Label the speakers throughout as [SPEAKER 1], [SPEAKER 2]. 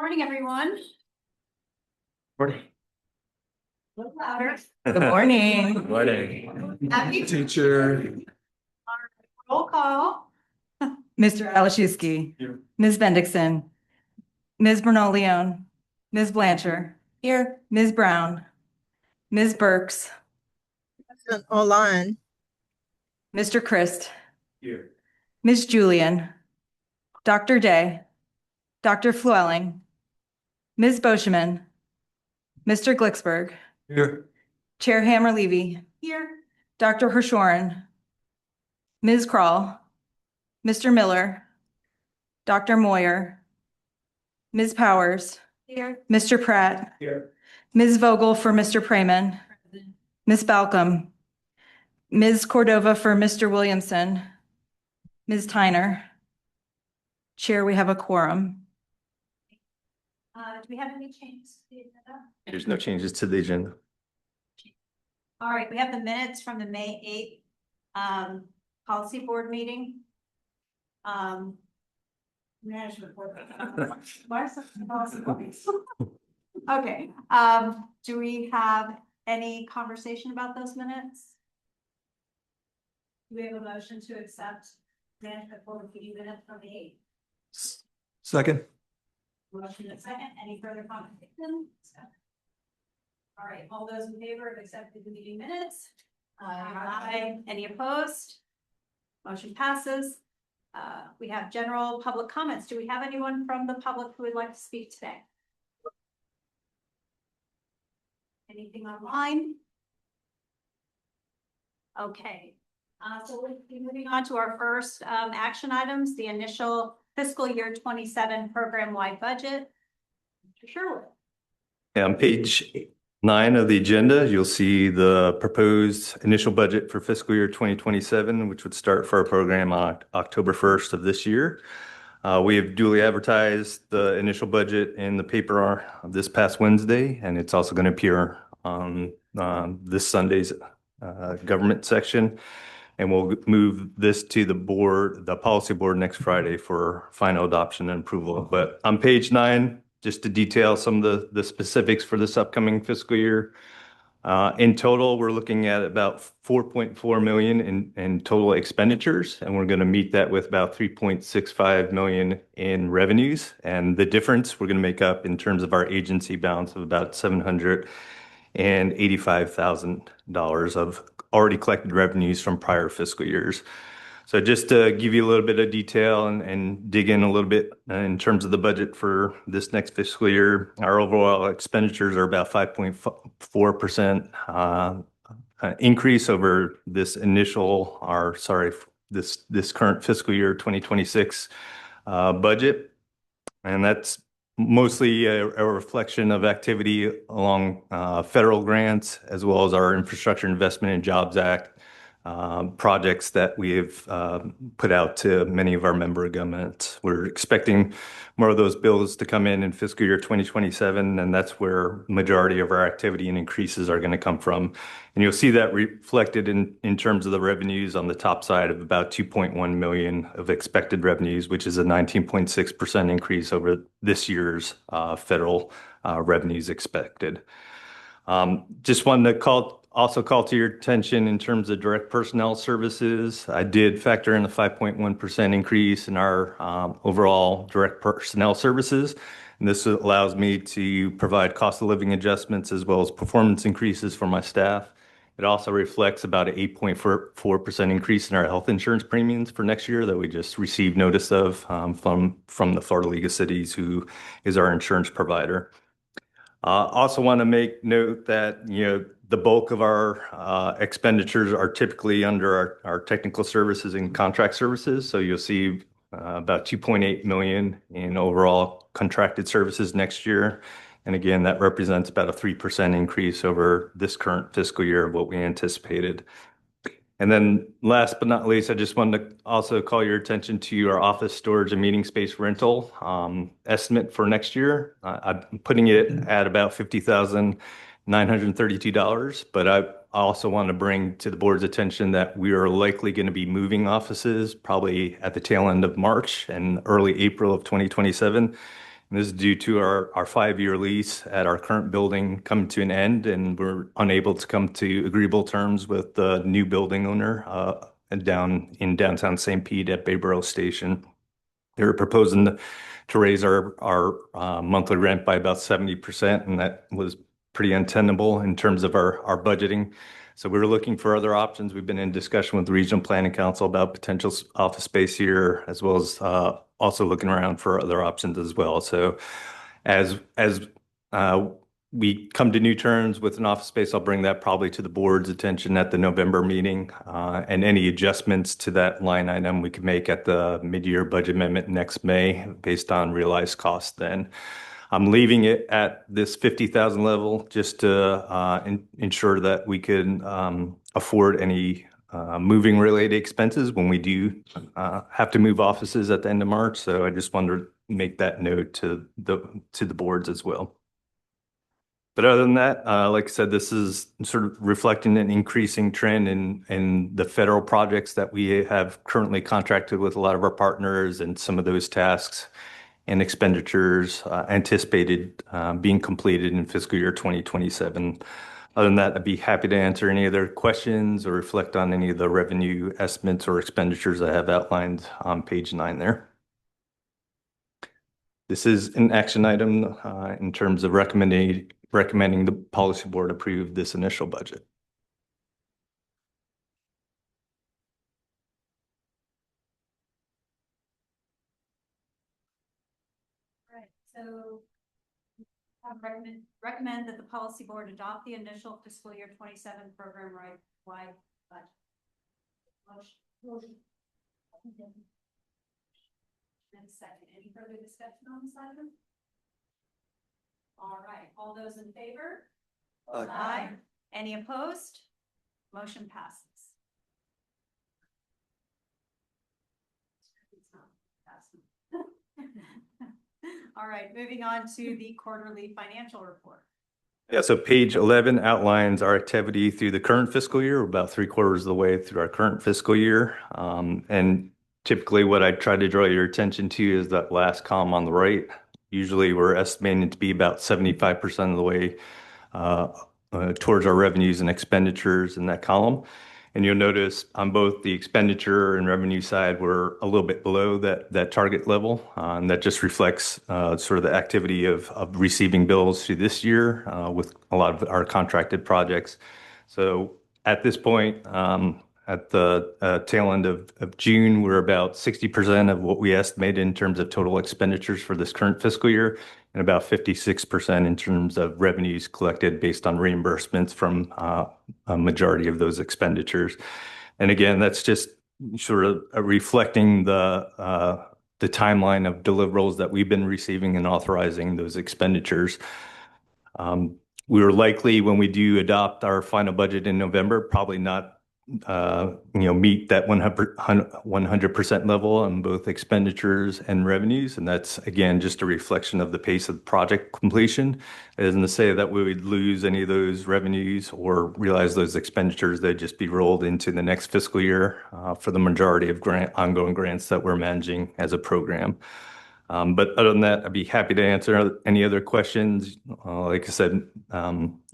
[SPEAKER 1] Morning, everyone.
[SPEAKER 2] Morning.
[SPEAKER 1] A little louder.
[SPEAKER 3] Good morning.
[SPEAKER 2] Good morning.
[SPEAKER 1] Happy
[SPEAKER 2] Teacher.
[SPEAKER 1] roll call.
[SPEAKER 3] Mr. Alashewski.
[SPEAKER 2] Here.
[SPEAKER 3] Ms. Bendixson. Ms. Bernal-Leon. Ms. Blanchard. Here. Ms. Brown. Ms. Burks.
[SPEAKER 4] Present online.
[SPEAKER 3] Mr. Christ.
[SPEAKER 2] Here.
[SPEAKER 3] Ms. Julian. Dr. Day. Dr. Flewelling. Ms. Boschman. Mr. Glicksberg.
[SPEAKER 2] Here.
[SPEAKER 3] Chair Hammer-Levy.
[SPEAKER 1] Here.
[SPEAKER 3] Dr. Hershoren. Ms. Kroll. Mr. Miller. Dr. Moyer. Ms. Powers.
[SPEAKER 1] Here.
[SPEAKER 3] Mr. Pratt.
[SPEAKER 2] Here.
[SPEAKER 3] Ms. Vogel for Mr. Preman. Ms. Balcom. Ms. Cordova for Mr. Williamson. Ms. Tyner. Chair, we have a quorum.
[SPEAKER 1] Do we have any changes to the agenda?
[SPEAKER 2] There's no changes to the agenda.
[SPEAKER 1] All right, we have the minutes from the May 8th policy board meeting. Management board. Why is that policy board? Okay, do we have any conversation about those minutes? Do we have a motion to accept management board meeting minutes from the 8th?
[SPEAKER 2] Second.
[SPEAKER 1] Motion and second, any further conversation? All right, all those in favor of accepting the meeting minutes? Aye. Any opposed? Motion passes. We have general public comments. Do we have anyone from the public who would like to speak today? Anything online? Okay, so we'll be moving on to our first action items, the initial fiscal year 27 program-wide budget. Mr. Sherwood.
[SPEAKER 2] On page 9 of the agenda, you'll see the proposed initial budget for fiscal year 2027, which would start for our program on October 1st of this year. We have duly advertised the initial budget in the paper this past Wednesday, and it's also going to appear on this Sunday's government section. And we'll move this to the board, the policy board, next Friday for final adoption and approval. But on page 9, just to detail some of the specifics for this upcoming fiscal year. In total, we're looking at about 4.4 million in total expenditures, and we're going to meet that with about 3.65 million in revenues. And the difference we're going to make up in terms of our agency balance of about $785,000 of already collected revenues from prior fiscal years. So just to give you a little bit of detail and dig in a little bit in terms of the budget for this next fiscal year, our overall expenditures are about 5.4% increase over this this current fiscal year 2026 budget. And that's mostly a reflection of activity along federal grants, as well as our Infrastructure Investment and Jobs Act projects that we have put out to many of our member governments. We're expecting more of those bills to come in fiscal year 2027, and that's where majority of our activity and increases are going to come from. And you'll see that reflected in terms of the revenues on the top side of about 2.1 million of expected revenues, which is a 19.6% increase over this year's federal revenues expected. Just wanted to also call to your attention in terms of direct personnel services. I did factor in a 5.1% increase in our overall direct personnel services. And this allows me to provide cost of living adjustments as well as performance increases for my staff. It also reflects about an 8.4% increase in our health insurance premiums for next year that we just received notice of from the Florida League of Cities, who is our insurance provider. Also want to make note that, the bulk of our expenditures are typically under our technical services and contract services. So you'll see about 2.8 million in overall contracted services next year. And again, that represents about a 3% increase over this current fiscal year of what we anticipated. And then last but not least, I just wanted to also call your attention to our office storage and meeting space rental estimate for next year. I'm putting it at about $50,932, but I also want to bring to the board's attention that we are likely going to be moving offices probably at the tail end of March and early April of 2027. And this is due to our 5-year lease at our current building coming to an end, and we're unable to come to agreeable terms with the new building owner down in downtown St. Pete at Bayboro Station. They were proposing to raise our monthly rent by about 70%, and that was pretty untenable in terms of our budgeting. So we were looking for other options. We've been in discussion with the Regional Planning Council about potential office space here, as well as also looking around for other options as well. So as we come to new terms with an office space, I'll bring that probably to the board's attention at the November meeting. And any adjustments to that line item we can make at the mid-year budget amendment next May based on realized costs then. I'm leaving it at this 50,000 level just to ensure that we can afford any moving related expenses when we do have to move offices at the end of March. So I just wanted to make that note to the boards as well. But other than that, like I said, this is sort of reflecting an increasing trend in the federal projects that we have currently contracted with a lot of our partners, and some of those tasks and expenditures anticipated being completed in fiscal year 2027. Other than that, I'd be happy to answer any other questions or reflect on any of the revenue estimates or expenditures I have outlined on page 9 there. This is an action item in terms of recommending the policy board approve this initial budget.
[SPEAKER 1] Right, so recommend that the policy board adopt the initial fiscal year 27 program-wide budget. Motion. And second, any further discussion on this item? All right, all those in favor? Aye. Any opposed? Motion passes. All right, moving on to the quarterly financial report.
[SPEAKER 2] Yeah, so page 11 outlines our activity through the current fiscal year. We're about 3/4 of the way through our current fiscal year. And typically what I try to draw your attention to is that last column on the right. Usually we're estimating to be about 75% of the way towards our revenues and expenditures in that column. And you'll notice on both the expenditure and revenue side, we're a little bit below that target level. And that just reflects sort of the activity of receiving bills through this year with a lot of our contracted projects. So at this point, at the tail end of June, we're about 60% of what we estimated in terms of total expenditures for this current fiscal year, and about 56% in terms of revenues collected based on reimbursements from a majority of those expenditures. And again, that's just sort of reflecting the timeline of deliverables that we've been receiving and authorizing those expenditures. We are likely, when we do adopt our final budget in November, probably not meet that 100% level on both expenditures and revenues. And that's, again, just a reflection of the pace of project completion. It isn't to say that we would lose any of those revenues or realize those expenditures. They'd just be rolled into the next fiscal year for the majority of ongoing grants that we're managing as a program. But other than that, I'd be happy to answer any other questions. Like I said,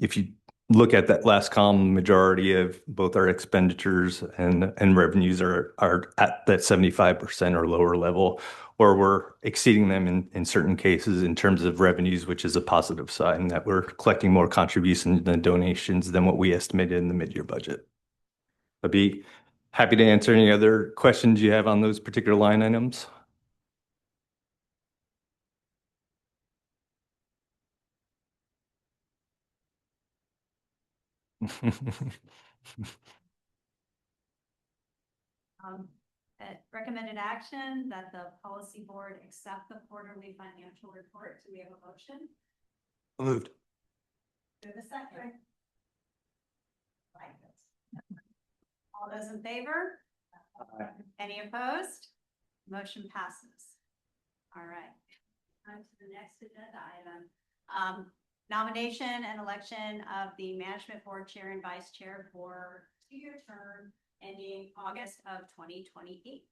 [SPEAKER 2] if you look at that last column, majority of both our expenditures and revenues are at that 75% or lower level, or we're exceeding them in certain cases in terms of revenues, which is a positive sign that we're collecting more contributions and donations than what we estimated in the mid-year budget. I'd be happy to answer any other questions you have on those particular line items.
[SPEAKER 1] Recommended action that the policy board accept the quarterly financial report. Do we have a motion?
[SPEAKER 2] Moved.
[SPEAKER 1] Do we have a second? All those in favor?
[SPEAKER 2] Aye.
[SPEAKER 1] Any opposed? Motion passes. All right. On to the next agenda item. Nomination and election of the management board chair and vice chair for 2-year term ending August of 2028.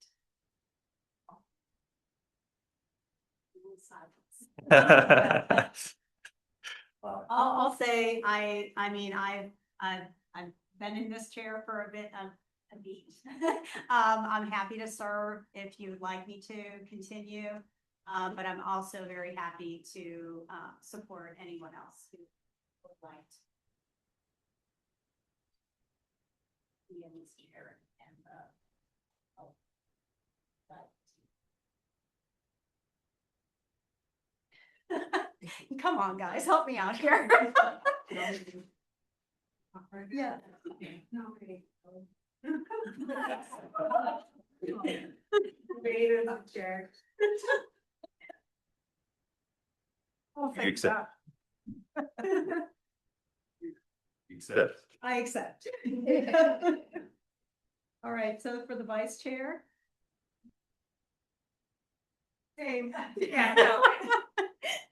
[SPEAKER 1] Well, I'll say, I mean, I've been in this chair for a bit of a beat. I'm happy to serve if you would like me to continue. But I'm also very happy to, support anyone else who would like to be in this chair and, help. Come on, guys, help me out here. Yeah. Chair. I'll
[SPEAKER 2] You
[SPEAKER 1] fix
[SPEAKER 2] accept.
[SPEAKER 1] that.
[SPEAKER 2] Accept.
[SPEAKER 1] I accept. All right, so for the vice chair.
[SPEAKER 5] Same. Yeah, no.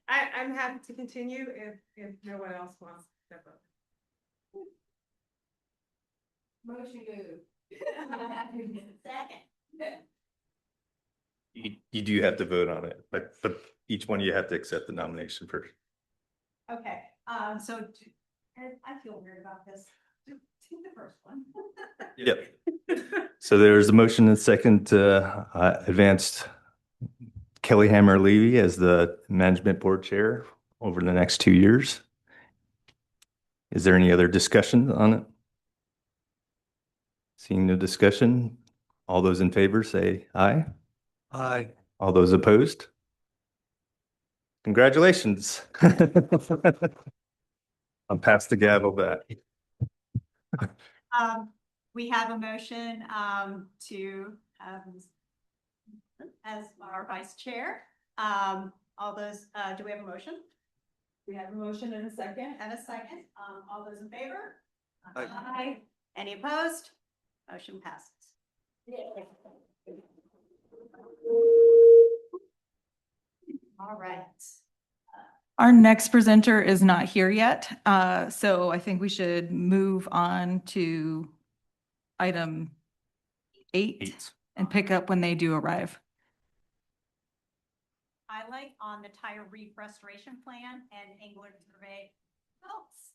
[SPEAKER 5] I'm happy to continue if no one else wants to step up.
[SPEAKER 1] Motion moved. Second.
[SPEAKER 2] You do have to vote on it, but each one you have to accept the nomination first.
[SPEAKER 1] Okay, so I feel weird about this. Do the first one.
[SPEAKER 2] Yep. So there's a motion and second to advance Kelly Hammer Levy as the management board chair over the next 2 years. Is there any other discussion on it? Seeing no discussion, all those in favor say aye. Aye. All those opposed? Congratulations. I'll pass the gavel back.
[SPEAKER 1] We have a motion, to, as our vice chair. All those, do we have a motion? We have a motion and a second. And a second. All those in favor?
[SPEAKER 2] Aye.
[SPEAKER 1] Aye. Any opposed? Motion passes. All right.
[SPEAKER 3] Our next presenter is not here yet, so I think we should move on to item 8 and pick up when they do arrive.
[SPEAKER 1] Highlight on the tire reef restoration plan and Engler survey results.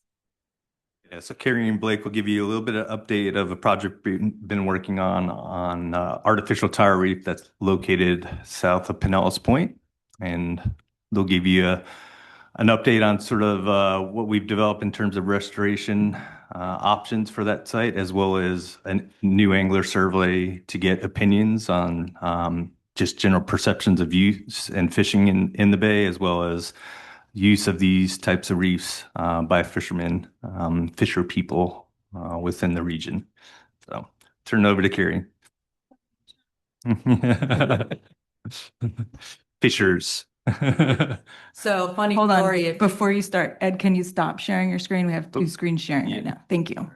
[SPEAKER 2] Yeah, so Carrie and Blake will give you a little bit of update of a project we've been working on artificial tire reef that's located south of Pinellas Point. And they'll give you an update on sort of what we've developed in terms of restoration options for that site, as well as a new angler survey to get opinions on just general perceptions of use and fishing in the bay, as well as use of these types of reefs by fishermen, fisher people within the region. So turn it over to Carrie. Fishers.
[SPEAKER 6] So funny
[SPEAKER 3] Hold
[SPEAKER 6] story.
[SPEAKER 3] on, before you start, Ed, can you stop sharing your screen? We have 2 screens sharing right
[SPEAKER 2] Yeah.
[SPEAKER 3] now. Thank you.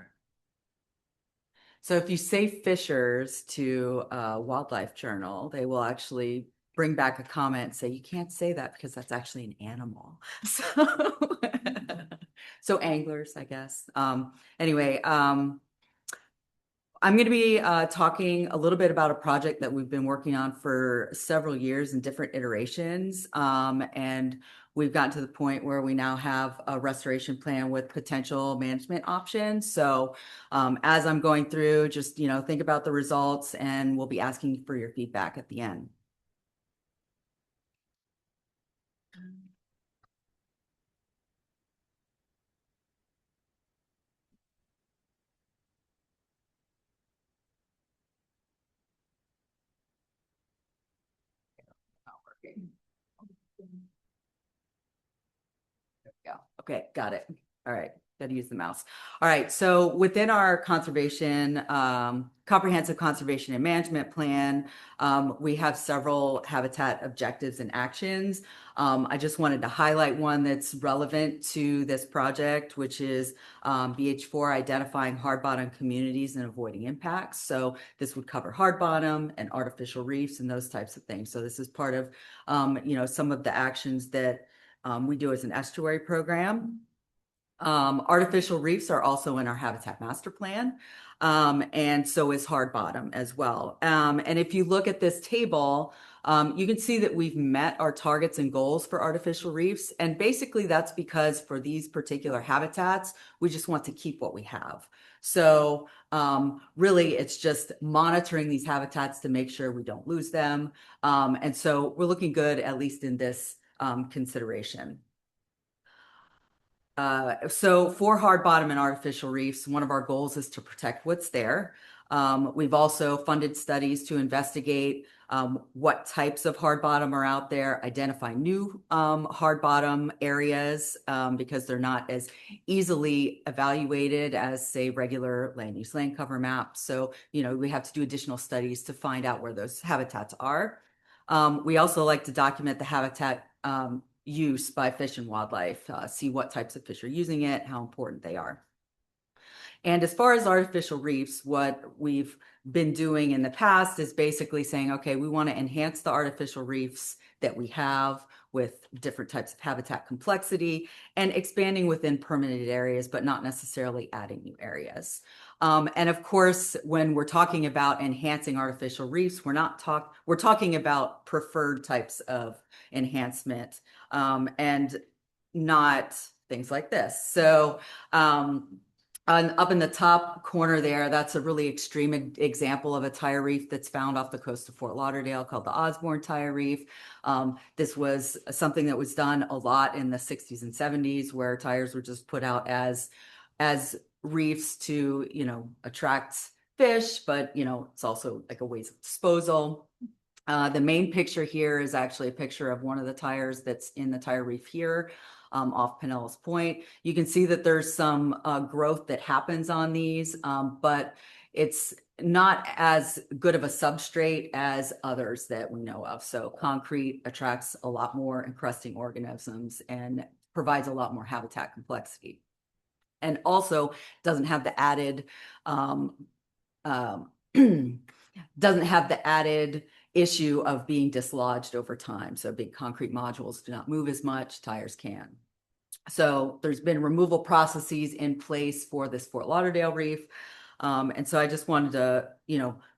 [SPEAKER 6] So if you say Fishers to Wildlife Journal, they will actually bring back a comment and say, you can't say that because that's actually an animal. So anglers, I guess. Anyway, I'm going to be talking a little bit about a project that we've been working on for several years in different iterations. And we've gotten to the point where we now have a restoration plan with potential management options. So as I'm going through, just, think about the results, and we'll be asking for your feedback at the end. Not working. There we go. Okay, got it. All right, got to use the mouse. All right, so within our conservation, comprehensive conservation and management plan, we have several habitat objectives and actions. I just wanted to highlight one that's relevant to this project, which is BH4, identifying hard bottom communities and avoiding impacts. So this would cover hard bottom and artificial reefs and those types of things. So this is part of, some of the actions that we do as an estuary program. Artificial reefs are also in our habitat master plan. And so is hard bottom as well. And if you look at this table, You can see that we've met our targets and goals for artificial reefs. And basically that's because for these particular habitats, we just want to keep what we have. So really it's just monitoring these habitats to make sure we don't lose them. And so we're looking good, at least in this consideration. So for hard bottom and artificial reefs, one of our goals is to protect what's there. We've also funded studies to investigate what types of hard bottom are out there, identify new hard bottom areas because they're not as easily evaluated as, say, regular land use land cover maps. So, we have to do additional studies to find out where those habitats are. We also like to document the habitat use by fish and wildlife, see what types of fish are using it, how important they are. And as far as artificial reefs, what we've been doing in the past is basically saying, okay, we want to enhance the artificial reefs that we have with different types of habitat complexity and expanding within permitted areas, but not necessarily adding new areas. And of course, when we're talking about enhancing artificial reefs, we're talking about preferred types of enhancement and not things like this. So up in the top corner there, that's a really extreme example of a tire reef that's found off the coast of Fort Lauderdale called the Osborne Tire Reef. This was something that was done a lot in the 60s and 70s where tires were just put out as reefs to, attract fish, but, it's also like a ways of disposal. The main picture here is actually a picture of one of the tires that's in the tire reef here. Off Pinellas Point. You can see that there's some growth that happens on these, but it's not as good of a substrate as others that we know of. So concrete attracts a lot more encrusting organisms and provides a lot more habitat complexity. And also doesn't have the added issue of being dislodged over time. So big concrete modules do not move as much, tires can. So there's been removal processes in place for this Fort Lauderdale reef. And so I just wanted to,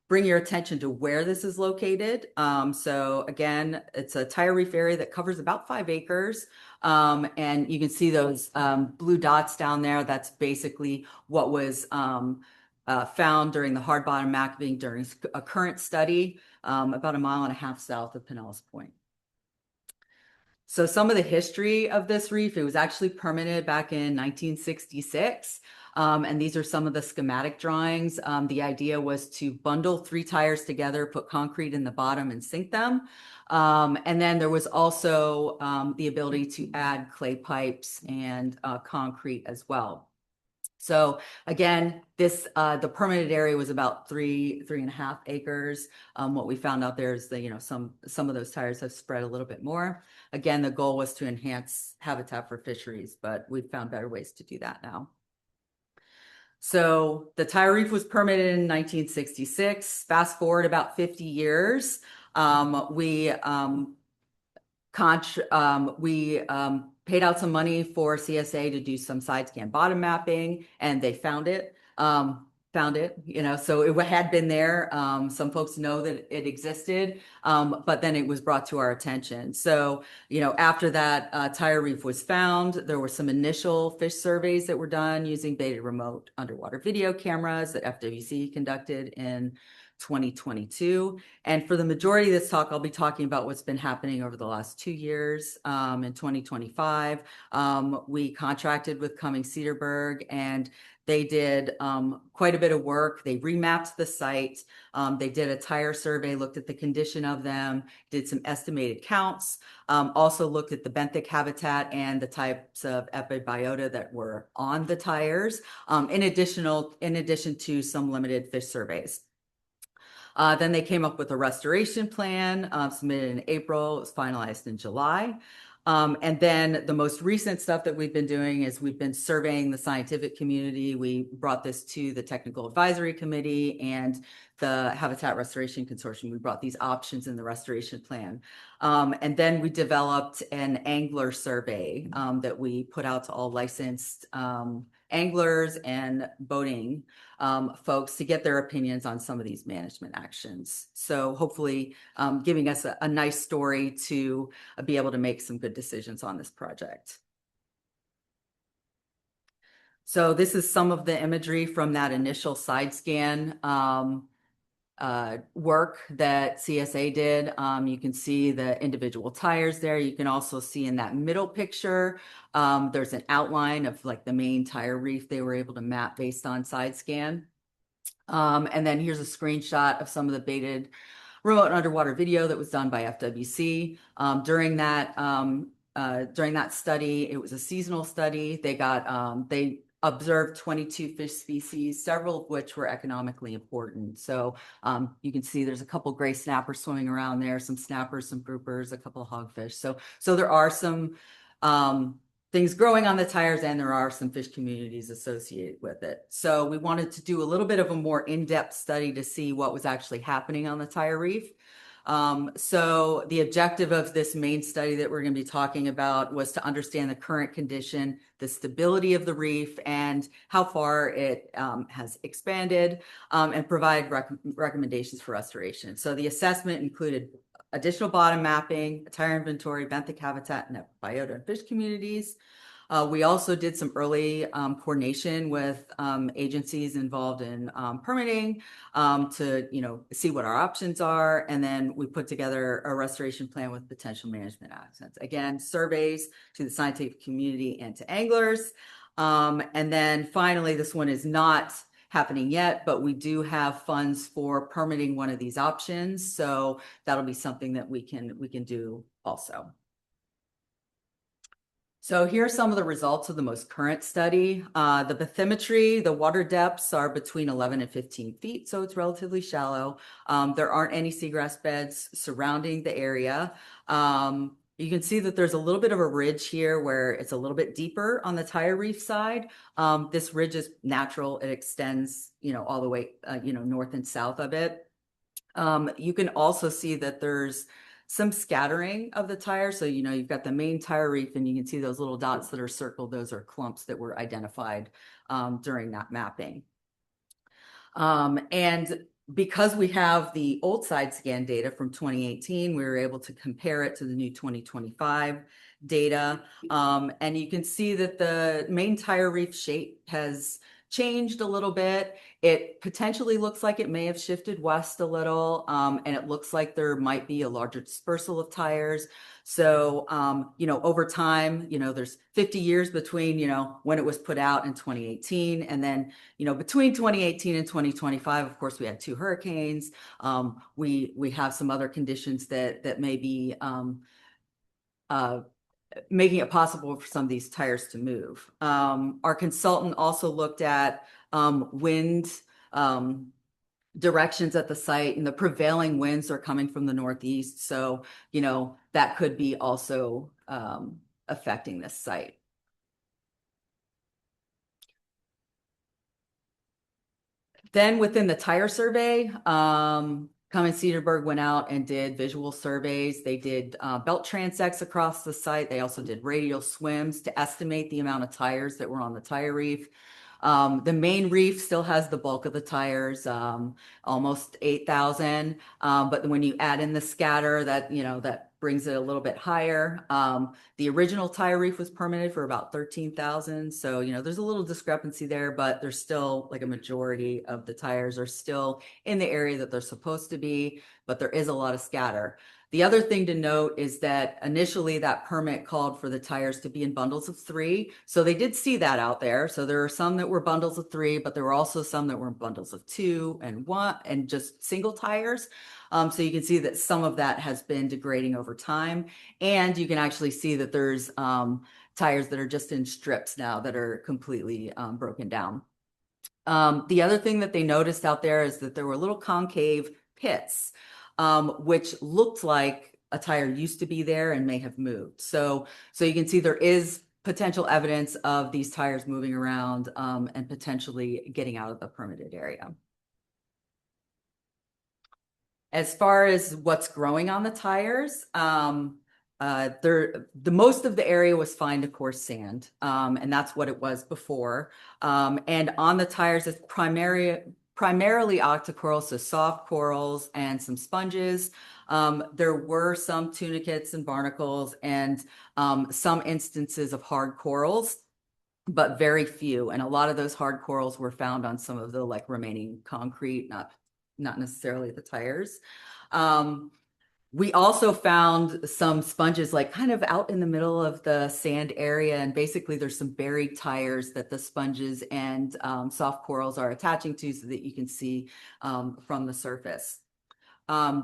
[SPEAKER 6] bring your attention to where this is located. So again, it's a tire reef area that covers about 5 acres. And you can see those blue dots down there. That's basically what was found during the hard bottom mapping during a current study about 1.5 miles south of Pinellas Point. So some of the history of this reef, it was actually permitted back in 1966. And these are some of the schematic drawings. The idea was to bundle 3 tires together, put concrete in the bottom and sink them. And then there was also the ability to add clay pipes and concrete as well. So again, the permitted area was about 3.5 acres. What we found out there is that, some of those tires have spread a little bit more. Again, the goal was to enhance habitat for fisheries, but we've found better ways to do that now. So the tire reef was permitted in 1966. Fast forward about 50 years, we paid out some money for CSA to do some side scan bottom mapping, and they found it. So it had been there. Some folks know that it existed, but then it was brought to our attention. So, after that tire reef was found, there were some initial fish surveys that were done using beta remote underwater video cameras that FWC conducted in 2022. And for the majority of this talk, I'll be talking about what's been happening over the last 2 years. In 2025, we contracted with Cummings Cedarburg, and they did quite a bit of work. They remapped the site. They did a tire survey, looked at the condition of them, did some estimated counts, also looked at the benthic habitat and the types of epibiota that were on the tires, in addition to some limited fish surveys. Then they came up with a restoration plan, submitted in April. It was finalized in July. And then the most recent stuff that we've been doing is we've been surveying the scientific community. We brought this to the Technical Advisory Committee and the Habitat Restoration Consortium. We brought these options in the restoration plan. And then we developed an angler survey that we put out to all licensed anglers and boating folks to get their opinions on some of these management actions. So hopefully giving us a nice story to be able to make some good decisions on this project. So this is some of the imagery from that initial side scan work that CSA did. You can see the individual tires there. You can also see in that middle picture, there's an outline of like the main tire reef they were able to map based on side scan. And then here's a screenshot of some of the baited remote underwater video that was done by FWC. During that study, it was a seasonal study. They observed 22 fish species, several of which were economically important. So you can see there's a couple gray snappers swimming around there, some snappers, some groupers, a couple of hogfish. So there are some things growing on the tires, and there are some fish communities associated with it. So we wanted to do a little bit of a more in-depth study to see what was actually happening on the tire reef. So the objective of this main study that we're going to be talking about was to understand the current condition, the stability of the reef, and how far it has expanded, and provide recommendations for restoration. So the assessment included additional bottom mapping, a tire inventory, benthic habitat, and biota and fish communities. We also did some early coordination with agencies involved in permitting to see what our options are. And then we put together a restoration plan with potential management actions. Again, surveys to the scientific community and to anglers. And then finally, this one is not happening yet, but we do have funds for permitting one of these options. So that'll be something that we can do also. So here are some of the results of the most current study. The bathymetry, the water depths are between 11 and 15 feet, so it's relatively shallow. There aren't any seagrass beds surrounding the area. You can see that there's a little bit of a ridge here where it's a little bit deeper on the tire reef side. This ridge is natural. It extends, all the way, north and south of it. You can also see that there's some scattering of the tire. So, you've got the main tire reef, and you can see those little dots that are circled. Those are clumps that were identified during that mapping. And because we have the old side scan data from 2018, we were able to compare it to the new 2025 data. And you can see that the main tire reef shape has changed a little bit. It potentially looks like it may have shifted west a little, and it looks like there might be a larger dispersal of tires. So, over time, there's 50 years between, when it was put out in 2018. And then, between 2018 and 2025, of course, we had 2 hurricanes. We have some other conditions that may be making it possible for some of these tires to move. Our consultant also looked at wind directions at the site, and the prevailing winds are coming from the northeast. So, that could be also affecting this site. Then within the tire survey, Cummins Cedarburg went out and did visual surveys. They did belt transects across the site. They also did radial swims to estimate the amount of tires that were on the tire reef. The main reef still has the bulk of the tires, almost 8,000. But when you add in the scatter, that brings it a little bit higher. The original tire reef was permitted for about 13,000. So, there's a little discrepancy there, but there's still like a majority of the tires are still in the area that they're supposed to be, but there is a lot of scatter. The other thing to note is that initially that permit called for the tires to be in bundles of 3. So they did see that out there. So there are some that were bundles of 3, but there were also some that were in bundles of 2 and 1 and just single tires. So you can see that some of that has been degrading over time. And you can actually see that there's tires that are just in strips now that are completely broken down. The other thing that they noticed out there is that there were little concave pits, which looked like a tire used to be there and may have moved. So you can see there is potential evidence of these tires moving around and potentially getting out of the permitted area. As far as what's growing on the tires, the most of the area was fine to coarse sand, and that's what it was before. And on the tires, it's primarily octocorals, so soft corals and some sponges. There were some tunicates and barnacles and some instances of hard corals, but very few. And a lot of those hard corals were found on some of the like remaining concrete, not necessarily the tires. We also found some sponges like kind of out in the middle of the sand area. And basically there's some buried tires that the sponges and soft corals are attaching to so that you can see from the surface.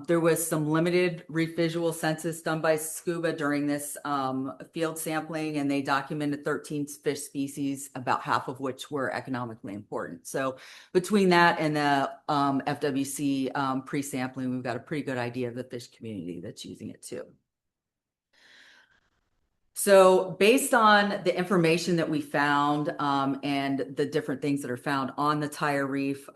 [SPEAKER 6] There was some limited reef visual census done by Scuba during this field sampling, and they documented 13 fish species, about half of which were economically important. So between that and the FWC pre-sampling, we've got a pretty good idea of the fish community that's using it too. So based on the information that we found and the different things that are found on the tire reef,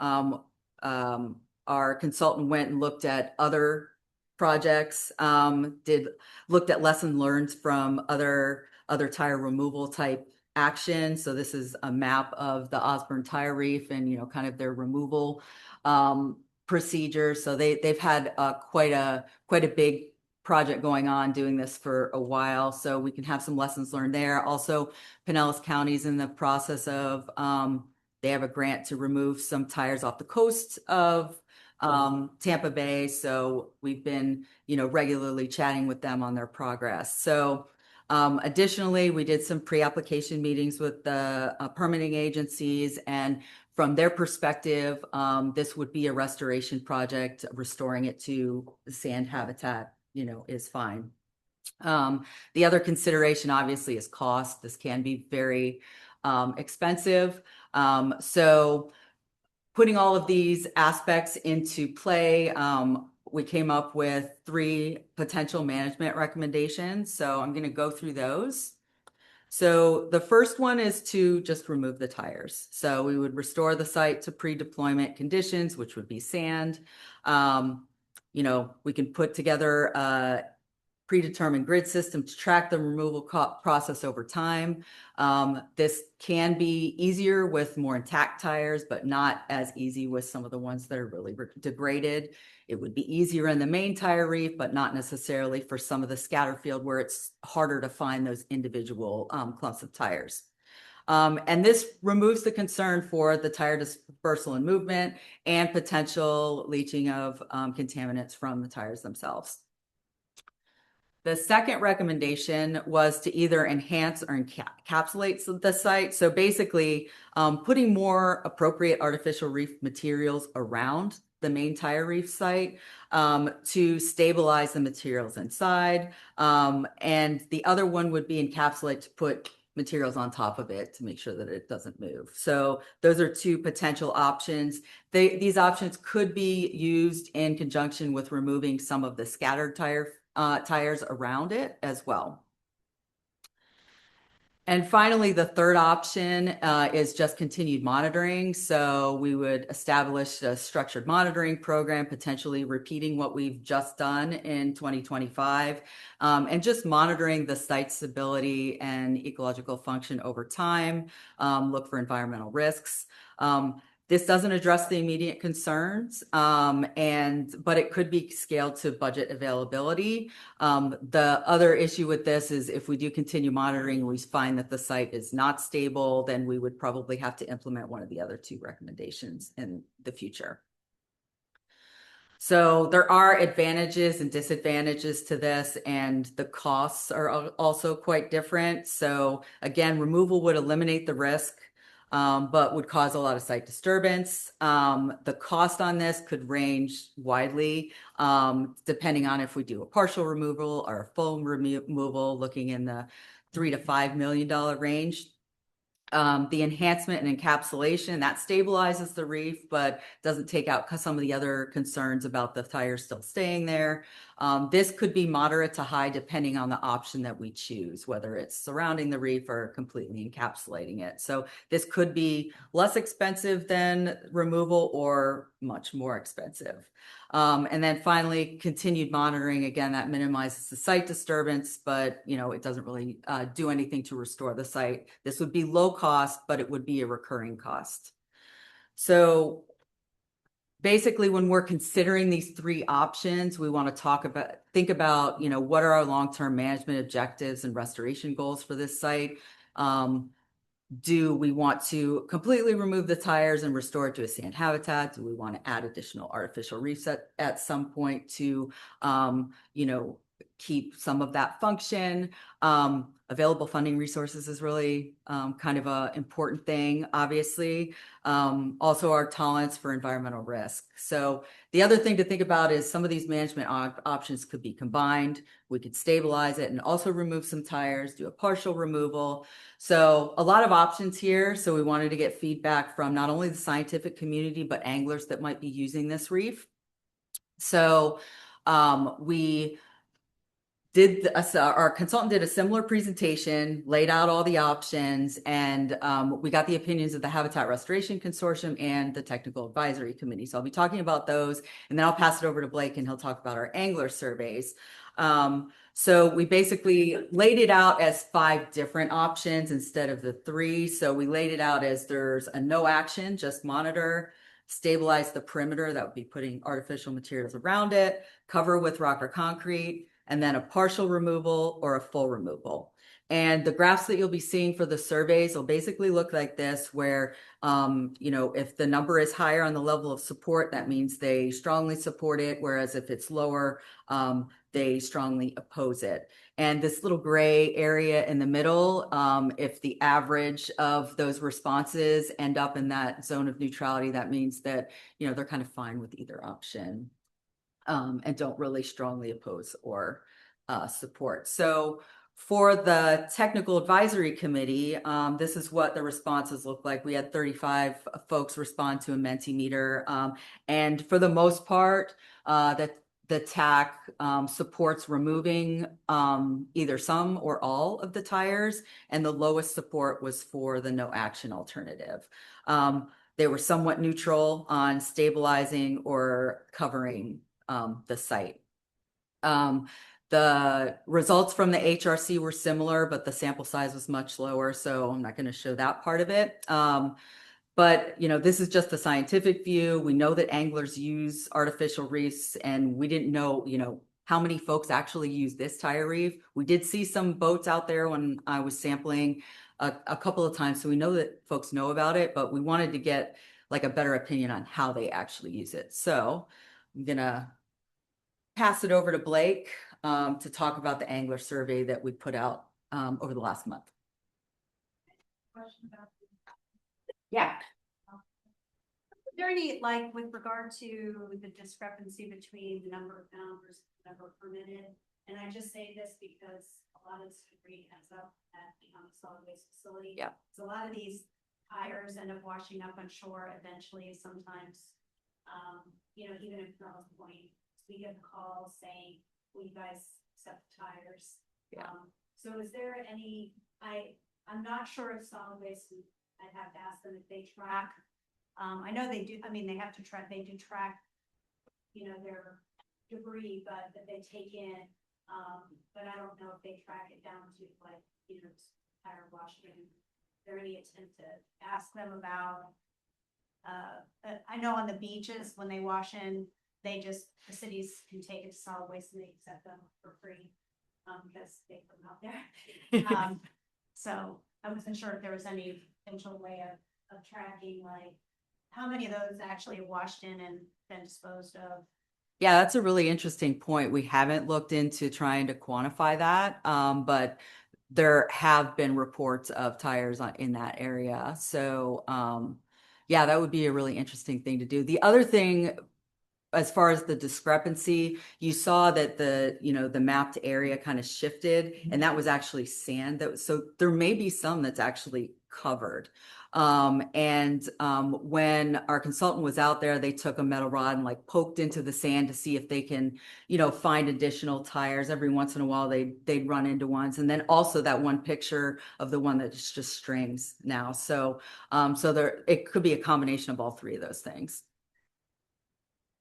[SPEAKER 6] our consultant went and looked at other projects, looked at lessons learned from other tire removal type action. So this is a map of the Osborne Tire Reef and kind of their removal procedure. So they've had quite a big project going on doing this for a while. So we can have some lessons learned there. Also, Pinellas County's in the process of they have a grant to remove some tires off the coast of Tampa Bay. So we've been, regularly chatting with them on their progress. So additionally, we did some pre-application meetings with the permitting agencies, and from their perspective, this would be a restoration project. Restoring it to the sand habitat, is fine. The other consideration obviously is cost. This can be very expensive. So putting all of these aspects into play, we came up with 3 potential management recommendations. So I'm going to go through those. So the first one is to just remove the tires. So we would restore the site to pre-deployment conditions, which would be sand. We can put together a predetermined grid system to track the removal process over time. This can be easier with more intact tires, but not as easy with some of the ones that are really degraded. It would be easier in the main tire reef, but not necessarily for some of the scatter field where it's harder to find those individual clumps of tires. And this removes the concern for the tire dispersal and movement and potential leaching of contaminants from the tires themselves. The second recommendation was to either enhance or encapsulate the site. So basically, putting more appropriate artificial reef materials around the main tire reef site to stabilize the materials inside. And the other one would be encapsulate, to put materials on top of it to make sure that it doesn't move. So those are 2 potential options. These options could be used in conjunction with removing some of the scattered tires around it as well. And finally, the third option is just continued monitoring. So we would establish a structured monitoring program, potentially repeating what we've just done in 2025, and just monitoring the site's stability and ecological function over time, look for environmental risks. This doesn't address the immediate concerns, but it could be scaled to budget availability. The other issue with this is if we do continue monitoring, we find that the site is not stable, then we would probably have to implement one of the other 2 recommendations in the future. So there are advantages and disadvantages to this, and the costs are also quite different. So again, removal would eliminate the risk, but would cause a lot of site disturbance. The cost on this could range widely, depending on if we do a partial removal or a full removal, looking in the $3 to $5 million range. The enhancement and encapsulation, that stabilizes the reef, but doesn't take out some of the other concerns about the tires still staying there. This could be moderate to high depending on the option that we choose, whether it's surrounding the reef or completely encapsulating it. So this could be less expensive than removal or much more expensive. And then finally, continued monitoring. Again, that minimizes the site disturbance, but it doesn't really do anything to restore the site. This would be low cost, but it would be a recurring cost. So basically, when we're considering these three options, we want to think about, what are our long-term management objectives and restoration goals for this site? Do we want to completely remove the tires and restore it to a sand habitat? Do we want to add additional artificial reefs at some point to, keep some of that function? Available funding resources is really kind of an important thing, obviously. Also our tolerance for environmental risk. So the other thing to think about is some of these management options could be combined. We could stabilize it and also remove some tires, do a partial removal. So a lot of options here. So we wanted to get feedback from not only the scientific community, but anglers that might be using this reef. So our consultant did a similar presentation, laid out all the options, and we got the opinions of the Habitat Restoration Consortium and the Technical Advisory Committee. So I'll be talking about those, and then I'll pass it over to Blake and he'll talk about our angler surveys. So we basically laid it out as 5 different options instead of the 3. So we laid it out as there's a no action, just monitor, stabilize the perimeter, that would be putting artificial materials around it, cover with rock or concrete, and then a partial removal or a full removal. And the graphs that you'll be seeing for the surveys will basically look like this, where, if the number is higher on the level of support, that means they strongly support it. Whereas if it's lower, they strongly oppose it. And this little gray area in the middle, if the average of those responses end up in that zone of neutrality, that means that, they're kind of fine with either option. And don't really strongly oppose or support. So for the Technical Advisory Committee, this is what the responses look like. We had 35 folks respond to a Mentimeter. And for the most part, the TAC supports removing either some or all of the tires, and the lowest support was for the no action alternative. They were somewhat neutral on stabilizing or covering the site. The results from the HRC were similar, but the sample size was much lower, so I'm not going to show that part of it. But, this is just the scientific view. We know that anglers use artificial reefs, and we didn't know, how many folks actually use this tire reef. We did see some boats out there when I was sampling a couple of times, so we know that folks know about it, but we wanted to get like a better opinion on how they actually use it. So I'm going to pass it over to Blake to talk about the angler survey that we put out over the last month.
[SPEAKER 1] Question about
[SPEAKER 6] Yeah.
[SPEAKER 1] is there any, like, with regard to the discrepancy between the number of found versus the number permitted? And I just say this because a lot of this debris ends up at the solid waste facility.
[SPEAKER 6] Yeah.
[SPEAKER 1] So a lot of these tires end up washing up on shore eventually, sometimes, even if not the point, we get a call saying, will you guys accept tires?
[SPEAKER 6] Yeah.
[SPEAKER 1] So is there any, I'm not sure if solid waste, I'd have to ask them if they track. I know they do, they have to track, they do track, their debris, but that they take in. But I don't know if they track it down to tire washing. Is there any attempt to ask them about, I know on the beaches, when they wash in, the cities can take it to solid waste and they accept them for free, because they put them out there. So I wasn't sure if there was any potential way of tracking, like, how many of those actually washed in and been disposed of.
[SPEAKER 6] Yeah, that's a really interesting point. We haven't looked into trying to quantify that, but there have been reports of tires in that area. So, yeah, that would be a really interesting thing to do. The other thing, as far as the discrepancy, you saw that the mapped area kind of shifted, and that was actually sand. So there may be some that's actually covered. When our consultant was out there, they took a metal rod and poked into the sand to see if they can, find additional tires. Every once in a while, they'd run into ones. And then also that one picture of the one that's just strings now. So, it could be a combination of all 3 of those things.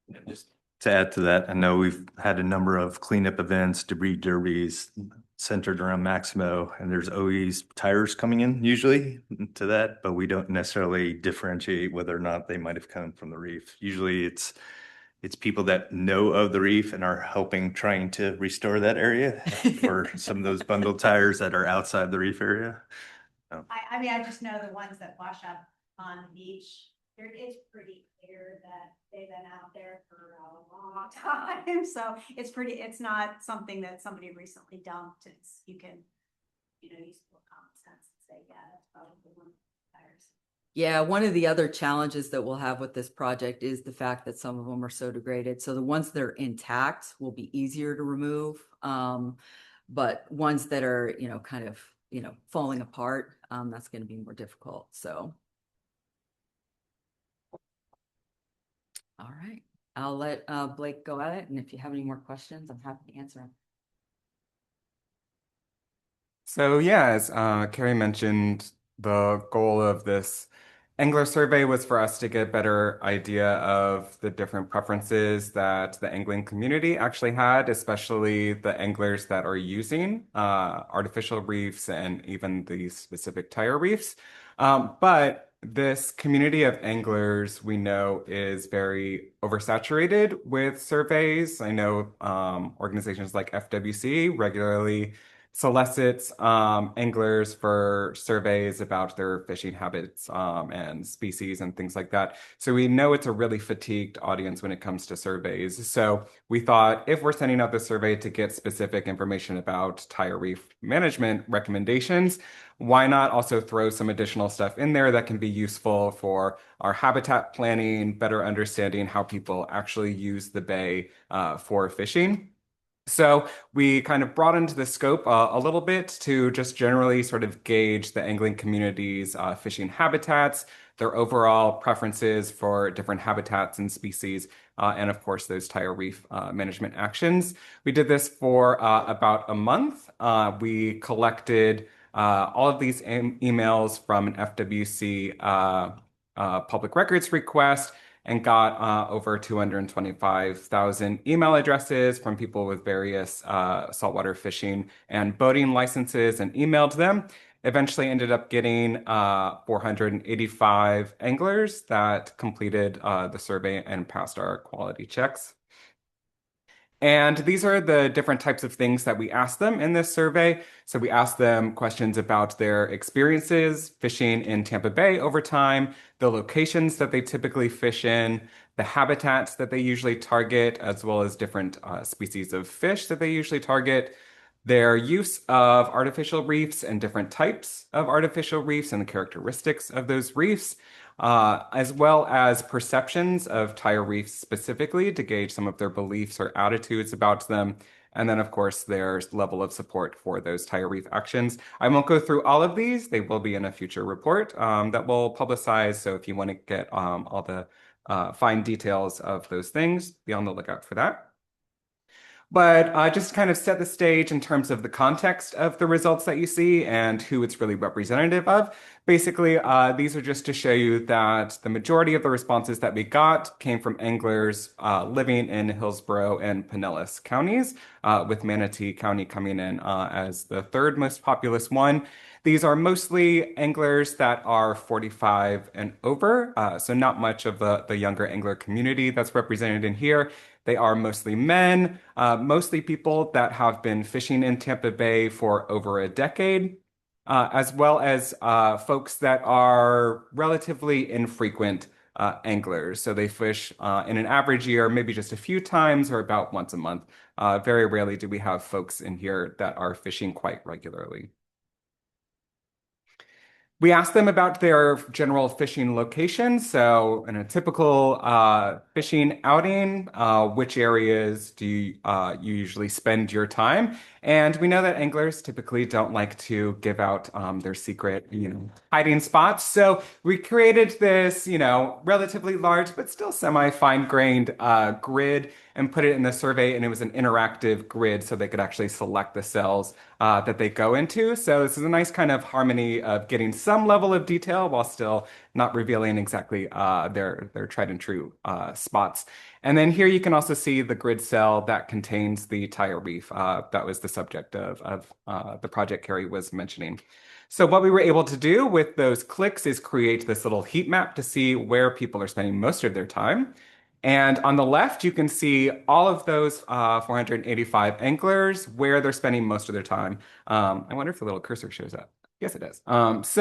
[SPEAKER 2] Yeah, just to add to that, I know we've had a number of cleanup events, debris derbies centered around Maximo, and there's always tires coming in usually to that, but we don't necessarily differentiate whether or not they might have come from the reef. Usually it's people that know of the reef and are helping trying to restore that area for some of those bundled tires that are outside the reef area.
[SPEAKER 1] I mean, I just know the ones that wash up on the beach, it's pretty clear that they've been out there for a long time. So it's not something that somebody recently dumped. You can, use a little common sense and say, yeah, that's probably one of the tires.
[SPEAKER 6] Yeah, one of the other challenges that we'll have with this project is the fact that some of them are so degraded. So the ones that are intact will be easier to remove. But ones that are, kind of, falling apart, that's going to be more difficult. So. All right, I'll let Blake go at it. And if you have any more questions, I'm happy to answer them.
[SPEAKER 7] So yeah, as Carrie mentioned, the goal of this angler survey was for us to get a better idea of the different preferences that the angling community actually had, especially the anglers that are using artificial reefs and even the specific tire reefs. But this community of anglers we know is very oversaturated with surveys. I know organizations like FWC regularly solicits anglers for surveys about their fishing habits and species and things like that. So we know it's a really fatigued audience when it comes to surveys. So we thought if we're sending out the survey to get specific information about tire reef management recommendations, why not also throw some additional stuff in there that can be useful for our habitat planning, better understanding how people actually use the bay for fishing. So we kind of broadened the scope a little bit to just generally sort of gauge the angling community's fishing habitats, their overall preferences for different habitats and species, and of course those tire reef management actions. We did this for about a month. We collected all of these emails from an FWC public records request and got over 225,000 email addresses from people with various saltwater fishing and boating licenses and emailed them. Eventually ended up getting 485 anglers that completed the survey and passed our quality checks. And these are the different types of things that we asked them in this survey. So we asked them questions about their experiences fishing in Tampa Bay over time, the locations that they typically fish in, the habitats that they usually target, as well as different species of fish that they usually target, their use of artificial reefs and different types of artificial reefs and the characteristics of those reefs, as well as perceptions of tire reefs specifically to gauge some of their beliefs or attitudes about them. And then, of course, their level of support for those tire reef actions. I won't go through all of these. They will be in a future report that we'll publicize. So if you want to get all the fine details of those things, be on the lookout for that. But just kind of set the stage in terms of the context of the results that you see and who it's really representative of. Basically, these are just to show you that the majority of the responses that we got came from anglers living in Hillsborough and Pinellas counties, with Manatee County coming in as the third most populous one. These are mostly anglers that are 45 and over, so not much of the younger angler community that's represented in here. They are mostly men, mostly people that have been fishing in Tampa Bay for over a decade, as well as folks that are relatively infrequent anglers. So they fish in an average year, maybe just a few times or about once a month. Very rarely do we have folks in here that are fishing quite regularly. We asked them about their general fishing location. So in a typical fishing outing, which areas do you usually spend your time? And we know that anglers typically don't like to give out their secret, hiding spots. So we created this, relatively large, but still semi-fine-grained grid. and put it in the survey, and it was an interactive grid so they could actually select the cells that they go into. So this is a nice kind of harmony of getting some level of detail while still not revealing exactly their tried and true spots. And then here you can also see the grid cell that contains the tire reef. That was the subject of the project Carrie was mentioning. So what we were able to do with those clicks is create this little heat map to see where people are spending most of their time. And on the left, you can see all of those 485 anglers, where they're spending most of their time. I wonder if the little cursor shows up. Yes, it does. The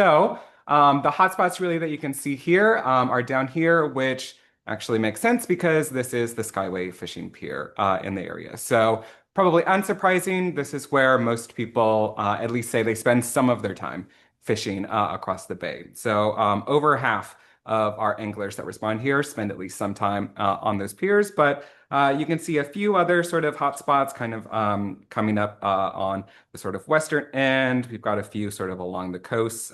[SPEAKER 7] hotspots really that you can see here are down here, which actually makes sense because this is the Skyway fishing pier in the area. So probably unsurprising, this is where most people at least say they spend some of their time fishing across the bay. So over half of our anglers that respond here spend at least some time on those piers, but you can see a few other sort of hotspots kind of coming up on the sort of western end. We've got a few sort of along the coast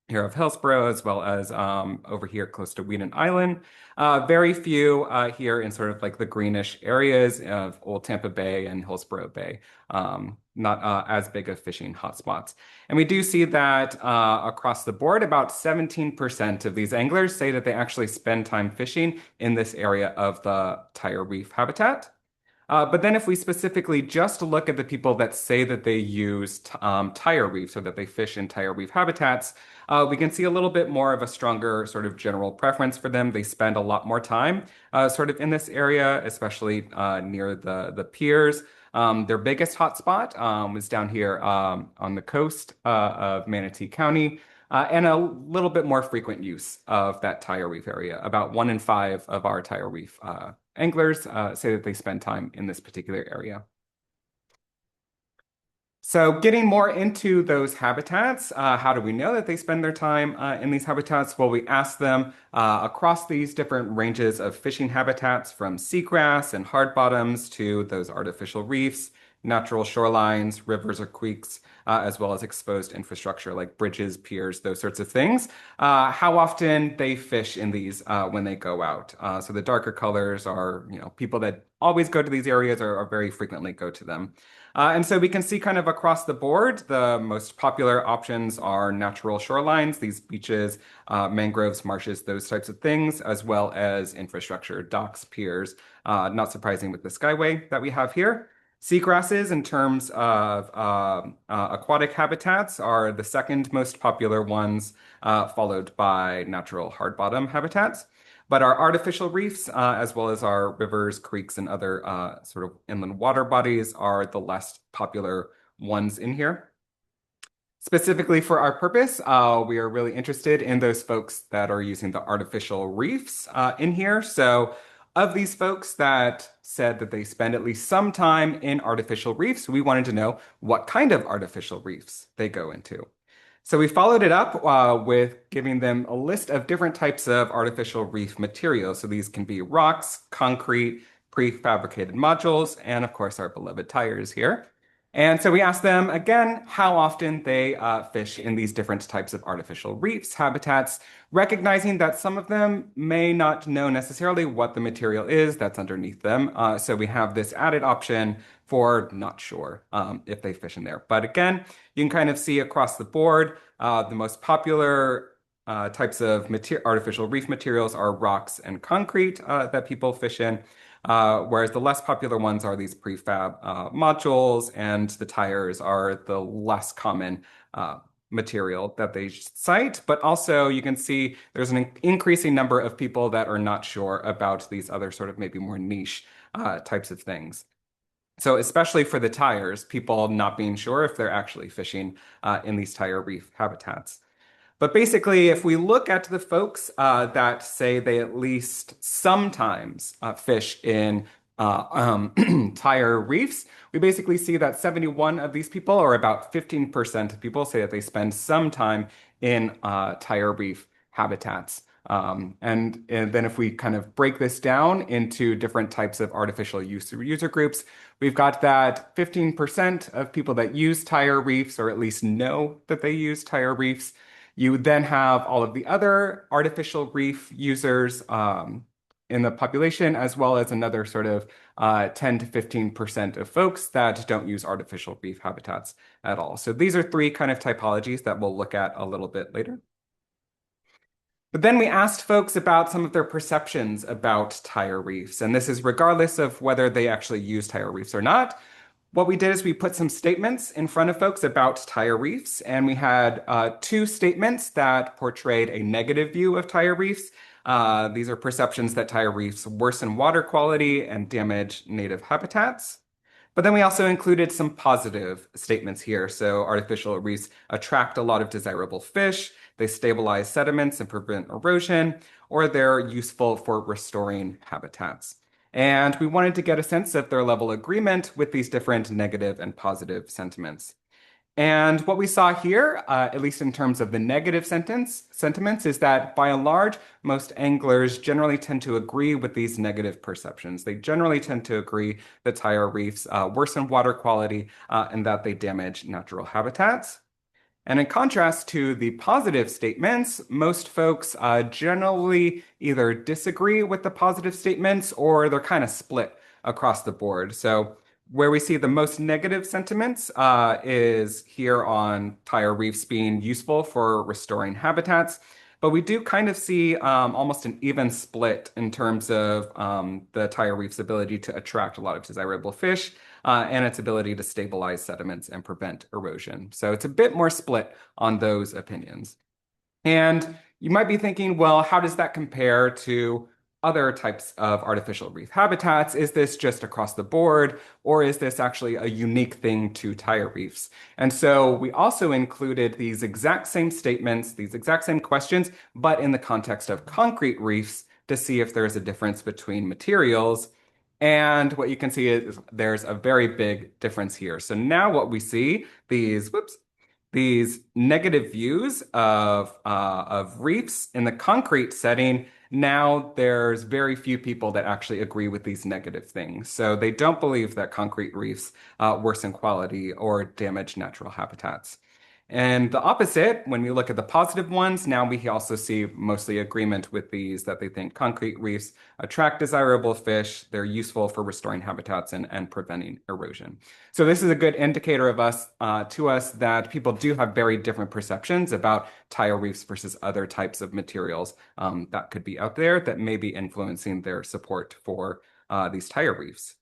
[SPEAKER 7] here of Hillsborough, as well as over here close to Weedon Island. Very few here in sort of like the greenish areas of Old Tampa Bay and Hillsborough Bay. Not as big of fishing hotspots. And we do see that across the board, about 17% of these anglers say that they actually spend time fishing in this area of the tire reef habitat. But then if we specifically just look at the people that say that they use tire reefs or that they fish in tire reef habitats, we can see a little bit more of a stronger sort of general preference for them. They spend a lot more time sort of in this area, especially near the piers. Their biggest hotspot was down here on the coast of Manatee County. And a little bit more frequent use of that tire reef area. About 1 in 5 of our tire reef anglers say that they spend time in this particular area. So getting more into those habitats, how do we know that they spend their time in these habitats? Well, we ask them across these different ranges of fishing habitats, from seagrass and hard bottoms to those artificial reefs, natural shorelines, rivers or creeks, as well as exposed infrastructure like bridges, piers, those sorts of things. How often they fish in these when they go out. So the darker colors are, people that always go to these areas or very frequently go to them. And so we can see kind of across the board, the most popular options are natural shorelines, these beaches, mangroves, marshes, those types of things, as well as infrastructure, docks, piers, not surprising with the Skyway that we have here. Seagrasses, in terms of aquatic habitats, are the second most popular ones, followed by natural hard bottom habitats. But our artificial reefs, as well as our rivers, creeks, and other sort of inland water bodies are the less popular ones in here. Specifically for our purpose, we are really interested in those folks that are using the artificial reefs in here. So of these folks that said that they spend at least some time in artificial reefs, we wanted to know what kind of artificial reefs they go into. So we followed it up with giving them a list of different types of artificial reef materials. So these can be rocks, concrete, prefabricated modules, and of course our beloved tires here. And so we asked them again how often they fish in these different types of artificial reefs, habitats, recognizing that some of them may not know necessarily what the material is that's underneath them. So we have this added option for not sure if they fish in there. But again, you can kind of see across the board, the most popular types of artificial reef materials are rocks and concrete that people fish in. Whereas the less popular ones are these prefab modules, and the tires are the less common material that they cite. But also you can see there's an increasing number of people that are not sure about these other sort of maybe more niche types of things. So especially for the tires, people not being sure if they're actually fishing in these tire reef habitats. But basically, if we look at the folks that say they at least sometimes fish in tire reefs, we basically see that 71 of these people, or about 15% of people, say that they spend some time in tire reef habitats. And then if we kind of break this down into different types of artificial user groups, we've got that 15% of people that use tire reefs, or at least know that they use tire reefs. You then have all of the other artificial reef users, in the population, as well as another sort of 10 to 15% of folks that don't use artificial reef habitats at all. So these are three kind of typologies that we'll look at a little bit later. But then we asked folks about some of their perceptions about tire reefs, and this is regardless of whether they actually use tire reefs or not. What we did is we put some statements in front of folks about tire reefs, and we had two statements that portrayed a negative view of tire reefs. These are perceptions that tire reefs worsen water quality and damage native habitats. But then we also included some positive statements here. So artificial reefs attract a lot of desirable fish, they stabilize sediments and prevent erosion, or they're useful for restoring habitats. And we wanted to get a sense of their level of agreement with these different negative and positive sentiments. And what we saw here, at least in terms of the negative sentiments, is that by and large, most anglers generally tend to agree with these negative perceptions. They generally tend to agree that tire reefs worsen water quality and that they damage natural habitats. And in contrast to the positive statements, most folks generally either disagree with the positive statements or they're kind of split across the board. So where we see the most negative sentiments is here on tire reefs being useful for restoring habitats. But we do kind of see almost an even split in terms of the tire reef's ability to attract a lot of desirable fish and its ability to stabilize sediments and prevent erosion. So it's a bit more split on those opinions. And you might be thinking, well, how does that compare to other types of artificial reef habitats? Is this just across the board, or is this actually a unique thing to tire reefs? And so we also included these exact same statements, these exact same questions, but in the context of concrete reefs to see if there's a difference between materials. And what you can see is there's a very big difference here. So now what we see, these negative views of reefs in the concrete setting, now there's very few people that actually agree with these negative things. So they don't believe that concrete reefs worsen quality or damage natural habitats. And the opposite, when we look at the positive ones, now we also see mostly agreement with these, that they think concrete reefs attract desirable fish, they're useful for restoring habitats and preventing erosion. So this is a good indicator of to us that people do have very different perceptions about tire reefs versus other types of materials that could be out there that may be influencing their support for these tire reefs.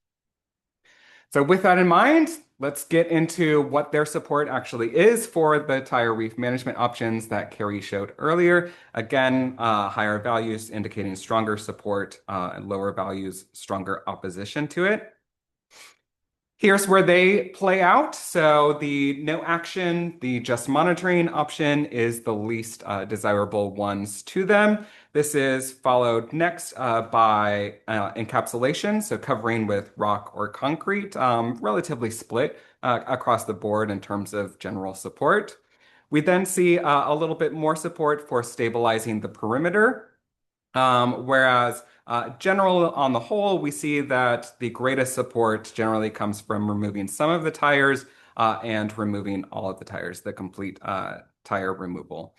[SPEAKER 7] So with that in mind, let's get into what their support actually is for the tire reef management options that Carrie showed earlier. Again, higher values indicating stronger support, and lower values, stronger opposition to it. Here's where they play out. So the no action, the just monitoring option is the least desirable ones to them. This is followed next by encapsulation, so covering with rock or concrete, relatively split across the board in terms of general support. We then see a little bit more support for stabilizing the perimeter, whereas general on the whole, we see that the greatest support generally comes from removing some of the tires and removing all of the tires, the complete tire removal.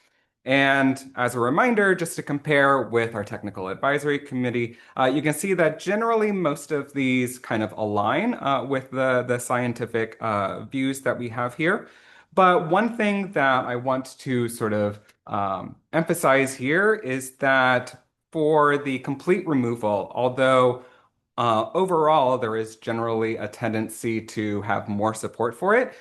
[SPEAKER 7] And as a reminder, just to compare with our technical advisory committee, you can see that generally most of these kind of align with the scientific views that we have here. But one thing that I want to sort of emphasize here is that for the complete removal, although overall there is generally a tendency to have more support for it,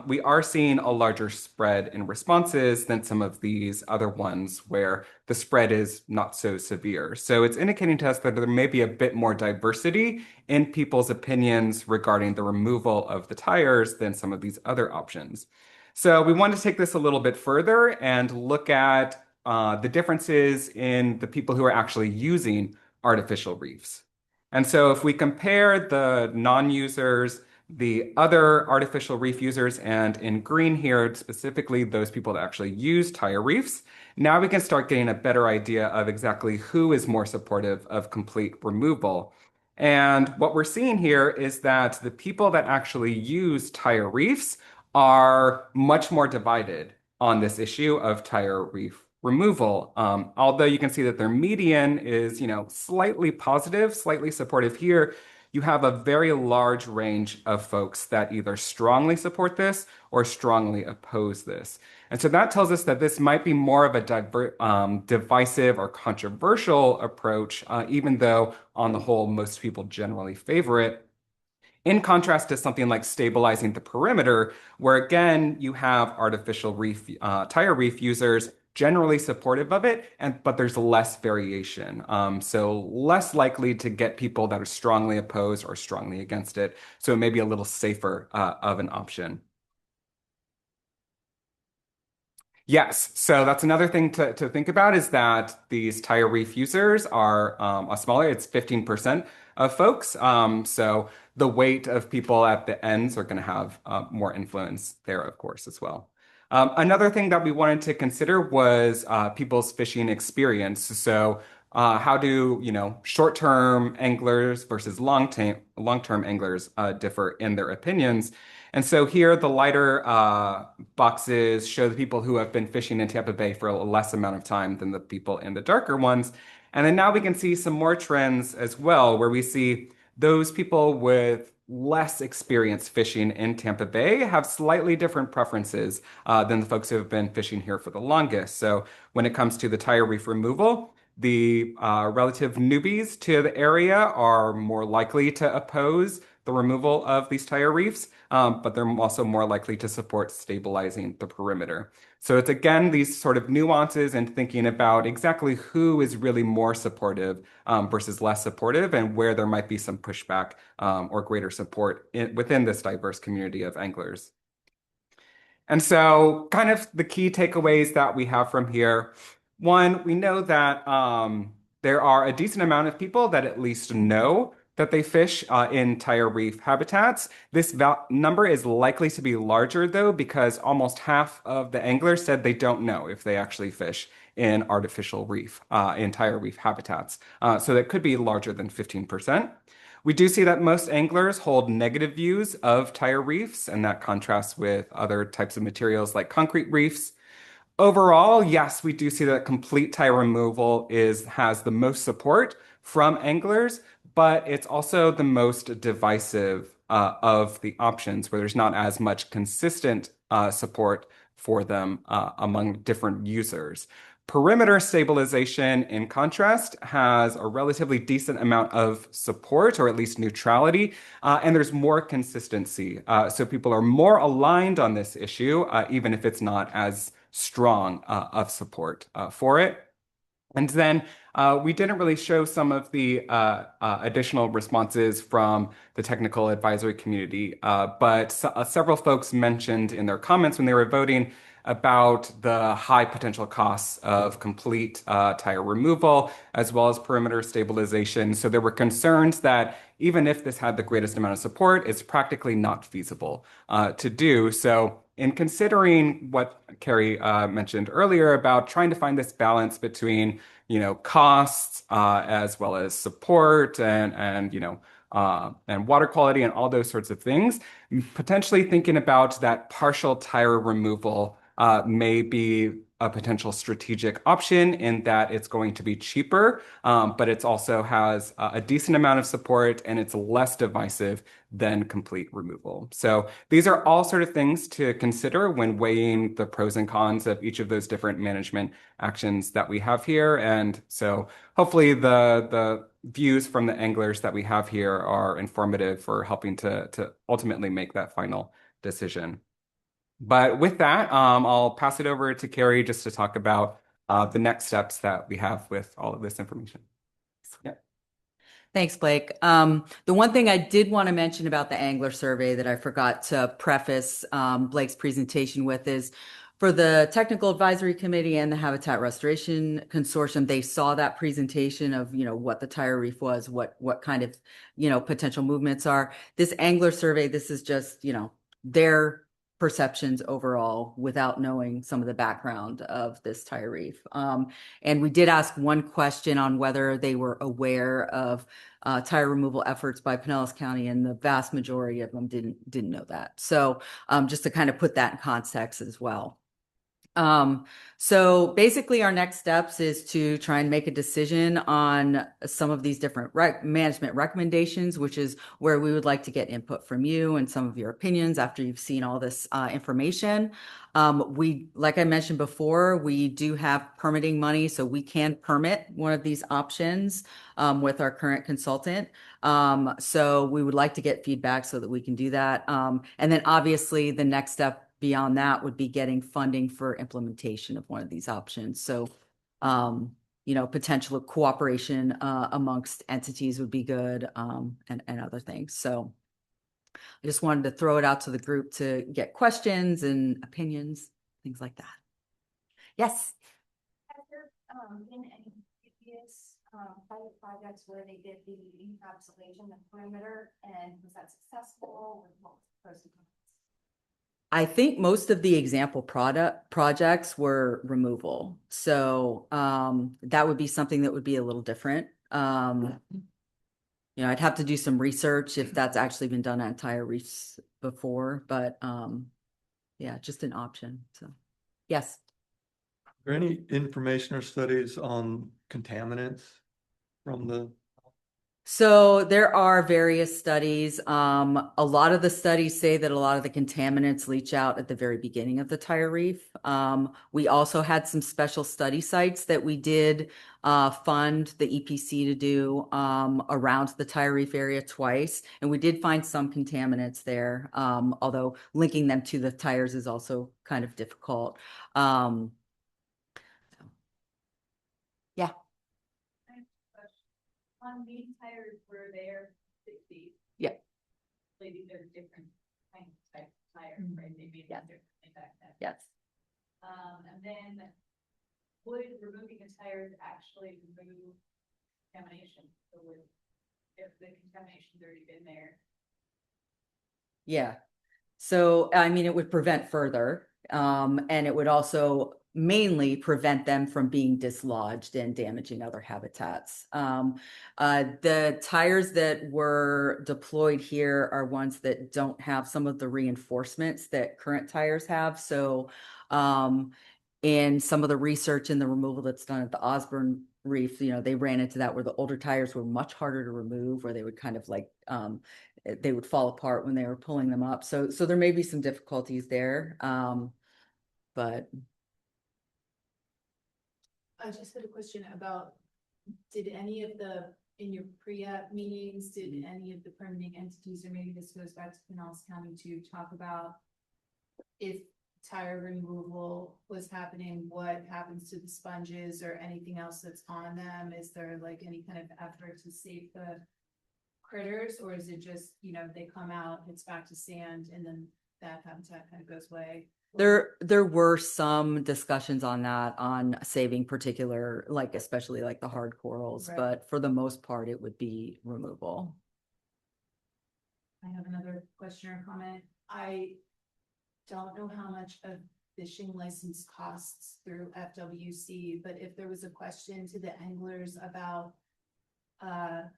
[SPEAKER 7] we are seeing a larger spread in responses than some of these other ones where the spread is not so severe. So it's indicating to us that there may be a bit more diversity in people's opinions regarding the removal of the tires than some of these other options. So we want to take this a little bit further and look at the differences in the people who are actually using artificial reefs. And so if we compare the non-users, the other artificial reef users, and in green here, specifically those people that actually use tire reefs, now we can start getting a better idea of exactly who is more supportive of complete removal. And what we're seeing here is that the people that actually use tire reefs are much more divided on this issue of tire reef removal. Although you can see that their median is, slightly positive, slightly supportive here, you have a very large range of folks that either strongly support this or strongly oppose this. And so that tells us that this might be more of a divisive or controversial approach, even though on the whole, most people generally favor it. In contrast to something like stabilizing the perimeter, where again, you have artificial reef, tire reef users generally supportive of it, but there's less variation. So less likely to get people that are strongly opposed or strongly against it. So it may be a little safer of an option. Yes, so that's another thing to think about is that these tire reef users are a smaller, it's 15% of folks. So the weight of people at the ends are going to have more influence there, of course, as well. Another thing that we wanted to consider was people's fishing experience. So how do, short-term anglers versus long-term anglers differ in their opinions? And so here, the lighter boxes show the people who have been fishing in Tampa Bay for a less amount of time than the people in the darker ones. And then now we can see some more trends as well, where we see those people with less experience fishing in Tampa Bay have slightly different preferences than the folks who have been fishing here for the longest. So when it comes to the tire reef removal, the relative newbies to the area are more likely to oppose the removal of these tire reefs, but they're also more likely to support stabilizing the perimeter. So it's again these sort of nuances and thinking about exactly who is really more supportive versus less supportive and where there might be some pushback or greater support within this diverse community of anglers. And so kind of the key takeaways that we have from here. One, we know that there are a decent amount of people that at least know that they fish in tire reef habitats. This number is likely to be larger though, because almost half of the anglers said they don't know if they actually fish in artificial reef, in tire reef habitats. So that could be larger than 15%. We do see that most anglers hold negative views of tire reefs, and that contrasts with other types of materials like concrete reefs. Overall, yes, we do see that complete tire removal has the most support from anglers, but it's also the most divisive of the options, where there's not as much consistent support for them among different users. Perimeter stabilization, in contrast, has a relatively decent amount of support, or at least neutrality, and there's more consistency. So people are more aligned on this issue, even if it's not as strong of support for it. And then we didn't really show some of the additional responses from the technical advisory community, but several folks mentioned in their comments when they were voting about the high potential costs of complete tire removal, as well as perimeter stabilization. So there were concerns that even if this had the greatest amount of support, it's practically not feasible to do. So in considering what Carrie mentioned earlier about trying to find this balance between, costs as well as support and water quality and all those sorts of things, potentially thinking about that partial tire removal may be a potential strategic option in that it's going to be cheaper, but it also has a decent amount of support and it's less divisive than complete removal. So these are all sort of things to consider when weighing the pros and cons of each of those different management actions that we have here. And so hopefully the views from the anglers that we have here are informative for helping to ultimately make that final decision. But with that, I'll pass it over to Carrie just to talk about the next steps that we have with all of this information. Yeah.
[SPEAKER 6] Thanks, Blake. The one thing I did want to mention about the angler survey that I forgot to preface Blake's presentation with is for the Technical Advisory Committee and the Habitat Restoration Consortium, they saw that presentation of, what the tire reef was, what kind of, potential movements are. This angler survey, this is just, their perceptions overall without knowing some of the background of this tire reef. And we did ask one question on whether they were aware of tire removal efforts by Pinellas County, and the vast majority of them didn't know that. So just to kind of put that in context as well. So basically our next steps is to try and make a decision on some of these different management recommendations, which is where we would like to get input from you and some of your opinions after you've seen all this information. Like I mentioned before, we do have permitting money, so we can permit one of these options with our current consultant. So we would like to get feedback so that we can do that. And then obviously the next step beyond that would be getting funding for implementation of one of these options. So, potential cooperation amongst entities would be good, and other things. So I just wanted to throw it out to the group to get questions and opinions, things like that. Yes.
[SPEAKER 1] Has there been any previous pilot projects where they did the encapsulation, the perimeter, and was that successful? What was the pros and cons?
[SPEAKER 6] I think most of the example projects were removal. So that would be something that would be a little different. I'd have to do some research if that's actually been done on entire reefs before, but yeah, just an option. So yes.
[SPEAKER 8] Are there any information or studies on contaminants from the?
[SPEAKER 6] So there are various studies. A lot of the studies say that a lot of the contaminants leach out at the very beginning of the tire reef. We also had some special study sites that we did fund the EPC to do around the tire reef area twice. And we did find some contaminants there, although linking them to the tires is also kind of difficult. Yeah.
[SPEAKER 1] On these tires where they're 60.
[SPEAKER 6] Yeah.
[SPEAKER 1] Maybe they're different kind of type of tire, right? Maybe
[SPEAKER 6] Yeah.
[SPEAKER 1] different back then.
[SPEAKER 6] Yes.
[SPEAKER 1] And then would removing the tires actually remove contamination? So would, if the contamination's already been there?
[SPEAKER 6] Yeah. So, I mean, it would prevent further, and it would also mainly prevent them from being dislodged and damaging other habitats. The tires that were deployed here are ones that don't have some of the reinforcements that current tires have. So, in some of the research and the removal that's done at the Osborne Reef, they ran into that where the older tires were much harder to remove, where they would kind of like, they would fall apart when they were pulling them up. So there may be some difficulties there. But
[SPEAKER 9] I just had a question about, did any of in your pre-app meetings, did any of the permitting entities, or maybe this goes back to Pinellas County to talk about if tire removal was happening, what happens to the sponges or anything else that's on them? Is there like any kind of effort to save the critters, or is it just, they come out, it's back to sand, and then that habitat kind of goes away?
[SPEAKER 6] there were some discussions on that, on saving particular, like especially like the hard corals,
[SPEAKER 9] Right.
[SPEAKER 6] but for the most part, it would be removal.
[SPEAKER 9] I have another question or comment. I don't know how much a fishing license costs through FWC, but if there was a question to the anglers about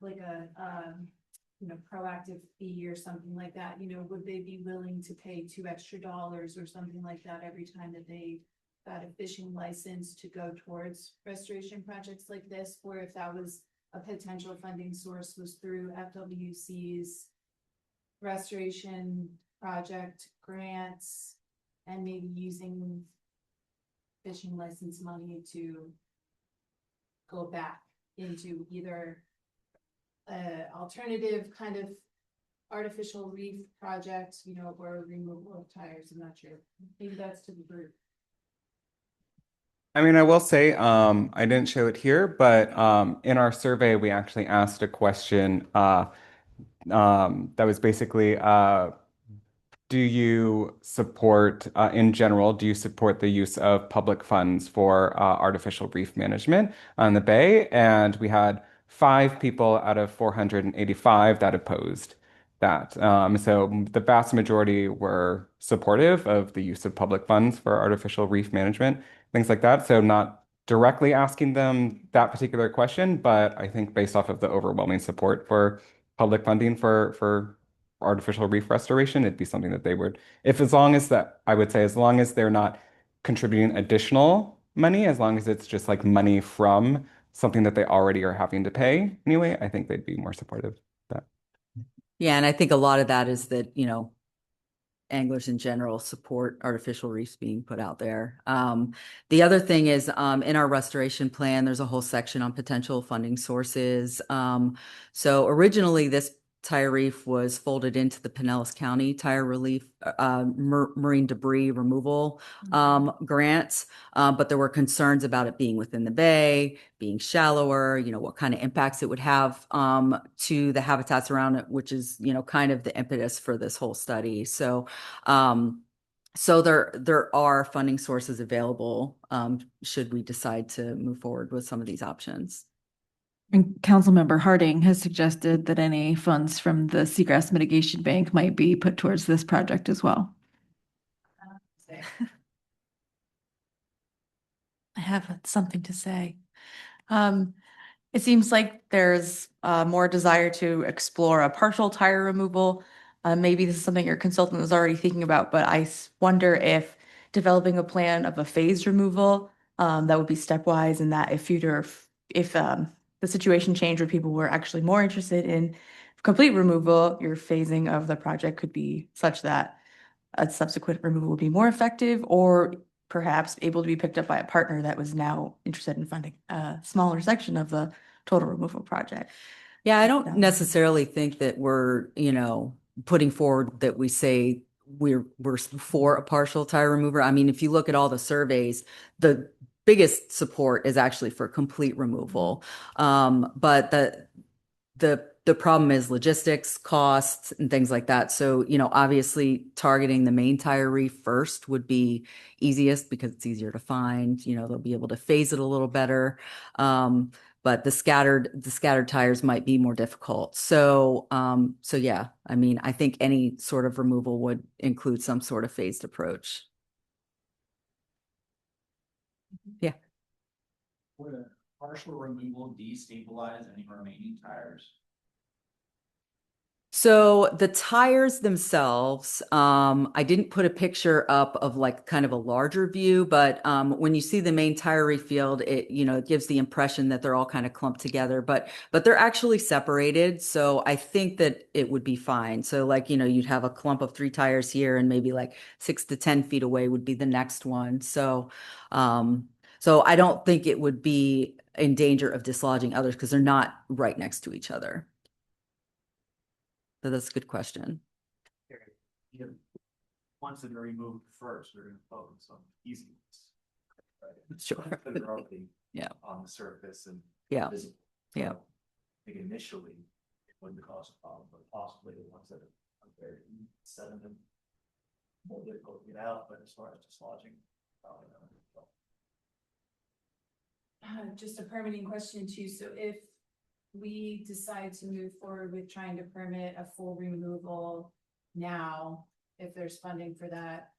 [SPEAKER 9] like a proactive fee or something like that, would they be willing to pay $2 extra or something like that every time that they got a fishing license to go towards restoration projects like this? Or if that was a potential funding source was through FWC's restoration project grants and maybe using fishing license money to go back into either alternative kind of artificial reef project, or removal of tires. I'm not sure. Maybe that's to the group.
[SPEAKER 7] I mean, I will say, I didn't show it here, but in our survey, we actually asked a question that was basically, do you support, in general, do you support the use of public funds for artificial reef management on the bay? And we had 5 people out of 485 that opposed that. So the vast majority were supportive of the use of public funds for artificial reef management, things like that. So not directly asking them that particular question, but I think based off of the overwhelming support for public funding for artificial reef restoration, it'd be something that they would, if as long as that, I would say, as long as they're not contributing additional money, as long as it's just like money from something that they already are having to pay anyway, I think they'd be more supportive of that.
[SPEAKER 6] Yeah, and I think a lot of that is that, anglers in general support artificial reefs being put out there. The other thing is, in our restoration plan, there's a whole section on potential funding sources. So originally this tire reef was folded into the Pinellas County Tire Relief, Marine Debris Removal, grants. But there were concerns about it being within the bay, being shallower, what kind of impacts it would have, to the habitats around it, which is, kind of the impetus for this whole study. So there are funding sources available, should we decide to move forward with some of these options.
[SPEAKER 3] And Councilmember Harding has suggested that any funds from the Seagrass Mitigation Bank might be put towards this project as well.
[SPEAKER 10] I have something to say. It seems like there's more desire to explore a partial tire removal. Maybe this is something your consultant is already thinking about, but wonder if developing a plan of a phased removal that would be stepwise, and that if the situation changed where people were actually more interested in complete removal, your phasing of the project could be such that a subsequent removal would be more effective, or perhaps able to be picked up by a partner that was now interested in funding a smaller section of the total removal project.
[SPEAKER 6] Yeah, I don't necessarily think that we're, putting forward that we say we're for a partial tire remover. I mean, if you look at all the surveys, the biggest support is actually for complete removal. But the problem is logistics, costs, and things like that. So, obviously targeting the main tire reef first would be easiest because it's easier to find. They'll be able to phase it a little better. But the scattered tires might be more difficult. So yeah, I mean, I think any sort of removal would include some sort of phased approach. Yeah.
[SPEAKER 11] Would a partial removal destabilize any remaining tires?
[SPEAKER 6] So the tires themselves, I didn't put a picture up of like kind of a larger view, but when you see the main tire refield, it it gives the impression that they're all kind of clumped together, but they're actually separated. So I think that it would be fine. So like you'd have a clump of 3 tires here, and maybe like 6 to 10 feet away would be the next one. So I don't think it would be in danger of dislodging others because they're not right next to each other. So that's a good question.
[SPEAKER 11] Once they're removed first, we're going to focus on easy ones. Right?
[SPEAKER 6] Sure.
[SPEAKER 11] They're already
[SPEAKER 6] Yeah.
[SPEAKER 11] on the surface and
[SPEAKER 6] Yeah.
[SPEAKER 11] visible.
[SPEAKER 6] Yeah.
[SPEAKER 11] I think initially it wouldn't cause a problem, but possibly the ones that are very sediment, more difficult to get out. But as far as dislodging, probably not.
[SPEAKER 9] Just a permitting question too. So if we decide to move forward with trying to permit a full removal now, if there's funding for that,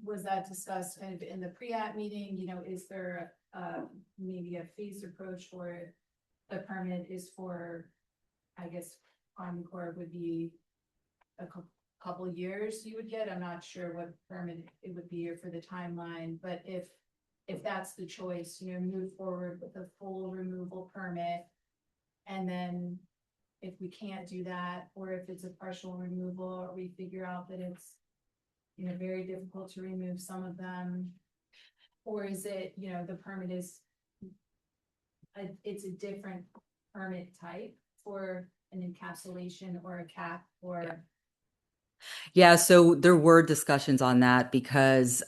[SPEAKER 9] was that discussed kind of in the pre-app meeting? Is there maybe a phased approach where the permit is for, I guess, Army Corps would be a couple years you would get? I'm not sure what permit it would be or for the timeline, but if that's the choice, move forward with a full removal permit. And then if we can't do that, or if it's a partial removal, or we figure out that it's, very difficult to remove some of them, or is it, the permit is, it's a different permit type for an encapsulation or a cap or.
[SPEAKER 6] Yeah, so there were discussions on that because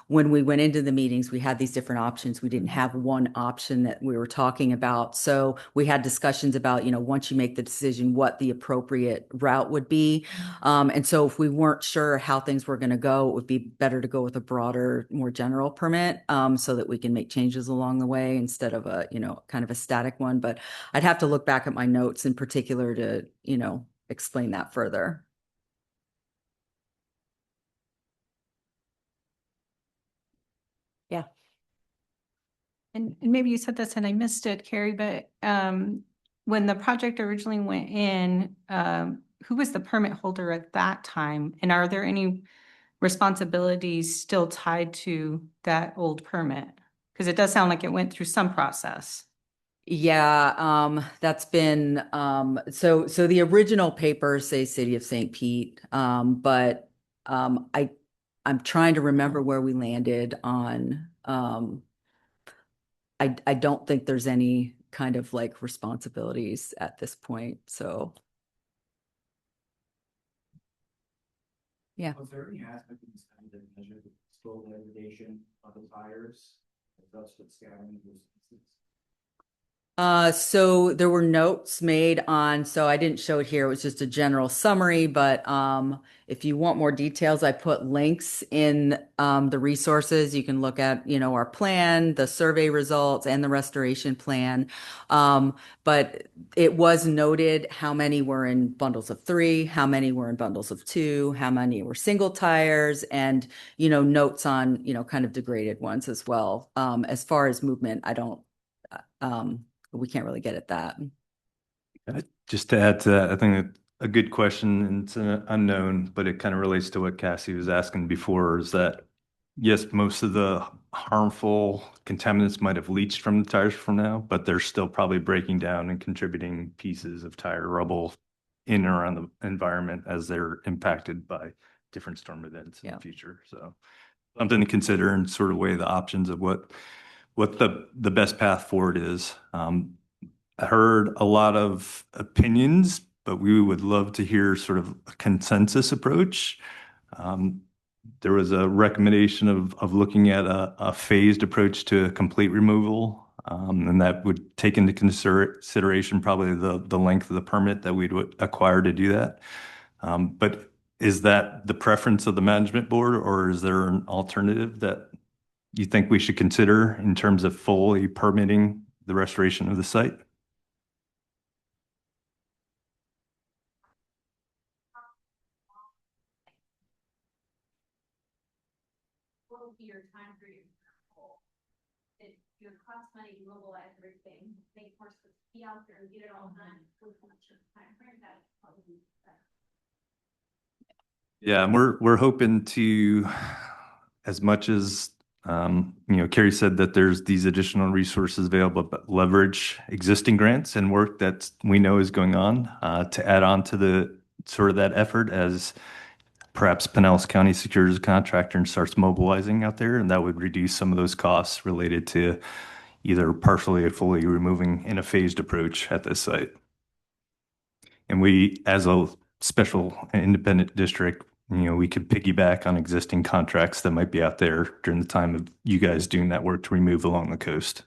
[SPEAKER 6] when we went into the meetings, we had these different options. We didn't have one option that we were talking about. So we had discussions about, once you make the decision, what the appropriate route would be. And so if we weren't sure how things were going to go, it would be better to go with a broader, more general permit, so that we can make changes along the way instead of a, kind of a static one. But I'd have to look back at my notes in particular to, explain that further. Yeah.
[SPEAKER 12] And maybe you said this and I missed it, Carrie, but when the project originally went in, who was the permit holder at that time? And are there any responsibilities still tied to that old permit? Because it does sound like it went through some process.
[SPEAKER 6] Yeah, that's been, so the original papers say City of St. Pete, but, I'm trying to remember where we landed on, I don't think there's any kind of like responsibilities at this point, so. Yeah.
[SPEAKER 11] Was there any aspect of this kind of measure the slow degradation of the tires? If that's what scattering was.
[SPEAKER 6] So there were notes made on, so I didn't show it here, it was just a general summary, but if you want more details, I put links in the resources. You can look at, our plan, the survey results, and the restoration plan. But it was noted how many were in bundles of 3, how many were in bundles of 2, how many were single tires, and notes on kind of degraded ones as well. As far as movement, I don't we can't really get at that.
[SPEAKER 2] Just to add to that, I think that a good question, and it's an unknown, but it kind of relates to what Cassie was asking before, is that yes, most of the harmful contaminants might have leached from the tires from now, but they're still probably breaking down and contributing pieces of tire rubble in and around the environment as they're impacted by different storm events in the future. So something to consider and sort of weigh the options of what the best path forward is. I heard a lot of opinions, but we would love to hear sort of a consensus approach. There was a recommendation of looking at a phased approach to complete removal, and that would take into consideration probably the length of the permit that we'd acquire to do that. But is that the preference of the management board, or is there an alternative that you think we should consider in terms of fully permitting the restoration of the site?
[SPEAKER 1] What will be your time frame? It your cost money, mobilize everything, make more stuff, be out there and get it all done. With much of time frame, that probably.
[SPEAKER 2] Yeah, and we're hoping to, as much as Carrie said that there's these additional resources available, but leverage existing grants and work that we know is going on to add on to the sort of that effort as perhaps Pinellas County secures a contractor and starts mobilizing out there, and that would reduce some of those costs related to either partially or fully removing in a phased approach at this site. And we, as a special independent district, we could piggyback on existing contracts that might be out there during the time of you guys doing that work to remove along the coast.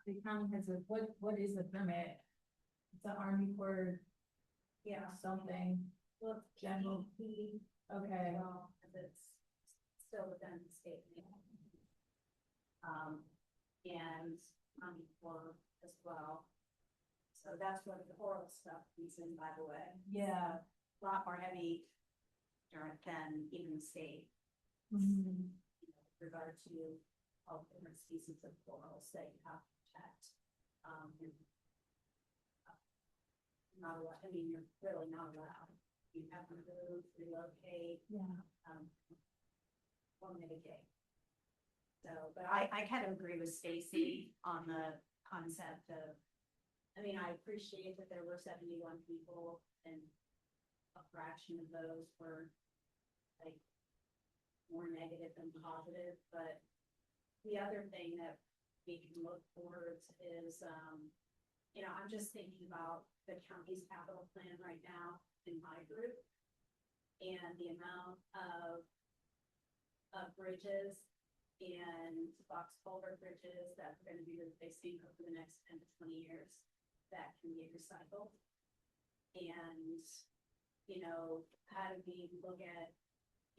[SPEAKER 9] The county has what is a permit? It's an Army Corps. Yeah, something. Well, general. Okay. Well, it's still within the state. And Army Corps as well. So that's what the oral stuff is in, by the way. Yeah.
[SPEAKER 1] A lot more heavy than even the state.
[SPEAKER 9] Mm-hmm.
[SPEAKER 1] With regard to all different species of corals that you have to protect. Not allowed, I mean, you're really not allowed. You have to move, relocate.
[SPEAKER 9] Yeah.
[SPEAKER 1] Or mitigate. So, but I kind of agree with Stacy on the concept of, I mean, I appreciate that there were 71 people and a fraction of those were like more negative than positive, but the other thing that we can look towards is, I'm just thinking about the county's capital plan right now in my group and the amount of bridges and box culvert bridges that are going to be replacing over the next 10 to 20 years that can be recycled. And, how do we look at,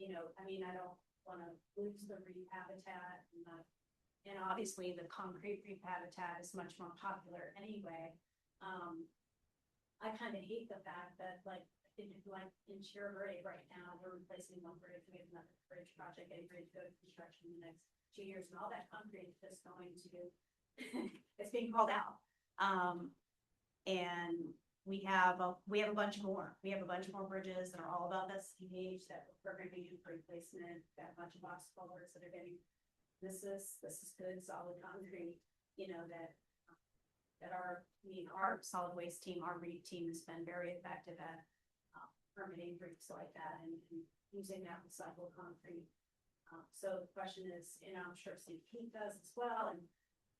[SPEAKER 1] I mean, I don't want to lose the reef habitat and obviously the concrete reef habitat is much more popular anyway. I kind of hate the fact that like in Cherry right now, we're replacing one bridge, we have another bridge project, a bridge go to construction in the next 2 years, and all that concrete is just going to, it's being called out. And we have a bunch more. We have a bunch more bridges that are all about that CH that we're going to be doing for replacement. Got a bunch of box culverts that are getting. This is good solid concrete. You know that our solid waste team, our REAP team has been very effective at permitting groups like that and using that recycled concrete. So the question is, you know, I'm sure St. Pete does as well, and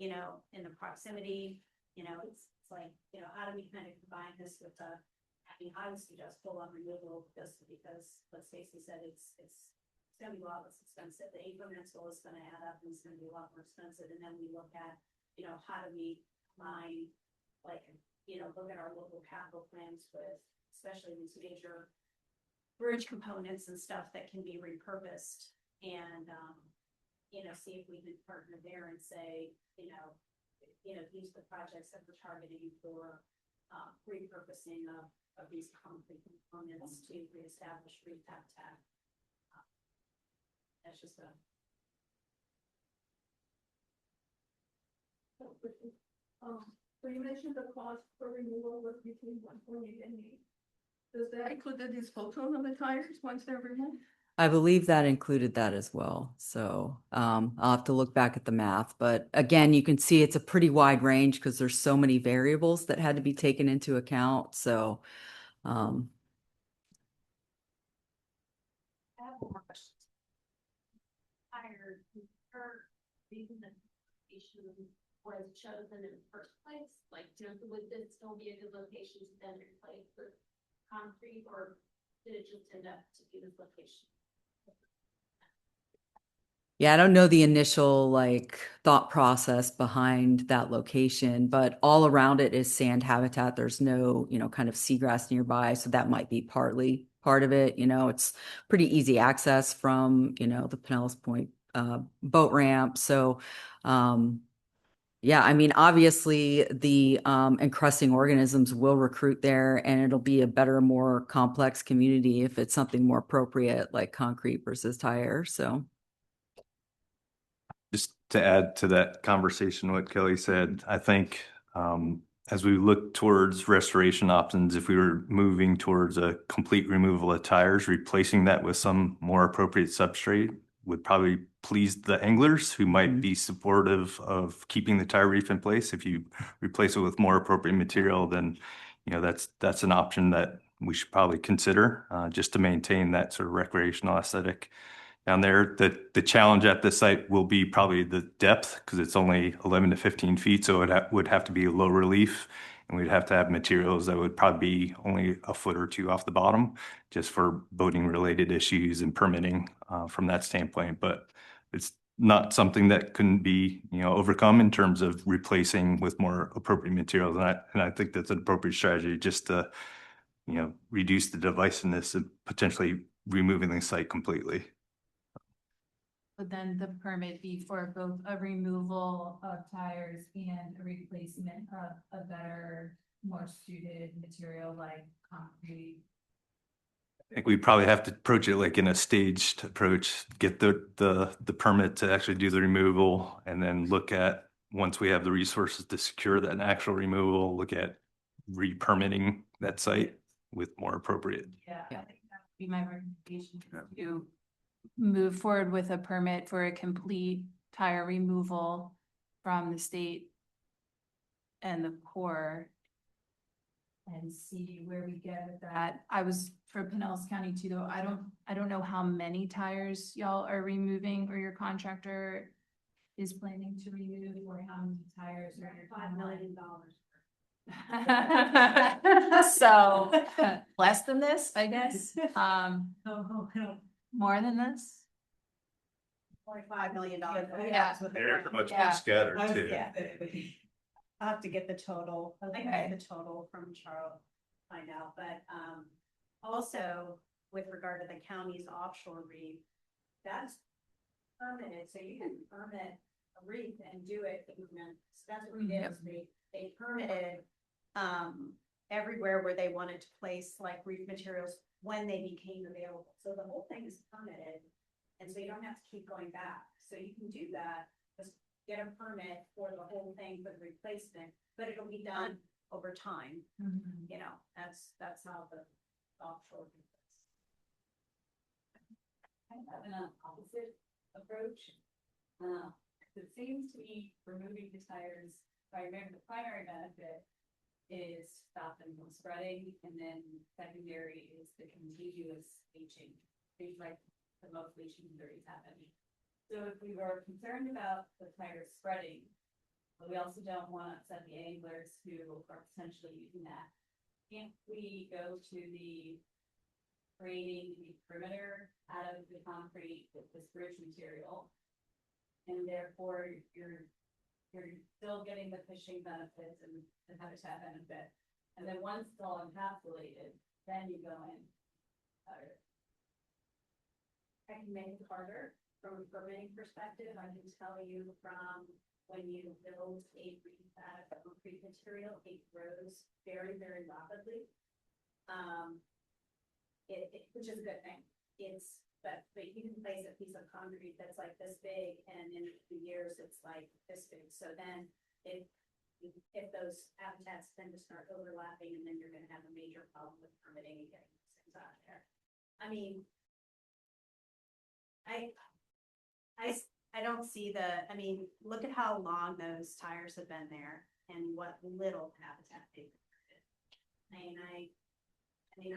[SPEAKER 1] you know, in the proximity, you know, it's like, you know, how do we kind of combine this with having obviously just full on removal just because, let's face it, it's gonna be a lot less expensive. The incremental is gonna add up and it's gonna be a lot more expensive. And then we look at, you know, how do we combine, like, you know, look at our local capital plans with, especially these major bridge components and stuff that can be repurposed and, you know, see if we can partner there and say, you know, these are the projects that we're targeting for repurposing of these concrete components to reestablish REAP habitat. That's just a.
[SPEAKER 9] So you mentioned the cost for removal was between 1.8 and 8. Does that include the disposal of the tires once they're removed?
[SPEAKER 6] I believe that included that as well. So I'll have to look back at the math. But again, you can see it's a pretty wide range because there's so many variables that had to be taken into account. So
[SPEAKER 1] I have more questions. Tire, reason that location was chosen in the first place, like, would this still be a good location to then replace with concrete, or did it just end up to be this location?
[SPEAKER 6] yeah, I don't know the initial like thought process behind that location, but all around it is sand habitat. There's no, you know, kind of seagrass nearby. So that might be partly part of it. You know, it's pretty easy access from, you know, the Pinellas Point boat ramp. So, yeah, I mean, obviously the encrusting organisms will recruit there and it'll be a better, more complex community if it's something more appropriate like concrete versus tire. So.
[SPEAKER 2] Just to add to that conversation, what Kelly said, I think as we look towards restoration options, if we were moving towards a complete removal of tires, replacing that with some more appropriate substrate would probably please the anglers who might be supportive of keeping the tire reef in place. If you replace it with more appropriate material, then you know that's an option that we should probably consider just to maintain that sort of recreational aesthetic down there. The challenge at this site will be probably the depth because it's only 11 to 15 feet. So it would have to be low relief and we'd have to have materials that would probably be only a foot or two off the bottom just for boating related issues and permitting from that standpoint. But it's not something that couldn't be, you know, overcome in terms of replacing with more appropriate materials. And I think that's an appropriate strategy just to, you know, reduce the divisiveness of potentially removing the site completely.
[SPEAKER 9] Would then the permit be for both a removal of tires and a replacement of a better, more suited material like concrete?
[SPEAKER 2] I think we probably have to approach it like in a staged approach, get the permit to actually do the removal and then look at, once we have the resources to secure that actual removal, look at re-permitting that site with more appropriate.
[SPEAKER 9] Yeah, I think that would be my recommendation to move forward with a permit for a complete tire removal from the state and the Corps and see where we get with that. I was for Pinellas County too, though. I don't know how many tires y'all are removing or your contractor is planning to remove, or how many tires are
[SPEAKER 1] $5 million.
[SPEAKER 9] So less than this, I guess. More than this.
[SPEAKER 1] $45 million.
[SPEAKER 9] Yeah.
[SPEAKER 2] They're much
[SPEAKER 9] Yeah.
[SPEAKER 2] scattered too.
[SPEAKER 1] Yeah. I'll have to get the total. I think I get the total from Charles, find out, but also with regard to the county's offshore reef, that's permitted, so you can permit a reef and do it. So that's what we did, is they permitted everywhere where they wanted to place like reef materials when they became available. So the whole thing is permitted, and so you don't have to keep going back. So you can do that, just get a permit for the whole thing for the replacement, but it'll be done over time. You know, that's how the offshore.
[SPEAKER 13] Kind of an opposite approach. It seems to be removing the tires, if I remember, the primary benefit is stopping from spreading, and then secondary is the continuous leaching, things like the most leaching injuries happen. So if we were concerned about the tires spreading, but we also don't want to upset the anglers who are potentially using that, can't we go to the creating the perimeter out of the concrete with this bridge material? And therefore you're still getting the fishing benefits and the habitat benefit. And then once it's all encapsulated, then you go in.
[SPEAKER 1] I can make it harder from a permitting perspective. I can tell you from when you build a prefab concrete material, it grows very, very rapidly. Which is a good thing. But you can place a piece of concrete that's like this big, and in a few years it's like this big. So then if those habitats tend to start overlapping, and then you're going to have a major problem with permitting and getting these things out there. I mean, I don't see I mean, look at how long those tires have been there and what little habitat they've created.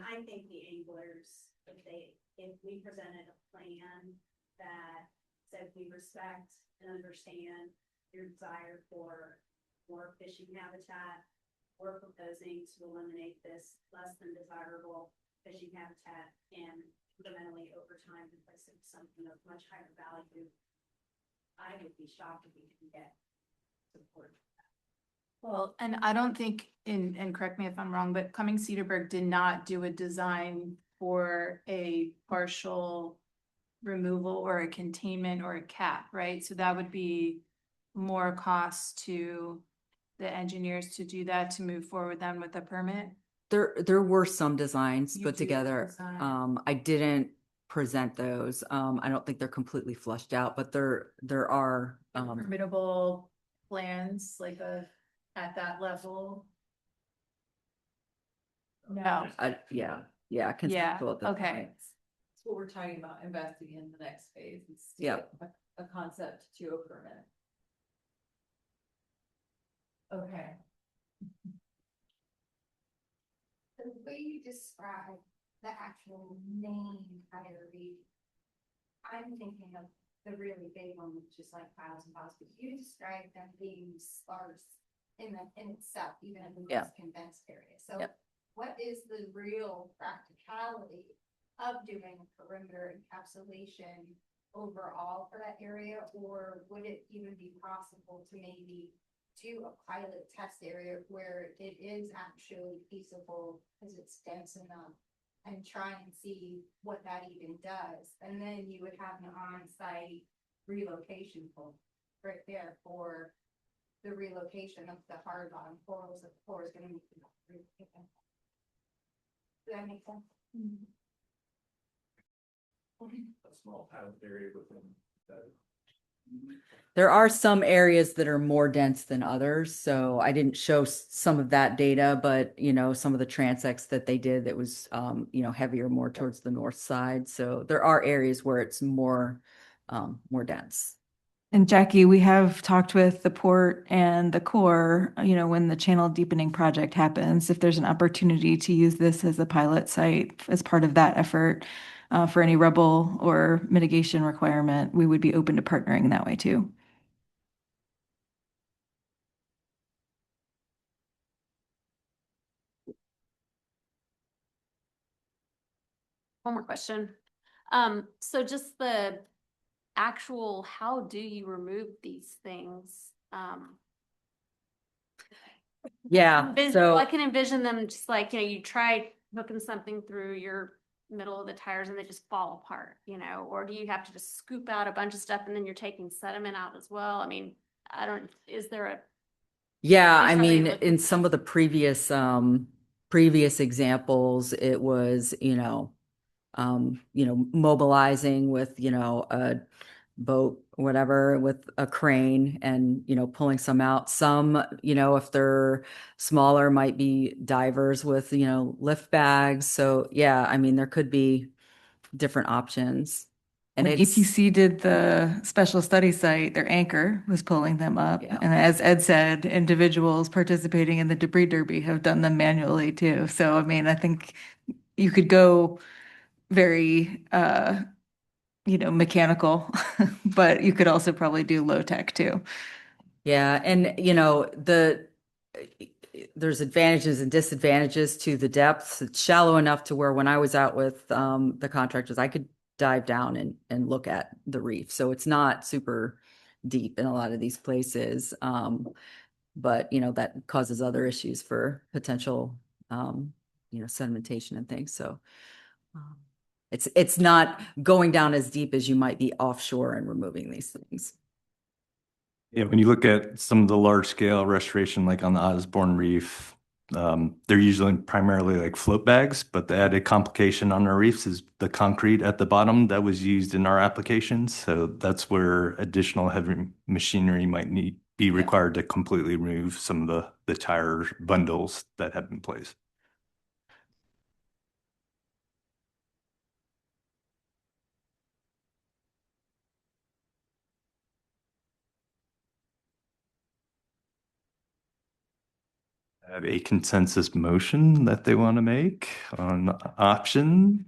[SPEAKER 1] I think the anglers, if we presented a plan that said we respect and understand your desire for more fishing habitat, we're proposing to eliminate this less than desirable fishing habitat and incrementally over time replace it with something of much higher value. I would be shocked if we didn't get support.
[SPEAKER 9] Well, and I don't think, and correct me if I'm wrong, but Cummings Cedarburg did not do a design for a partial removal or a containment or a cap, right? So that would be more cost to the engineers to do that, to move forward then with the permit.
[SPEAKER 6] There were some designs
[SPEAKER 9] You
[SPEAKER 6] put
[SPEAKER 9] do
[SPEAKER 6] together.
[SPEAKER 9] design.
[SPEAKER 6] I didn't present those. I don't think they're completely flushed out, but there are,
[SPEAKER 9] Permittable plans, like at that level. No.
[SPEAKER 6] yeah, conceptual at this
[SPEAKER 9] okay.
[SPEAKER 6] point.
[SPEAKER 10] That's what we're talking about, investing in the next phase. It's to
[SPEAKER 6] Yep.
[SPEAKER 10] get a concept to a permit.
[SPEAKER 9] Okay.
[SPEAKER 13] The way you describe the actual main priority, I'm thinking of the really big one, which is like piles and piles, but you describe them being sparse in itself, even in the
[SPEAKER 6] Yeah.
[SPEAKER 13] most condensed area. So
[SPEAKER 6] Yep.
[SPEAKER 13] what is the real practicality of doing a perimeter encapsulation overall for that area? Or would it even be possible to maybe do a pilot test area where it is actually feasible because it's dense enough, and try and see what that even does? And then you would have an on-site relocation pool right there for the relocation of the hard bottom corals that the core is going to need to be. Does that make sense?
[SPEAKER 11] A small pilot area within that.
[SPEAKER 6] There are some areas that are more dense than others, so I didn't show some of that data, but some of the transects that they did that was heavier more towards the north side. So there are areas where it's more dense.
[SPEAKER 3] And Jackie, we have talked with the port and the Corps, when the channel deepening project happens, if there's an opportunity to use this as a pilot site as part of that effort for any rubble or mitigation requirement, we would be open to partnering that way too.
[SPEAKER 14] One more question. So just the actual, how do you remove these things?
[SPEAKER 6] Yeah, so
[SPEAKER 14] I can envision them just like, you try hooking something through your middle of the tires and they just fall apart, or do you have to just scoop out a bunch of stuff and then you're taking sediment out as well? I mean, is there a
[SPEAKER 6] yeah, I
[SPEAKER 14] Please tell me
[SPEAKER 6] mean,
[SPEAKER 14] what
[SPEAKER 6] in
[SPEAKER 14] the-
[SPEAKER 6] some of the previous examples, it was, mobilizing with, boat, whatever, with a crane and, pulling some out. Some, if they're smaller, might be divers with, lift bags. So yeah, I mean, there could be different options. And
[SPEAKER 3] When
[SPEAKER 6] it's,
[SPEAKER 3] EPC did the special study site, their anchor was pulling them up.
[SPEAKER 6] Yeah.
[SPEAKER 3] And as Ed said, individuals participating in the debris derby have done them manually too. So, I mean, I think you could go very, mechanical, but you could also probably do low tech too.
[SPEAKER 6] yeah. And, there's advantages and disadvantages to the depths. It's shallow enough to where when I was out with the contractors, I could dive down and look at the reef. So it's not super deep in a lot of these places. But that causes other issues for potential sedimentation and things. So um, it's not going down as deep as you might be offshore and removing these things.
[SPEAKER 2] Yeah, when you look at some of the large scale restoration, like on the Osborne Reef, they're usually primarily like float bags, but the added complication on our reefs is the concrete at the bottom that was used in our applications. So that's where additional heavy machinery might be required to completely remove some of the tire bundles that have been placed. Have a consensus motion that they want to make on option.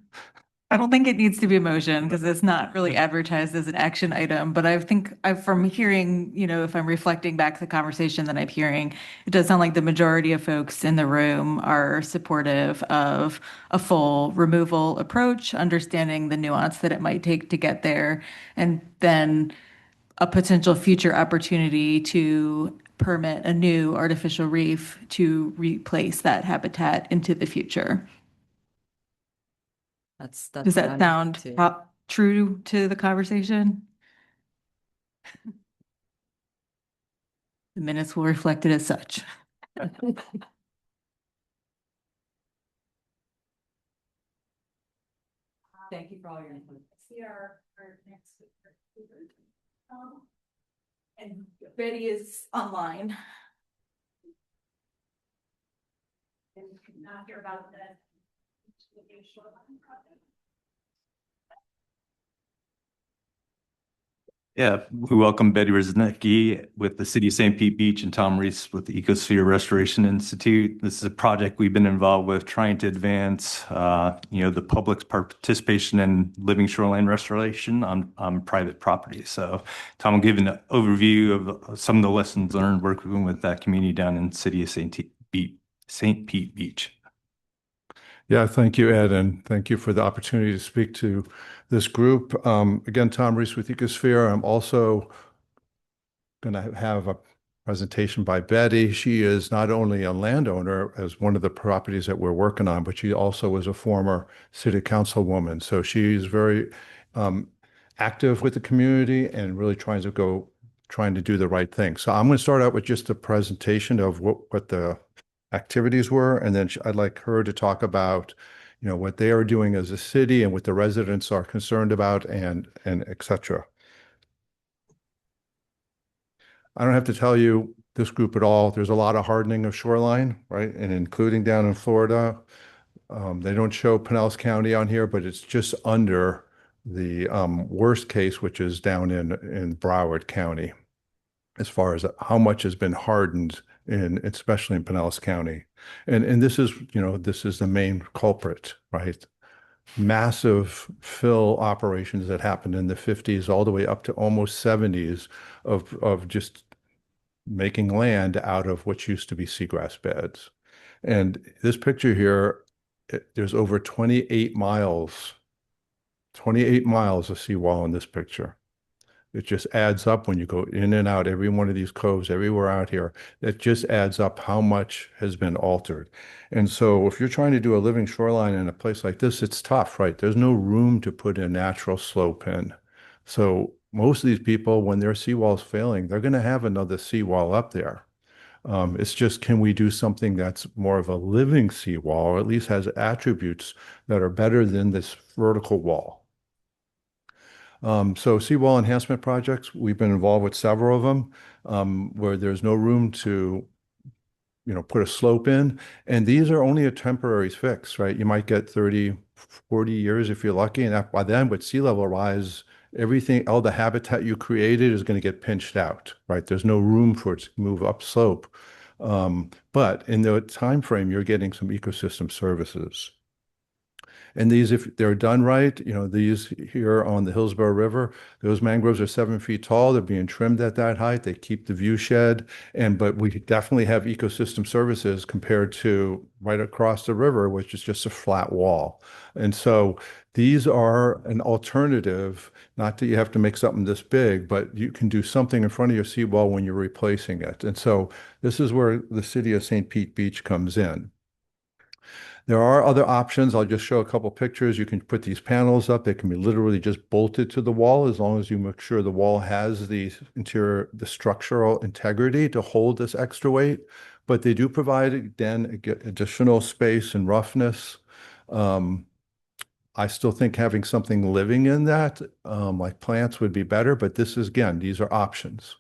[SPEAKER 3] I don't think it needs to be a motion because it's not really advertised as an action item, but I think from hearing, if I'm reflecting back the conversation that I'm hearing, it does sound like the majority of folks in the room are supportive of a full removal approach, understanding the nuance that it might take to get there, and then a potential future opportunity to permit a new artificial reef to replace that habitat into the future.
[SPEAKER 6] That's
[SPEAKER 3] Does
[SPEAKER 6] what
[SPEAKER 3] that
[SPEAKER 6] I'm
[SPEAKER 3] sound
[SPEAKER 6] too.
[SPEAKER 3] true to the conversation? The minutes will reflect it as such.
[SPEAKER 6] Thank you for all your input.
[SPEAKER 1] See our next speaker.
[SPEAKER 3] And Betty is online.
[SPEAKER 1] And we could not hear about the shoreline project.
[SPEAKER 2] Yeah, we welcome Betty Rosnecki with the City of St. Pete Beach and Tom Reese with the Ecosphere Restoration Institute. This is a project we've been involved with trying to advance, the public's participation in living shoreline restoration on private property. So Tom will give an overview of some of the lessons learned working with that community down in the City of St. Pete Beach.
[SPEAKER 15] Yeah, thank you, Ed, and thank you for the opportunity to speak to this group. Again, Tom Reese with Ecosphere. I'm also going to have a presentation by Betty. She is not only a landowner as one of the properties that we're working on, but she also was a former city councilwoman. So she's very active with the community and really trying to do the right thing. So I'm going to start out with just a presentation of what the activities were, and then I'd like her to talk about, what they are doing as a city and what the residents are concerned about, and et cetera. I don't have to tell you this group at all. There's a lot of hardening of shoreline, right? And including down in Florida. They don't show Pinellas County on here, but it's just under the worst case, which is down in Broward County, as far as how much has been hardened especially in Pinellas County. And this is, this is the main culprit, right? Massive fill operations that happened in the 50s all the way up to almost 70s of just making land out of what used to be seagrass beds. And this picture here, there's over 28 miles of seawall in this picture. It just adds up when you go in and out every one of these coves, everywhere out here. It just adds up how much has been altered. And so if you're trying to do a living shoreline in a place like this, it's tough, right? There's no room to put a natural slope in. So most of these people, when their seawall's failing, they're going to have another seawall up there. It's just, can we do something that's more of a living seawall, or at least has attributes that are better than this vertical wall? So seawall enhancement projects, we've been involved with several of them, where there's no room to, put a slope in. And these are only a temporary fix, right? You might get 30, 40 years if you're lucky. And by then, with sea level rise, everything, all the habitat you created is going to get pinched out, right? There's no room for it to move upslope. But in the time frame, you're getting some ecosystem services. And these, if they're done right, these here on the Hillsborough River, those mangroves are 7 feet tall. They're being trimmed at that height. They keep the view shed. But we definitely have ecosystem services compared to right across the river, which is just a flat wall. And so these are an alternative, not that you have to make something this big, but you can do something in front of your seawall when you're replacing it. And so this is where the city of St. Pete Beach comes in. There are other options. I'll just show a couple pictures. You can put these panels up. They can be literally just bolted to the wall as long as you make sure the wall has the structural integrity to hold this extra weight. But they do provide, again, additional space and roughness. I still think having something living in that, like plants, would be better. But this is, again, these are options.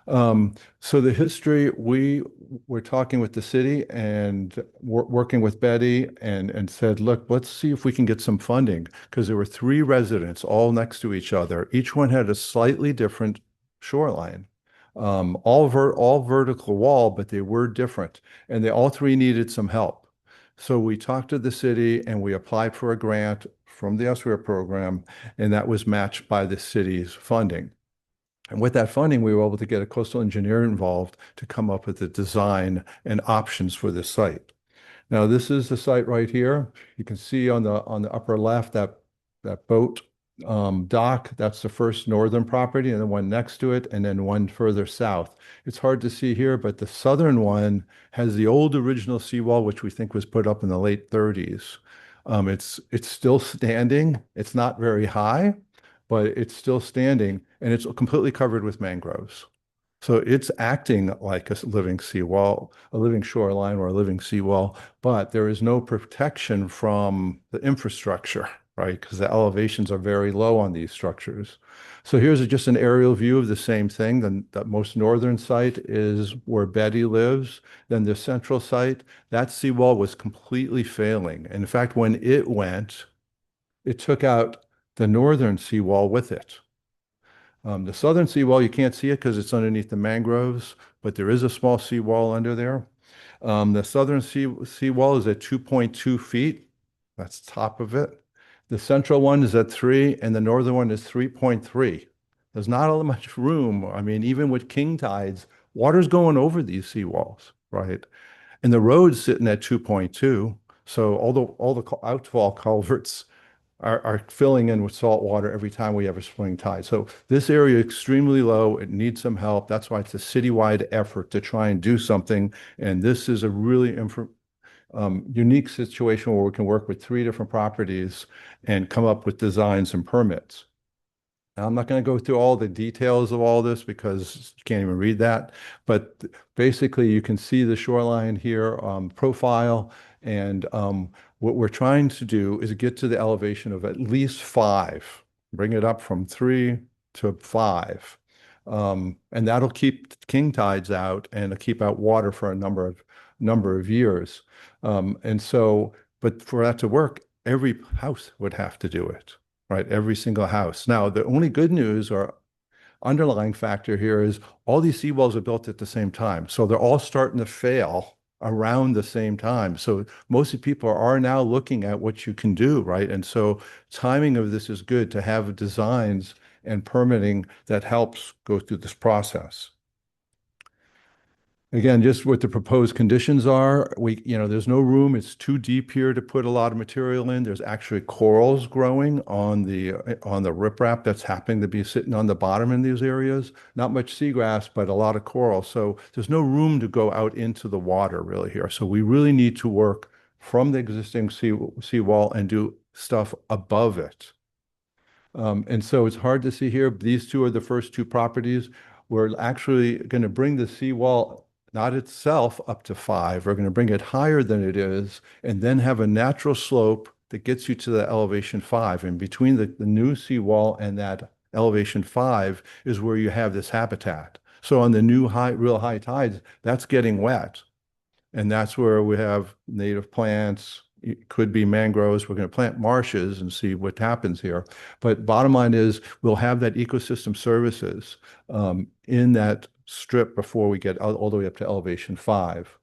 [SPEAKER 15] So the history, we were talking with the city and working with Betty and said, look, let's see if we can get some funding, because there were 3 residents all next to each other. Each one had a slightly different shoreline, all vertical wall, but they were different, and they all 3 needed some help. So we talked to the city and we applied for a grant from the SWARE program, and that was matched by the city's funding. And with that funding, we were able to get a coastal engineer involved to come up with the design and options for this site. Now, this is the site right here. You can see on the upper left that boat dock. That's the first northern property, and then one next to it, and then one further south. It's hard to see here, but the southern one has the old original seawall, which we think was put up in the late 30s. It's still standing. It's not very high, but it's still standing, and it's completely covered with mangroves. So it's acting like a living seawall, a living shoreline or a living seawall, but there is no protection from the infrastructure, right? Because the elevations are very low on these structures. So here's just an aerial view of the same thing. The most northern site is where Betty lives. Then the central site, that seawall was completely failing. And in fact, when it went, it took out the northern seawall with it. The southern seawall, you can't see it because it's underneath the mangroves, but there is a small seawall under there. The southern seawall is at 2.2 feet. That's the top of it. The central one is at 3, and the northern one is 3.3. There's not all that much room. I mean, even with king tides, water's going over these seawalls, right? And the road's sitting at 2.2. So all the outfall culverts are filling in with salt water every time we have a spring tide. So this area is extremely low. It needs some help. That's why it's a citywide effort to try and do something. And this is a really unique situation where we can work with 3 different properties and come up with designs and permits. Now, I'm not going to go through all the details of all this because you can't even read that. But basically, you can see the shoreline here profile. And what we're trying to do is get to the elevation of at least 5, bring it up from 3 to 5. And that'll keep king tides out and keep out water for a number of years. But for that to work, every house would have to do it. Right, every single house. Now, the only good news or underlying factor here is all these seawalls are built at the same time. So they're all starting to fail around the same time. So most people are now looking at what you can do, right? And so timing of this is good to have designs and permitting that helps go through this process. Again, just what the proposed conditions are, there's no room. It's too deep here to put a lot of material in. There's actually corals growing on the riprap that's happening to be sitting on the bottom in these areas. Not much seagrass, but a lot of coral. So there's no room to go out into the water really here. So we really need to work from the existing seawall and do stuff above it. And so it's hard to see here. These 2 are the first 2 properties. We're actually going to bring the seawall not itself up to 5. We're going to bring it higher than it is and then have a natural slope that gets you to the elevation 5. And between the new seawall and that elevation 5 is where you have this habitat. So on the new real high tides, that's getting wet. And that's where we have native plants. It could be mangroves. We're going to plant marshes and see what happens here. But bottom line is we'll have that ecosystem services in that strip before we get all the way up to elevation 5.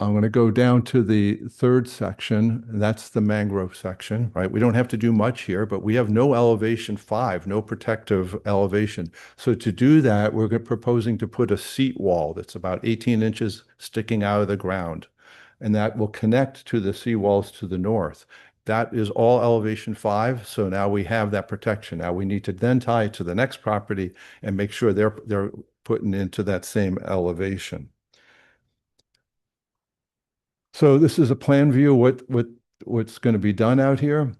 [SPEAKER 15] I'm going to go down to the third section, and that's the mangrove section, right? We don't have to do much here, but we have no elevation 5, no protective elevation. So to do that, we're proposing to put a seat wall that's about 18 inches sticking out of the ground, and that will connect to the seawalls to the north. That is all elevation 5, so now we have that protection. Now we need to then tie it to the next property and make sure they're putting into that same elevation. So this is a plan view what's going to be done out here,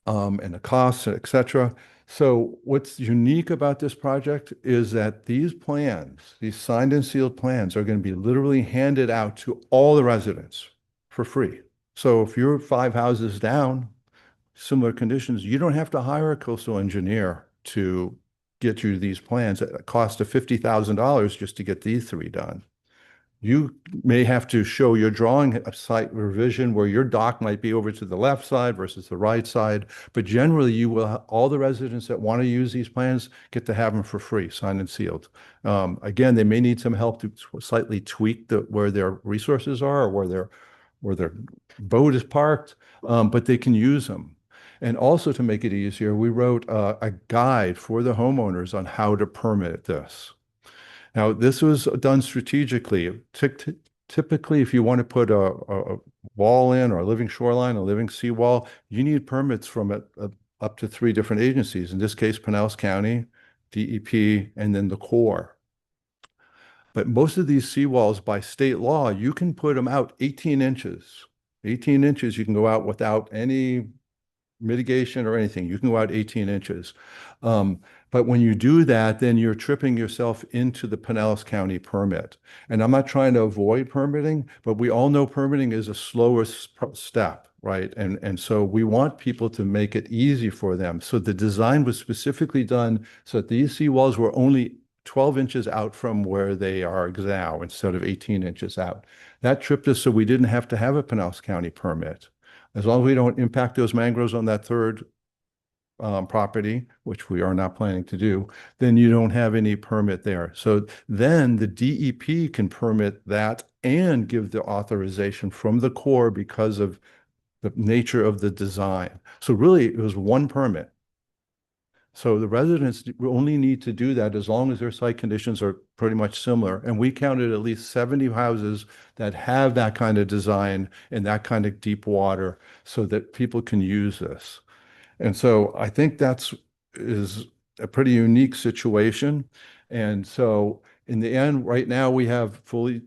[SPEAKER 15] and the costs, et cetera. So what's unique about this project is that these plans, these signed and sealed plans, are going to be literally handed out to all the residents for free. So if you're 5 houses down, similar conditions, you don't have to hire a coastal engineer to get you these plans at a cost of $50,000 just to get these 3 done. You may have to show your drawing a site revision where your dock might be over to the left side versus the right side, but generally you will, all the residents that want to use these plans get to have them for free, signed and sealed. Again, they may need some help to slightly tweak where their resources are or where their boat is parked, but they can use them. And also to make it easier, we wrote a guide for the homeowners on how to permit this. Now, this was done strategically. Typically, if you want to put a wall in or a living shoreline, a living seawall, you need permits from up to 3 different agencies. In this case, Pinellas County, DEP, and then the Corps. But most of these seawalls, by state law, you can put them out 18 inches. 18 inches, you can go out without any mitigation or anything. You can go out 18 inches. But when you do that, then you're tripping yourself into the Pinellas County permit. And I'm not trying to avoid permitting, but we all know permitting is a slower step, right? And so we want people to make it easy for them. So the design was specifically done so that these seawalls were only 12 inches out from where they are now instead of 18 inches out. That tripped us so we didn't have to have a Pinellas County permit. As long as we don't impact those mangroves on that third property, which we are not planning to do, then you don't have any permit there. So then the DEP can permit that and give the authorization from the Corps because of the nature of the design. So really, it was one permit. So the residents only need to do that as long as their site conditions are pretty much similar. And we counted at least 70 houses that have that kind of design and that kind of deep water so that people can use this. And so I think is a pretty unique situation. And so in the end, right now we have fully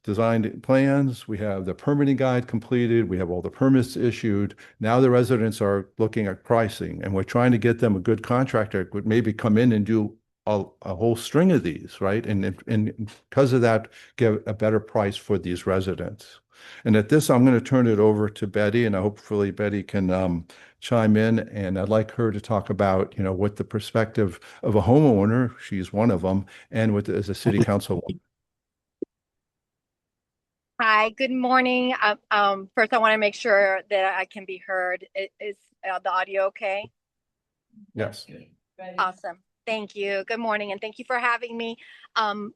[SPEAKER 15] designed plans. We have the permitting guide completed. We have all the permits issued. Now the residents are looking at pricing, and we're trying to get them a good contractor who would maybe come in and do a whole string of these, right? And because of that, give a better price for these residents. And at this, I'm going to turn it over to Betty, and hopefully Betty can chime in. And I'd like her to talk about, what the perspective of a homeowner, she's one of them, and as a city council.
[SPEAKER 16] Hi, good morning. First, I want to make sure that I can be heard. Is the audio okay?
[SPEAKER 15] Yes.
[SPEAKER 16] Awesome. Thank you. Good morning, and thank you for having me.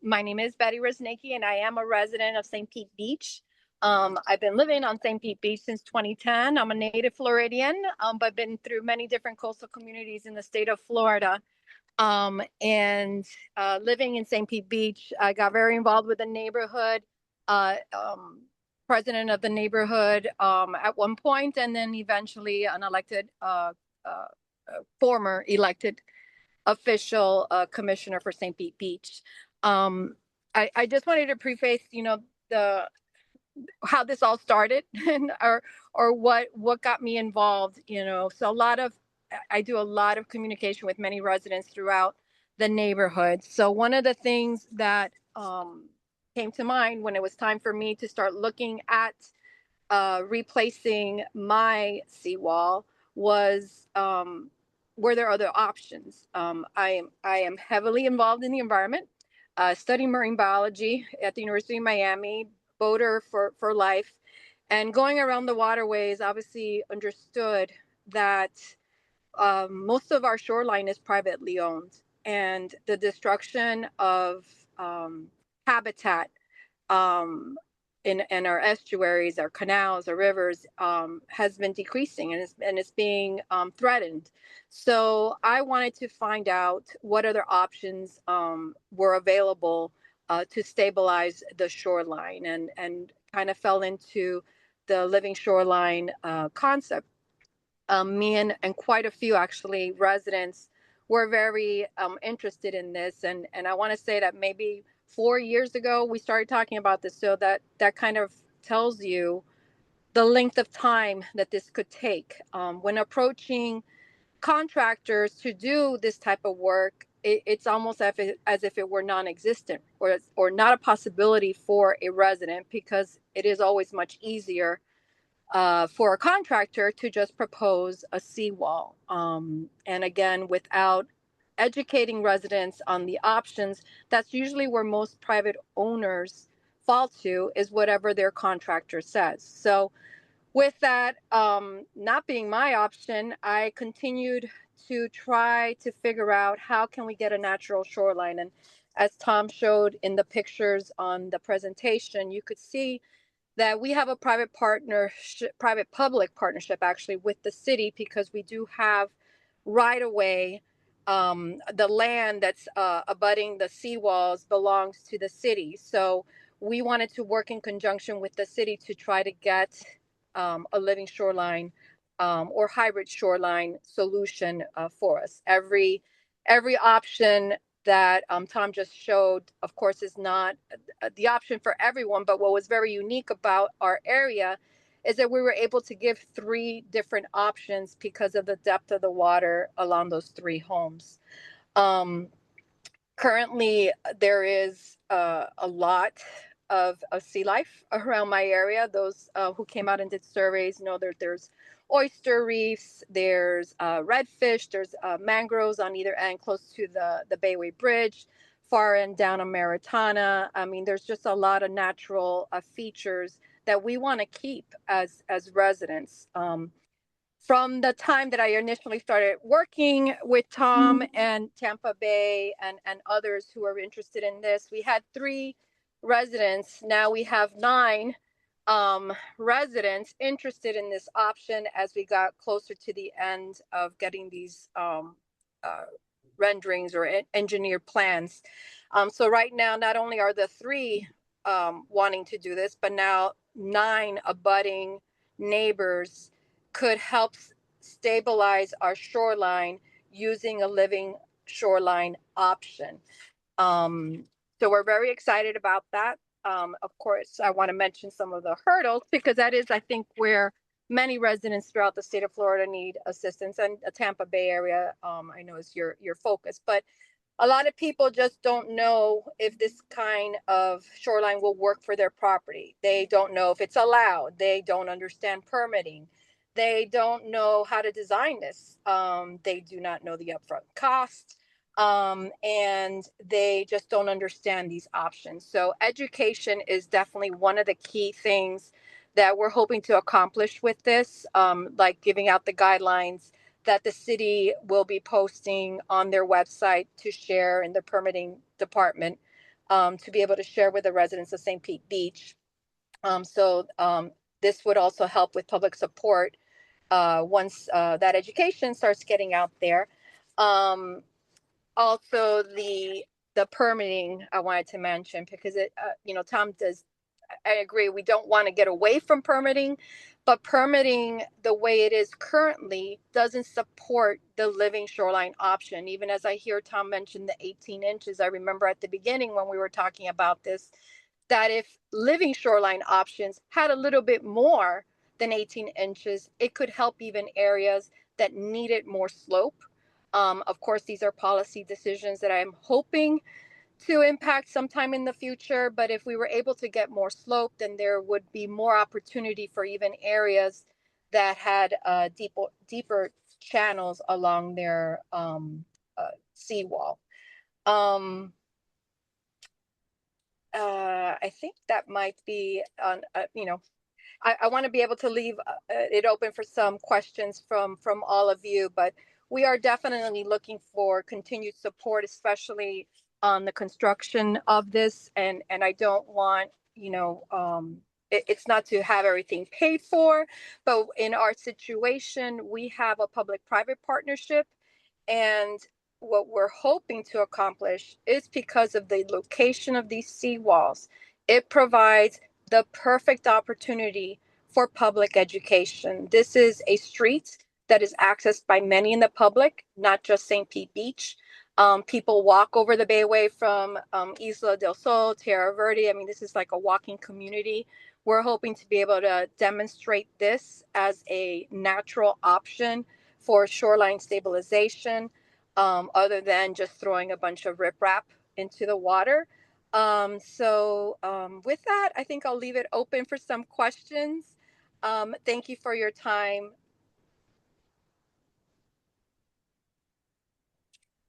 [SPEAKER 16] My name is Betty Resnicki, and I am a resident of St. Pete Beach. I've been living on St. Pete Beach since 2010. I'm a native Floridian, but I've been through many different coastal communities in the state of Florida. And living in St. Pete Beach, I got very involved with the neighborhood. President of the neighborhood at one point, and then eventually an elected, former elected official commissioner for St. Pete Beach. I just wanted to preface, how this all started and or what got me involved. So I do a lot of communication with many residents throughout the neighborhood. So one of the things that came to mind when it was time for me to start looking at replacing my seawall was, were there other options? I am heavily involved in the environment, studying marine biology at the University of Miami, boater for life, and going around the waterways. Obviously, understood that most of our shoreline is privately owned, and the destruction of habitat in our estuaries, our canals, our rivers has been decreasing, and it's being threatened. So I wanted to find out what other options were available to stabilize the shoreline, and kind of fell into the living shoreline concept. Me and quite a few actually residents were very interested in this, and I want to say that maybe 4 years ago we started talking about this, so that kind of tells you the length of time that this could take. When approaching contractors to do this type of work, it's almost as if it were non-existent, or not a possibility for a resident, because it is always much easier for a contractor to just propose a seawall. And again, without educating residents on the options, that's usually where most private owners fall to, is whatever their contractor says. So with that not being my option, I continued to try to figure out how can we get a natural shoreline. And as Tom showed in the pictures on the presentation, you could see that we have a private public partnership actually with the city, because we do have right away. The land that's abutting the seawalls belongs to the city. So we wanted to work in conjunction with the city to try to get a living shoreline or hybrid shoreline solution for us. Every option that Tom just showed, of course, is not the option for everyone. But what was very unique about our area is that we were able to give 3 different options because of the depth of the water along those 3 homes. Currently, there is a lot of sea life around my area. Those who came out and did surveys know that there's oyster reefs, there's redfish, there's mangroves on either end close to the Bayway Bridge, far end down on Maritana. I mean, there's just a lot of natural features that we want to keep as residents. From the time that I initially started working with Tom and Tampa Bay and others who are interested in this, we had 3 residents. Now we have 9 residents interested in this option as we got closer to the end of getting these renderings or engineered plans. So right now, not only are the 3 wanting to do this, but now 9 abutting neighbors could help stabilize our shoreline using a living shoreline option. So we're very excited about that. Of course, I want to mention some of the hurdles, because that is, I think, where many residents throughout the state of Florida need assistance, and the Tampa Bay area, I know, is your focus. But a lot of people just don't know if this kind of shoreline will work for their property. They don't know if it's allowed. They don't understand permitting. They don't know how to design this. They do not know the upfront cost. And they just don't understand these options. So education is definitely one of the key things that we're hoping to accomplish with this, like giving out the guidelines that the city will be posting on their website to share in the permitting department, to be able to share with the residents of St. Pete Beach. So this would also help with public support once that education starts getting out there. Also, the permitting I wanted to mention, because it, Tom does. I agree. We don't want to get away from permitting, but permitting the way it is currently doesn't support the living shoreline option. Even as I hear Tom mention the 18 inches, I remember at the beginning when we were talking about this, that if living shoreline options had a little bit more than 18 inches, it could help even areas that needed more slope. Of course, these are policy decisions that I'm hoping to impact sometime in the future, but if we were able to get more slope, then there would be more opportunity for even areas that had deeper channels along their seawall. I think that might be on, I want to be able to leave it open for some questions from all of you, but we are definitely looking for continued support, especially on the construction of this. And I don't want, it's not to have everything paid for, but in our situation, we have a public-private partnership. And what we're hoping to accomplish is because of the location of these seawalls, it provides the perfect opportunity for public education. This is a street that is accessed by many in the public, not just St. Pete Beach. People walk over the bayway from Isla del Sol, Tierra Verde. I mean, this is like a walking community. We're hoping to be able to demonstrate this as a natural option for shoreline stabilization, other than just throwing a bunch of riprap into the water. With that, I think I'll leave it open for some questions. Thank you for your time.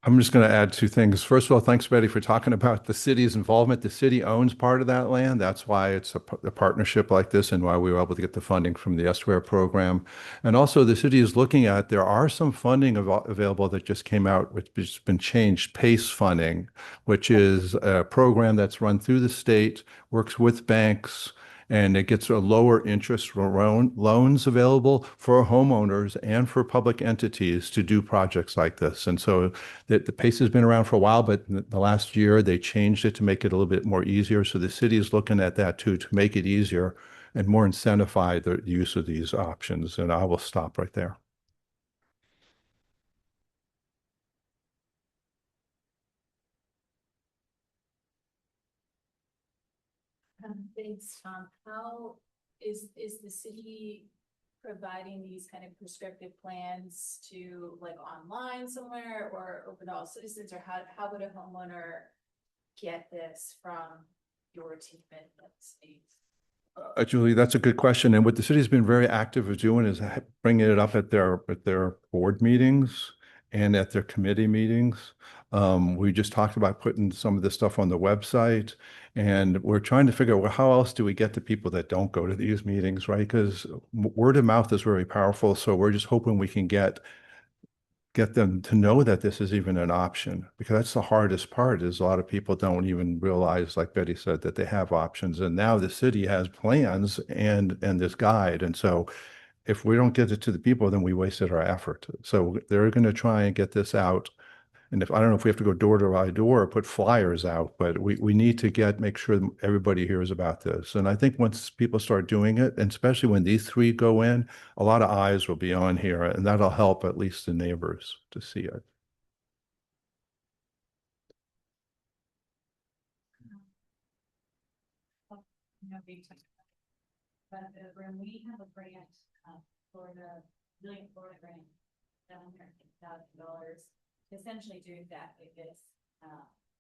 [SPEAKER 15] I'm just going to add two things. First of all, thanks, Betty, for talking about the city's involvement. The city owns part of that land. That's why it's a partnership like this and why we were able to get the funding from the Estuary program. And also the city is looking at, there are some funding available that just came out, which has been changed, PACE funding, which is a program that's run through the state, works with banks, and it gets a lower interest loans available for homeowners and for public entities to do projects like this. And so the PACE has been around for a while, but in the last year they changed it to make it a little bit more easier. So the city is looking at that too, to make it easier and more incentivize the use of these options. And I will stop right there.
[SPEAKER 9] Thanks, Tom. How is the city providing these kind of prescriptive plans to like online somewhere or open to all citizens, or how would a homeowner get this from your team in the states?
[SPEAKER 15] Julie, that's a good question. And what the city's been very active of doing is bringing it up at their board meetings and at their committee meetings. We just talked about putting some of this stuff on the website, and we're trying to figure out, well, how else do we get to people that don't go to these meetings, right? Because word of mouth is very powerful. So we're just hoping we can get them to know that this is even an option, because that's the hardest part, is a lot of people don't even realize, like Betty said, that they have options. And now the city has plans and this guide. And so if we don't get it to the people, then we wasted our effort. So they're going to try and get this out. And I don't know if we have to go door to door or put flyers out, but we need to make sure everybody hears about this. And I think once people start doing it, and especially when these three go in, a lot of eyes will be on here, and that'll help at least the neighbors to see it.
[SPEAKER 13] When we have a grant for the Million Florida grant, $750,000, essentially do exactly this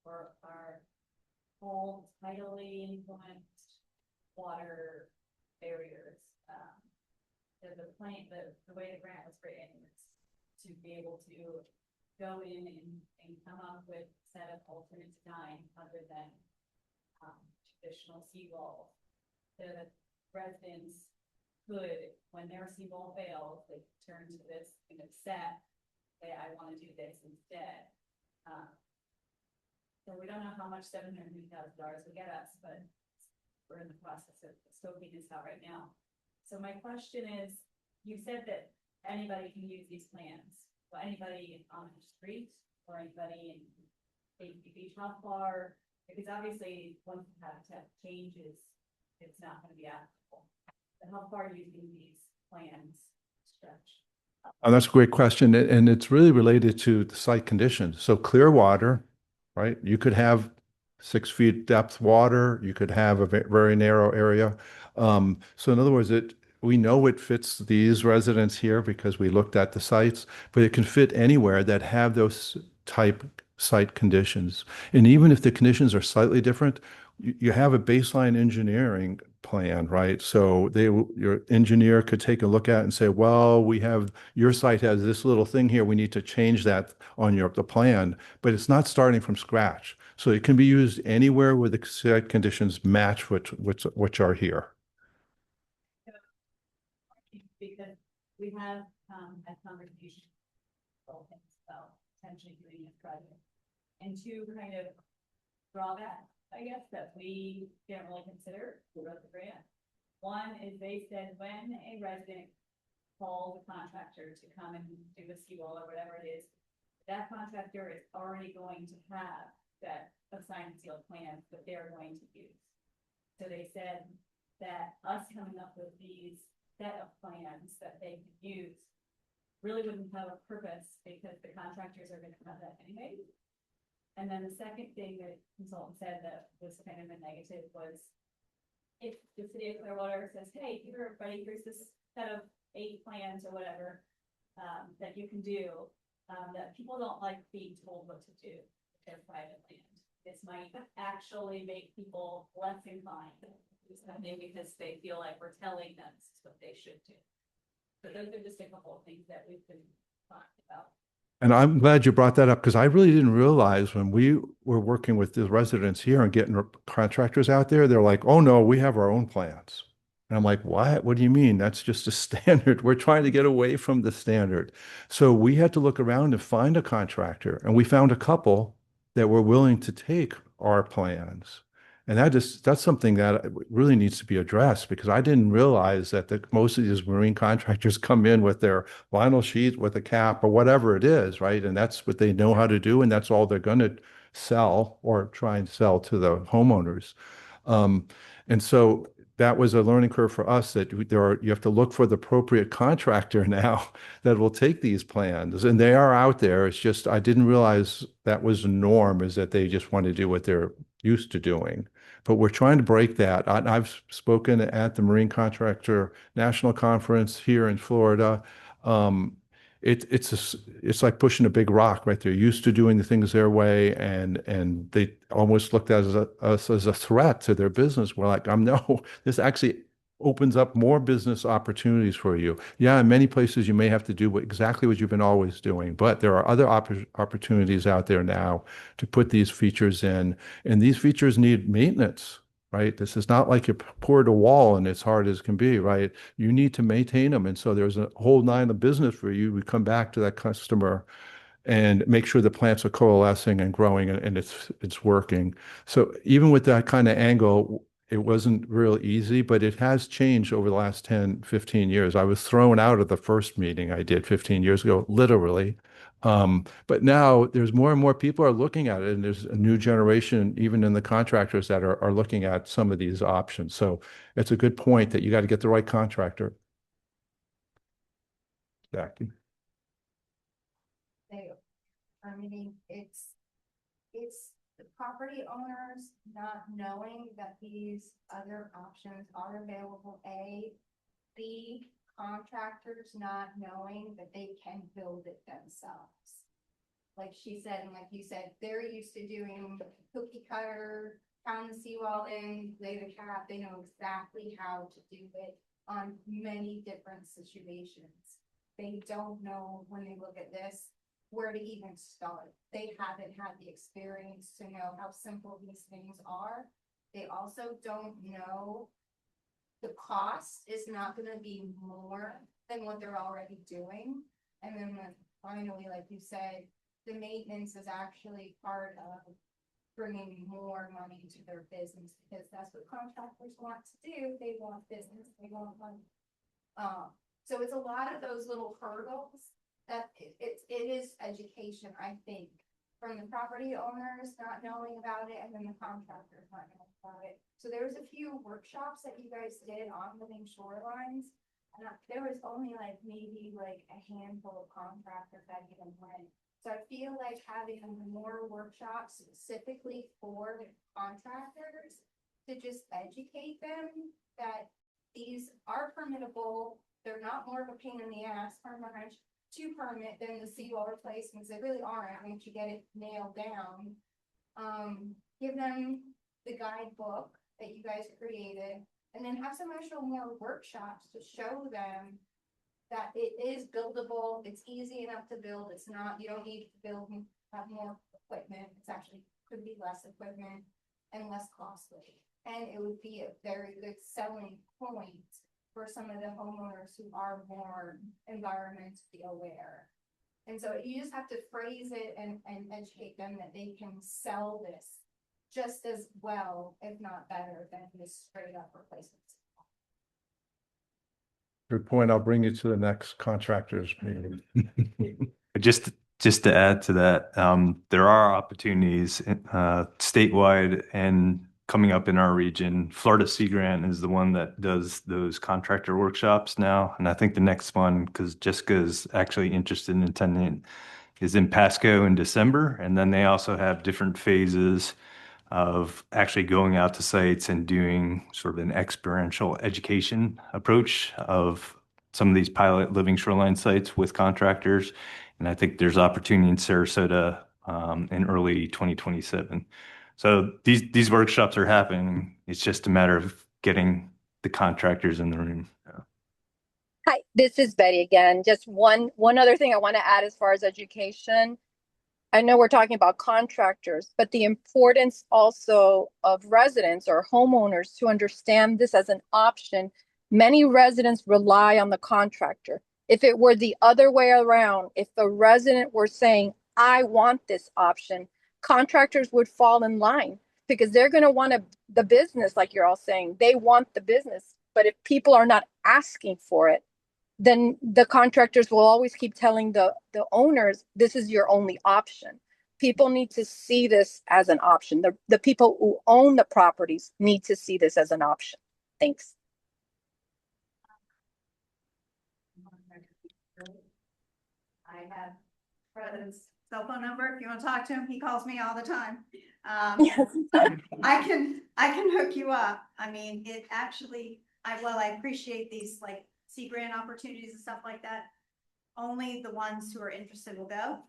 [SPEAKER 13] for our whole tidally influenced water barriers. The way the grant was written was to be able to go in and come up with a set of alternate design other than traditional seawalls. The residents could, when their seawall fails, they turn to this kind of set, say, I want to do this instead. So we don't know how much $750,000 will get us, but we're in the process of scoping this out right now. So my question is, you said that anybody can use these plans. So anybody on the street or anybody in beach, how far? Because obviously once the habitat changes, it's not going to be applicable. But how far do you think these plans stretch?
[SPEAKER 15] That's a great question. And it's really related to the site conditions. So clear water, right? You could have 6 feet depth water. You could have a very narrow area. So in other words, we know it fits these residents here because we looked at the sites, but it can fit anywhere that have those type site conditions. And even if the conditions are slightly different, you have a baseline engineering plan, right? So your engineer could take a look at it and say, well, your site has this little thing here. We need to change that on the plan, but it's not starting from scratch. So it can be used anywhere where the site conditions match which are here.
[SPEAKER 13] Because we have had conversations about potentially doing this project. And two kind of drawbacks, I guess, that we didn't really consider throughout the grant. One is they said when a resident calls a contractor to come and do a seawall or whatever it is, that contractor is already going to have that assigned sealed plans that they're going to use. So they said that us coming up with these set of plans that they could use really wouldn't have a purpose because the contractors are gonna have that anyway. And then the second thing that consultant said that was kind of a negative was if the city of Clearwater says, hey, here, everybody, here's this set of 8 plans or whatever that you can do, that people don't like being told what to do with their private land. This might actually make people less inclined to do something because they feel like we're telling them this is what they should do. So those are just a couple of things that we've been talking about.
[SPEAKER 15] And I'm glad you brought that up because I really didn't realize when we were working with the residents here and getting contractors out there, they're like, oh no, we have our own plans. And I'm like, what? What do you mean? That's just a standard. We're trying to get away from the standard. So we had to look around and find a contractor, and we found a couple that were willing to take our plans. And that's something that really needs to be addressed because I didn't realize that most of these marine contractors come in with their vinyl sheet with a cap or whatever it is, right? And that's what they know how to do, and that's all they're going to sell or try and sell to the homeowners. And so that was a learning curve for us that you have to look for the appropriate contractor now that will take these plans. And they are out there. It's just, I didn't realize that was the norm, is that they just want to do what they're used to doing. But we're trying to break that. I've spoken at the Marine Contractor National Conference here in Florida. It's like pushing a big rock, right? They're used to doing the things their way, and they almost looked at us as a threat to their business. We're like, no, this actually opens up more business opportunities for you. Yeah, in many places you may have to do exactly what you've been always doing, but there are other opportunities out there now to put these features in, and these features need maintenance. Right? This is not like you poured a wall and it's hard as can be, right? You need to maintain them. And so there's a whole line of business for you. We come back to that customer and make sure the plants are coalescing and growing and it's working. So even with that kind of angle, it wasn't real easy, but it has changed over the last 10, 15 years. I was thrown out of the first meeting I did 15 years ago, literally. But now there's more and more people are looking at it, and there's a new generation, even in the contractors, that are looking at some of these options. So it's a good point that you got to get the right contractor. Jackie.
[SPEAKER 17] I mean, it's the property owners not knowing that these other options are available, A. B, contractors not knowing that they can build it themselves. Like she said, and like you said, they're used to doing cookie cutter, pound the seawall in, lay the cap. They know exactly how to do it on many different situations. They don't know, when they look at this, where to even start. They haven't had the experience to know how simple these things are. They also don't know the cost is not going to be more than what they're already doing. And then finally, like you said, the maintenance is actually part of bringing more money to their business, because that's what contractors want to do. They want business, they want money. So it's a lot of those little hurdles that it is education, I think, from the property owners not knowing about it and then the contractors not knowing about it. So there was a few workshops that you guys did on living shorelines, and there was only maybe a handful of contractors that even went. So I feel like having more workshops specifically for the contractors to just educate them that these are permittable, they're not more of a pain in the ass, too permanent than the seawall replacements. They really aren't once you get it nailed down. Give them the guidebook that you guys created, and then have some actual more workshops to show them that it is buildable. It's easy enough to build. It's not, you don't need to build and have more equipment. It's actually could be less equipment and less costly. And it would be a very good selling point for some of the homeowners who are more environmentally aware. And so you just have to phrase it and educate them that they can sell this just as well, if not better, than this straight up replacement.
[SPEAKER 15] Good point. I'll bring you to the next contractors meeting.
[SPEAKER 2] Just to add to that, there are opportunities statewide and coming up in our region. Florida Sea Grant is the one that does those contractor workshops now. And I think the next one, because Jessica is actually interested in attending, is in Pasco in December. And then they also have different phases of actually going out to sites and doing sort of an experiential education approach of some of these pilot living shoreline sites with contractors. And I think there's opportunity in Sarasota in early 2027. So these workshops are happening. It's just a matter of getting the contractors in the room.
[SPEAKER 16] Hi, this is Betty again. Just one other thing I want to add as far as education. I know we're talking about contractors, but the importance also of residents or homeowners to understand this as an option. Many residents rely on the contractor. If it were the other way around, if the resident were saying, I want this option, contractors would fall in line because they're going to want the business, like you're all saying. They want the business. But if people are not asking for it, then the contractors will always keep telling the owners, this is your only option. People need to see this as an option. The people who own the properties need to see this as an option. Thanks.
[SPEAKER 1] I have President's cell phone number. If you want to talk to him, he calls me all the time. I can hook you up. I mean, it actually, I appreciate these like sea grant opportunities and stuff like that. Only the ones who are interested will go.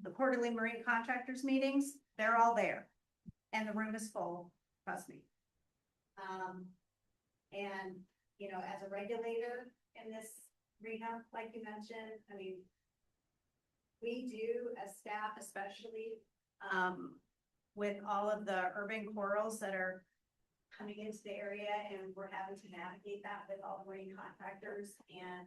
[SPEAKER 1] The quarterly marine contractors meetings, they're all there. And the room is full, trust me. And, you know, as a regulator in this arena, like you mentioned, I mean, we do as staff, especially with all of the urban corals that are coming into the area, and we're having to navigate that with all the marine contractors. And,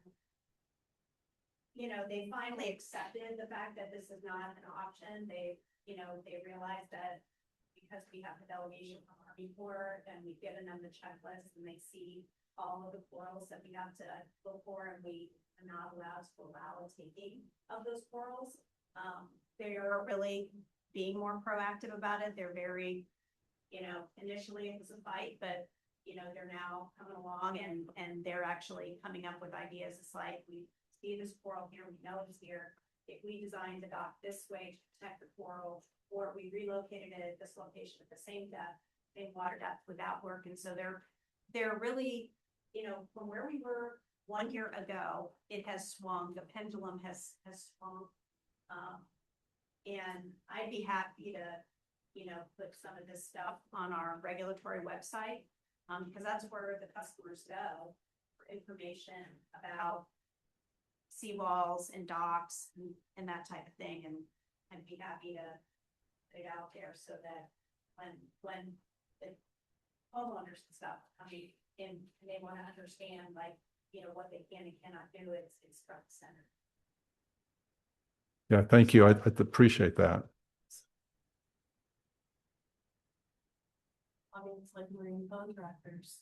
[SPEAKER 1] you know, they finally accepted the fact that this is not an option. They, you know, they realized that because we have the delegation from Army Corps and we've given them the checklist and they see all of the corals that we have to look for, and we are not allowed to allow a taking of those corals. They are really being more proactive about it. They're very, you know, initially it was a fight, but you know, they're now coming along and they're actually coming up with ideas. It's like, we see this coral here, we know it's here. If we designed the dock this way to protect the coral, or we relocated it at this location at the same depth, same water depth, without work. And so they're really, you know, from where we were 1 year ago, it has swung, the pendulum has swung. And I'd be happy to, you know, put some of this stuff on our regulatory website, because that's where the customers go for information about seawalls and docks and that type of thing. And I'd be happy to put it out there so that when the homeowners and stuff, I mean, and they want to understand, like, you know, what they can and cannot do, it's front and center.
[SPEAKER 15] Yeah, thank you. I appreciate that.
[SPEAKER 1] I mean, it's like marine contractors.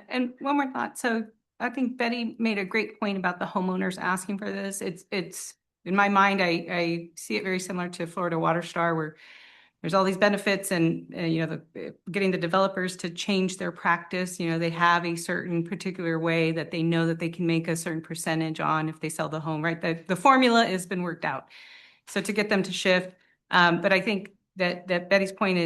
[SPEAKER 12] And one more thought. So I think Betty made a great point about the homeowners asking for this. It's in my mind, I see it very similar to Florida Water Star, where there's all these benefits and, you know, getting the developers to change their practice. You know, they have a certain particular way that they know that they can make a certain percentage on if they sell the home, right? The formula has been worked out. So to get them to shift, but I think that Betty's point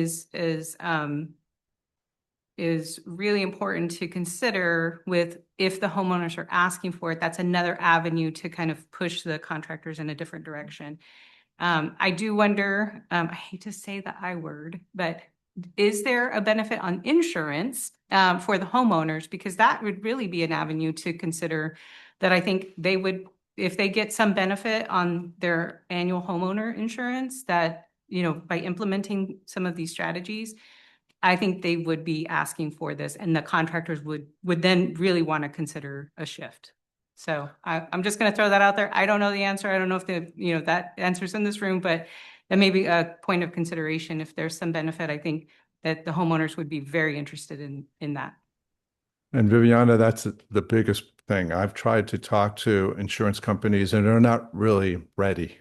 [SPEAKER 12] is really important to consider with if the homeowners are asking for it, that's another avenue to kind of push the contractors in a different direction. I do wonder, I hate to say the I word, but is there a benefit on insurance for the homeowners? Because that would really be an avenue to consider that I think they would, if they get some benefit on their annual homeowner insurance, that, you know, by implementing some of these strategies, I think they would be asking for this and the contractors would then really want to consider a shift. So I'm just going to throw that out there. I don't know the answer. I don't know if that answer's in this room, but that may be a point of consideration. If there's some benefit, I think that the homeowners would be very interested in that.
[SPEAKER 15] And Viviana, that's the biggest thing. I've tried to talk to insurance companies and they're not really ready.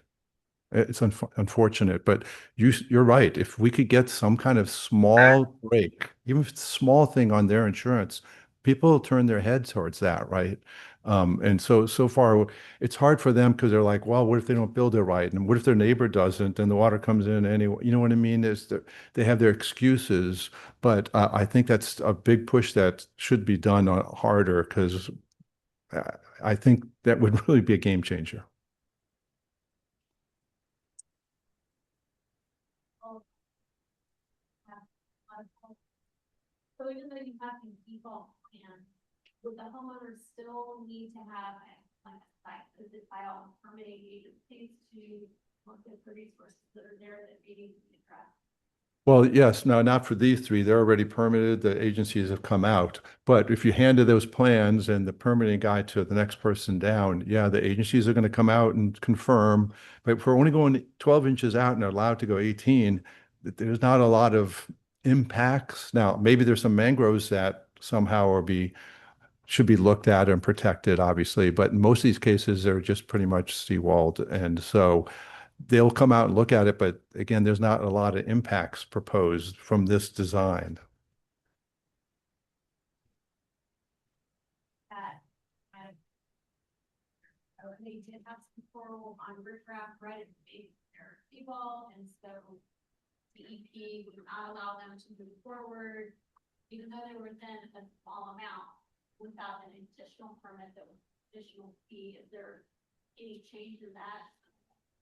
[SPEAKER 15] It's unfortunate, but you're right. If we could get some kind of small break, even if it's a small thing on their insurance, people will turn their head towards that, right? And so far, it's hard for them because they're like, well, what if they don't build it right? And what if their neighbor doesn't and the water comes in anyway? You know what I mean? They have their excuses, but I think that's a big push that should be done harder because I think that would really be a game changer.
[SPEAKER 14] So even though you have the default plan, would the homeowner still need to have like a site visit by all permitting agencies to look at the resources that are there that maybe need to be addressed?
[SPEAKER 15] Well, yes, no, not for these three. They're already permitted. The agencies have come out. But if you handed those plans and the permitting guy to the next person down, yeah, the agencies are going to come out and confirm. But if we're only going 12 inches out and they're allowed to go 18, there's not a lot of impacts. Now, maybe there's some mangroves that somehow should be looked at and protected, obviously, but in most of these cases, they're just pretty much seawalled. And so they'll come out and look at it, but again, there's not a lot of impacts proposed from this design.
[SPEAKER 14] They did have some coral on riprap right at the base of their seawall, and so TBEP would not allow them to move forward, even though they were within a small amount, without an additional permit that was additional fee. Is there any change in that?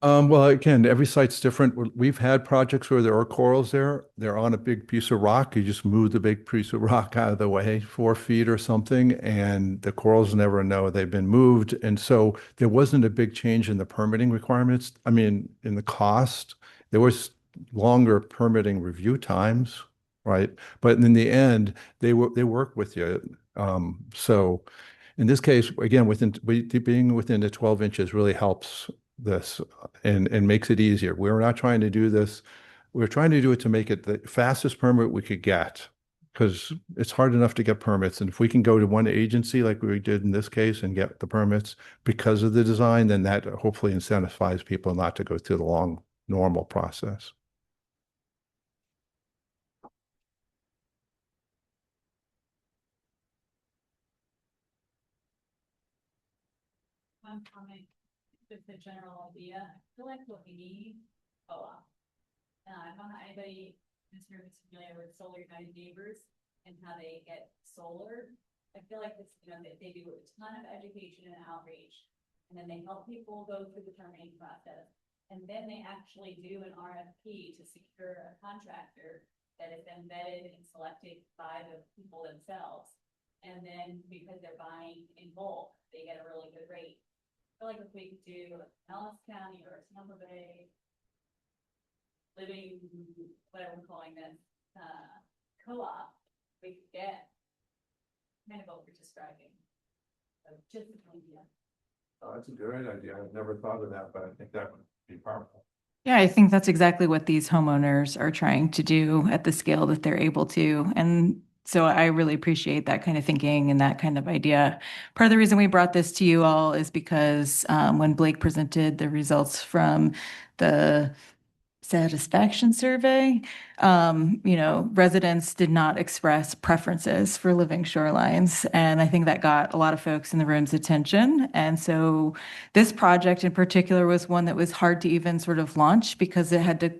[SPEAKER 15] Well, again, every site's different. We've had projects where there are corals there. They're on a big piece of rock. You just move the big piece of rock out of the way, 4 feet or something, and the corals never know they've been moved. And so there wasn't a big change in the permitting requirements. I mean, in the cost, there was longer permitting review times, right? But in the end, they work with you. So in this case, again, being within the 12 inches really helps this and makes it easier. We're not trying to do this. We're trying to do it to make it the fastest permit we could get because it's hard enough to get permits. And if we can go to one agency like we did in this case and get the permits because of the design, then that hopefully incentivizes people not to go through the long normal process.
[SPEAKER 13] One comment, just a general idea. I feel like what we need, co-op. I don't know anybody in this room is familiar with Solar United Neighbors and how they get solar. I feel like this, they do a ton of education and outreach, and then they help people go through the permitting process. And then they actually do an RFP to secure a contractor that is then vetted and selected by the people themselves. And then because they're buying in bulk, they get a really good rate. I feel like if we could do Ellis County or Tampa Bay, living, whatever we're calling this, co-op, we could get kind of what we're describing. So just an idea.
[SPEAKER 15] Oh, that's a great idea. I've never thought of that, but I think that would be powerful.
[SPEAKER 3] Yeah, I think that's exactly what these homeowners are trying to do at the scale that they're able to. And so I really appreciate that kind of thinking and that kind of idea. Part of the reason we brought this to you all is because when Blake presented the results from the satisfaction survey, residents did not express preferences for living shorelines. And I think that got a lot of folks in the room's attention. And so this project in particular was one that was hard to even sort of launch because it had to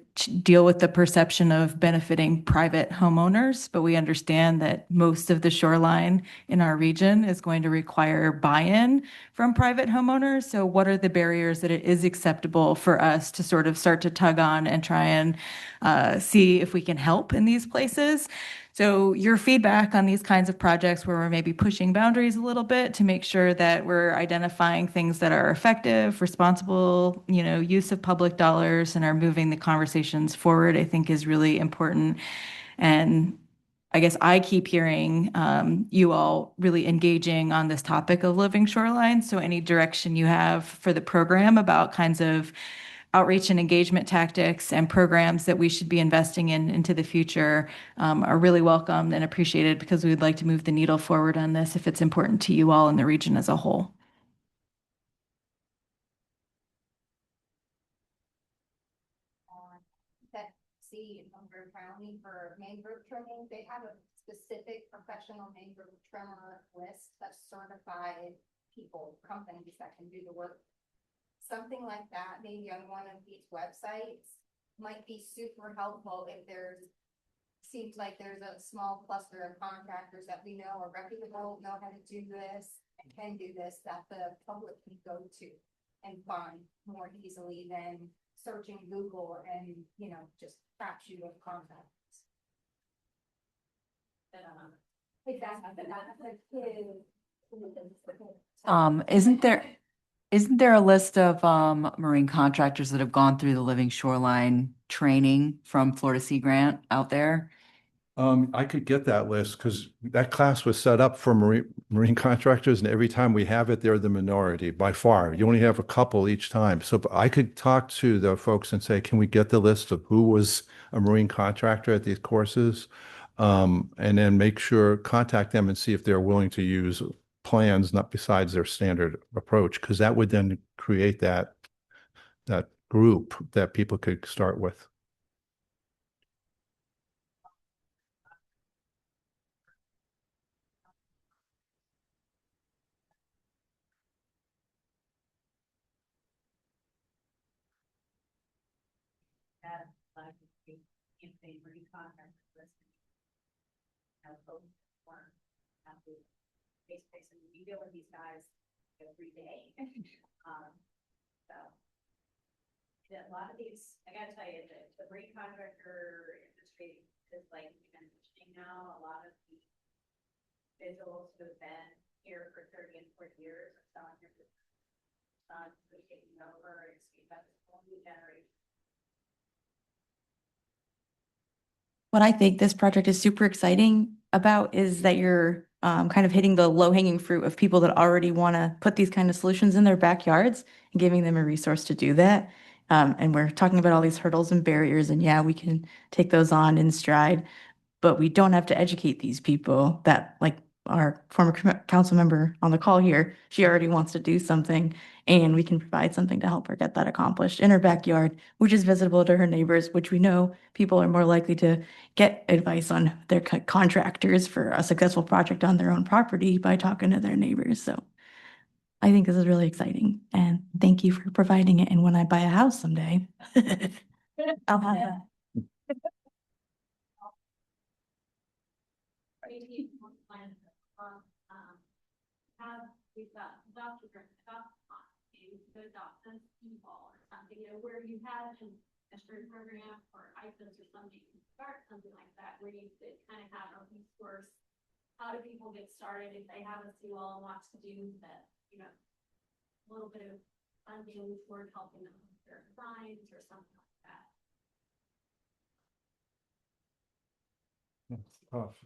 [SPEAKER 3] deal with the perception of benefiting private homeowners. But we understand that most of the shoreline in our region is going to require buy-in from private homeowners. So what are the barriers that it is acceptable for us to sort of start to tug on and try and see if we can help in these places? So your feedback on these kinds of projects where we're maybe pushing boundaries a little bit to make sure that we're identifying things that are effective, responsible, use of public dollars and are moving the conversations forward, I think is really important. And I guess I keep hearing you all really engaging on this topic of living shoreline. So any direction you have for the program about kinds of outreach and engagement tactics and programs that we should be investing in into the future are really welcomed and appreciated because we would like to move the needle forward on this if it's important to you all in the region as a whole.
[SPEAKER 17] That see in Montgomery County for mangrove trimming, they have a specific professional mangrove trimmer list of certified people, companies that can do the work. Something like that, maybe on one of these websites, might be super helpful if seems like there's a small cluster of contractors that we know are reputable, know how to do this, and can do this, that the public can go to and find more easily than searching Google and, just crapshoot of contacts.
[SPEAKER 6] Isn't there a list of marine contractors that have gone through the Living Shoreline training from Florida Sea Grant out there?
[SPEAKER 15] I could get that list because that class was set up for marine contractors, and every time we have it, they're the minority by far. You only have a couple each time. So I could talk to the folks and say, can we get the list of who was a marine contractor at these courses? And then contact them and see if they're willing to use plans, not besides their standard approach, because that would then create that group that people could start with.
[SPEAKER 1] We deal with these guys every day. So a lot of these, I gotta tell you, the marine contractor industry is like you've been mentioning now, a lot of the individuals who have been here for 30 and 40 years are selling their sons who are taking over. We've got this whole new generation.
[SPEAKER 10] What I think this project is super exciting about is that you're kind of hitting the low-hanging fruit of people that already want to put these kind of solutions in their backyards and giving them a resource to do that. And we're talking about all these hurdles and barriers, and yeah, we can take those on in stride, but we don't have to educate these people that, like our former council member on the call here, she already wants to do something, and we can provide something to help her get that accomplished in her backyard, which is visible to her neighbors, which we know people are more likely to get advice on their contractors for a successful project on their own property by talking to their neighbors. So I think this is really exciting, and thank you for providing it. And when I buy a house someday, I'll have that.
[SPEAKER 14] We've got adoption people or something, where you had an mystery program or items or something, you can start something like that where you could kind of have a resource. How do people get started if they have a seawall and lots to do that, a little bit of funding toward helping them with their designs or something like that.
[SPEAKER 15] That's tough.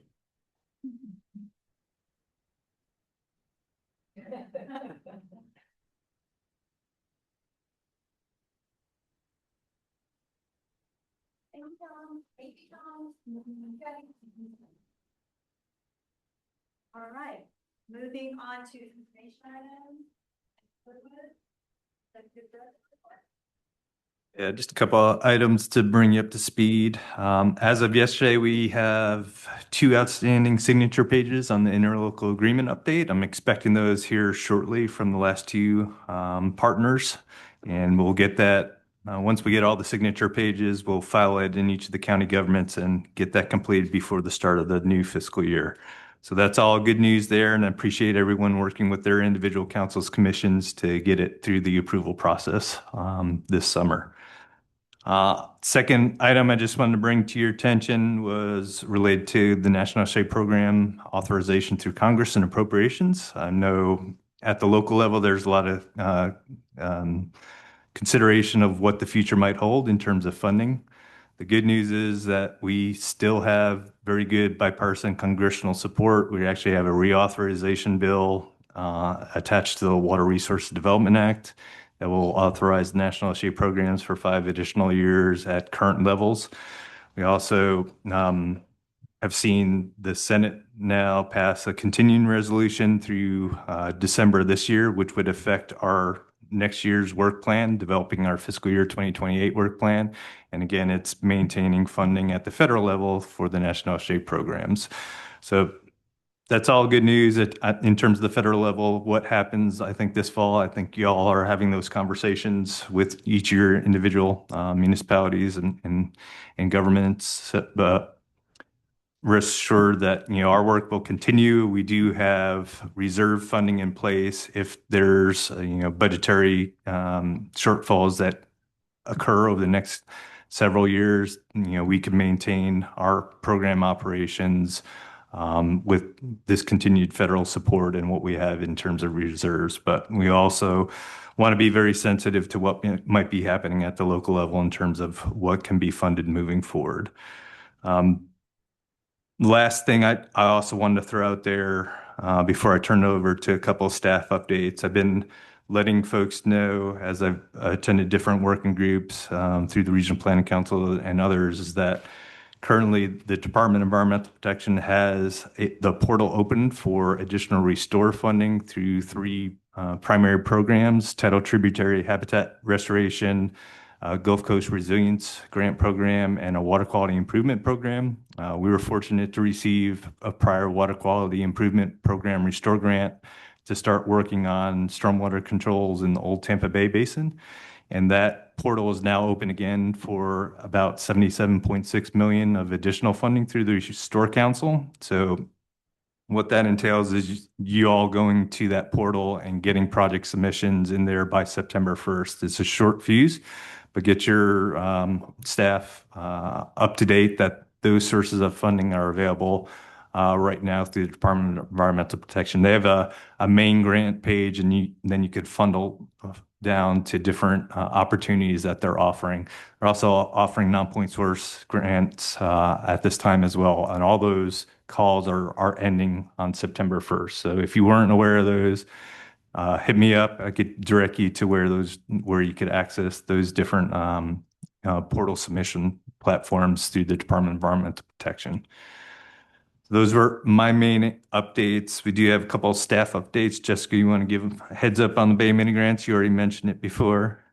[SPEAKER 1] All right, moving on to information items.
[SPEAKER 2] Yeah, just a couple of items to bring you up to speed. As of yesterday, we have 2 outstanding signature pages on the interlocal agreement update. I'm expecting those here shortly from the last 2 partners, and we'll get that. Once we get all the signature pages, we'll file it in each of the county governments and get that completed before the start of the new fiscal year. So that's all good news there, and I appreciate everyone working with their individual councils, commissions to get it through the approval process this summer. Second item I just wanted to bring to your attention was related to the National Shade Program authorization through Congress and appropriations. I know at the local level, there's a lot of consideration of what the future might hold in terms of funding. The good news is that we still have very good bipartisan congressional support. We actually have a reauthorization bill attached to the Water Resources Development Act that will authorize national shade programs for 5 additional years at current levels. We also have seen the Senate now pass a continuing resolution through December this year, which would affect our next year's work plan, developing our fiscal year 2028 work plan. And again, it's maintaining funding at the federal level for the national shade programs. So that's all good news in terms of the federal level. What happens, I think, this fall, I think y'all are having those conversations with each of your individual municipalities and governments. But rest assured that our work will continue. We do have reserve funding in place if there's budgetary shortfalls that occur over the next several years. We can maintain our program operations with this continued federal support and what we have in terms of reserves. But we also want to be very sensitive to what might be happening at the local level in terms of what can be funded moving forward. Last thing I also wanted to throw out there before I turn it over to a couple of staff updates. I've been letting folks know as I've attended different working groups through the Regional Planning Council and others is that currently the Department of Environmental Protection has the portal open for additional restore funding through 3 primary programs: Tidal Tributary Habitat Restoration, Gulf Coast Resilience Grant Program, and a Water Quality Improvement Program. We were fortunate to receive a prior Water Quality Improvement Program Restore Grant to start working on stormwater controls in the Old Tampa Bay Basin. And that portal is now open again for about $77.6 million of additional funding through the Restore Council. So what that entails is you all going to that portal and getting project submissions in there by September 1st. It's a short fuse, but get your staff up to date that those sources of funding are available right now through the Department of Environmental Protection. They have a main grant page, and then you could funnel down to different opportunities that they're offering. They're also offering non-point source grants at this time as well. And all those calls are ending on September 1st. So if you weren't aware of those, hit me up. I could direct you to where you could access those different portal submission platforms through the Department of Environmental Protection. Those were my main updates. We do have a couple of staff updates. Jessica, you want to give a heads up on the Bay Mini grants? You already mentioned it before.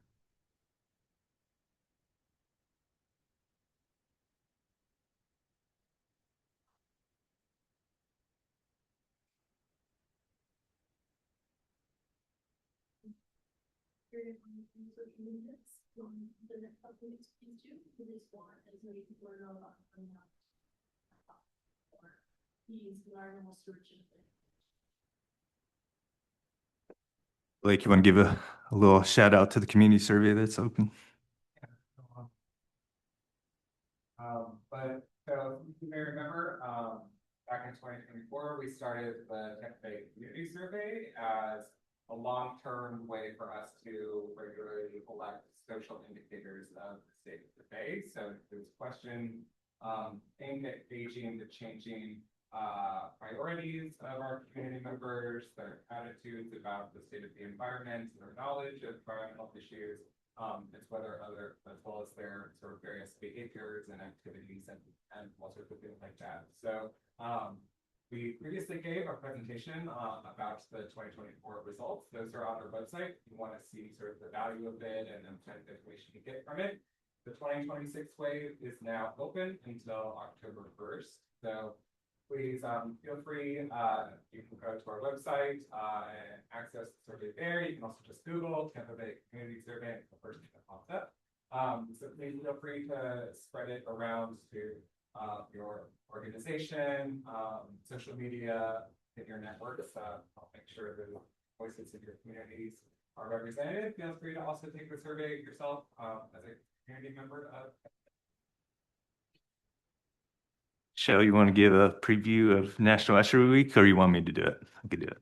[SPEAKER 2] Blake, you want to give a little shout out to the community survey that's open?
[SPEAKER 7] But so you may remember, back in 2024, we started the Tampa Bay Community Survey as a long-term way for us to regularly collect social indicators of the state of the Bay. So this question aimed at gauging the changing priorities of our community members, their attitudes about the state of the environment, their knowledge of environmental issues, as well as their sort of various behaviors and activities and all sorts of things like that. So We previously gave a presentation about the 2024 results. Those are on our website. If you want to see sort of the value of it and the kind of information you get from it. The 2026 wave is now open until October 1st. So please feel free. You can go to our website and access the survey there. You can also just Google Tampa Bay Community Survey, the first thing that pops up. So please feel free to spread it around to your organization, social media, in your networks. I'll make sure the voices of your communities are represented. Feel free to also take the survey yourself as a community member of.
[SPEAKER 2] Shell, you want to give a preview of National Estuary Week, or you want me to do it? I could do it.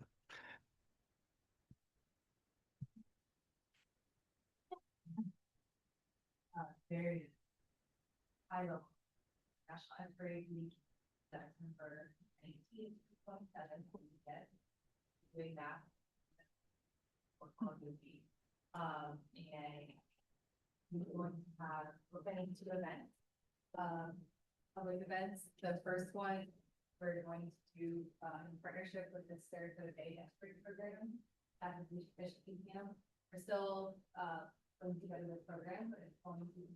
[SPEAKER 13] Very high level. National Estuary Week, September 19th to 27th, we get doing that. And we're going to have, we're planning 2 events. Public events. The first one, we're going to do in partnership with the Sarasota Bay Estuary Program at the Beach Fish Camp. We're still putting together the program, but it's going to be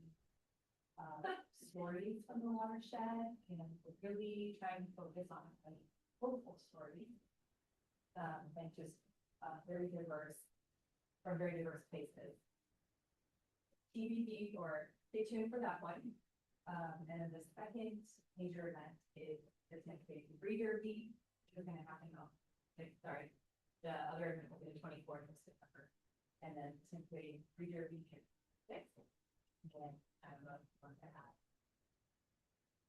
[SPEAKER 13] stories from the watershed, and we're really trying to focus on like hopeful stories and just very diverse, from very diverse places. TBEP, or stay tuned for that one. And the second major event is the Tampa Bay Breeder Week, which is going to happen on, sorry, the other event will be the 24th of September. And then Tampa Bay Breeder Week is 6th. And then I don't know if you want to add.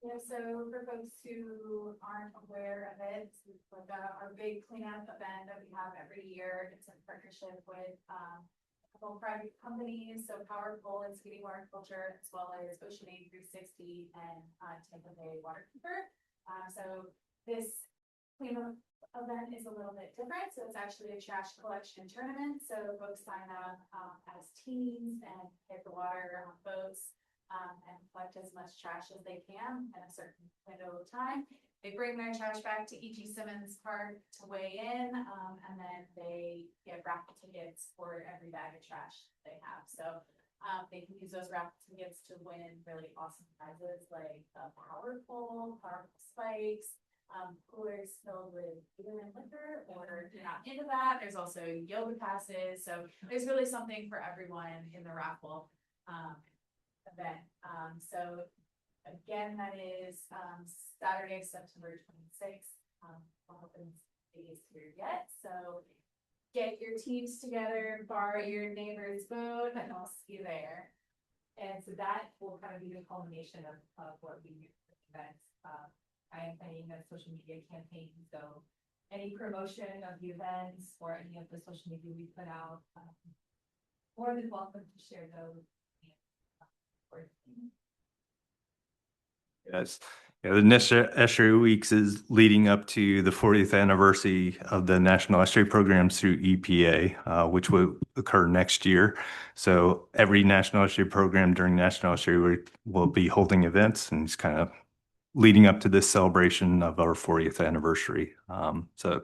[SPEAKER 13] Yeah, so for folks who aren't aware of it, it's like our big cleanup event that we have every year. It's in partnership with private companies, so Powerful and Sweetie Water Culture, as well as Ocean Aid 360 and Tampa Bay Waterkeeper. So this cleanup event is a little bit different. So it's actually a trash collection tournament. So folks sign up as teams and hit the water on boats and collect as much trash as they can in a certain window of time. They bring their trash back to E.G. Simmons Park to weigh in, and then they get raffle tickets for every bag of trash they have. So they can use those raffle tickets to win really awesome prizes like powerful spikes, coolers filled with beer and liquor, or if you're not into that, there's also yoga passes. So there's really something for everyone in the raffle event. So again, that is Saturday, September 26th. Nothing's here yet, so get your teams together, borrow your neighbor's boat, and I'll see you there. And so that will kind of be the culmination of what we do for the events. I am planning a social media campaign, so any promotion of the events or any of the social media we put out, more than welcome to share those.
[SPEAKER 2] Yes. Yeah, the National Estuary Weeks is leading up to the 40th anniversary of the National Estuary Programs through EPA, which will occur next year. So every National Estuary Program during National Estuary Week will be holding events, and it's kind of leading up to this celebration of our 40th anniversary. So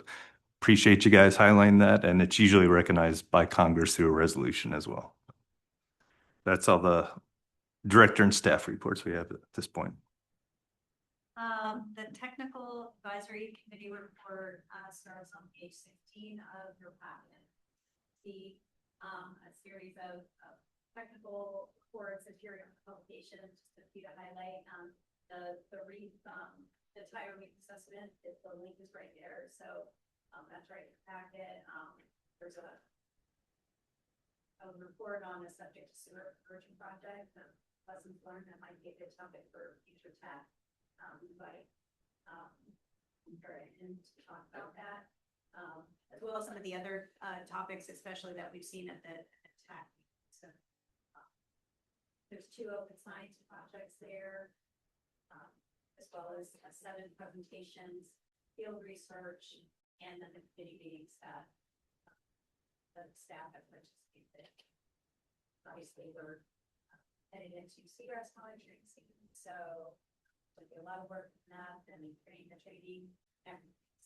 [SPEAKER 2] appreciate you guys highlighting that, and it's usually recognized by Congress through a resolution as well. That's all the director and staff reports we have at this point.
[SPEAKER 1] The technical advisory committee report starts on page 16 of your packet. See a series of technical reports, a series of publications, just a few to highlight. The tire week assessment, the link is right there. So that's right in the packet. There's a report on a subject to sewer conversion project, lessons learned that might be a good topic for future tech. And to talk about that, as well as some of the other topics, especially that we've seen at the tech. So there's 2 open science projects there, as well as 7 presentations, field research, and then the committee meetings that the staff have participated. Obviously, we're heading into seagrass monitoring season, so there'll be a lot of work in that and training and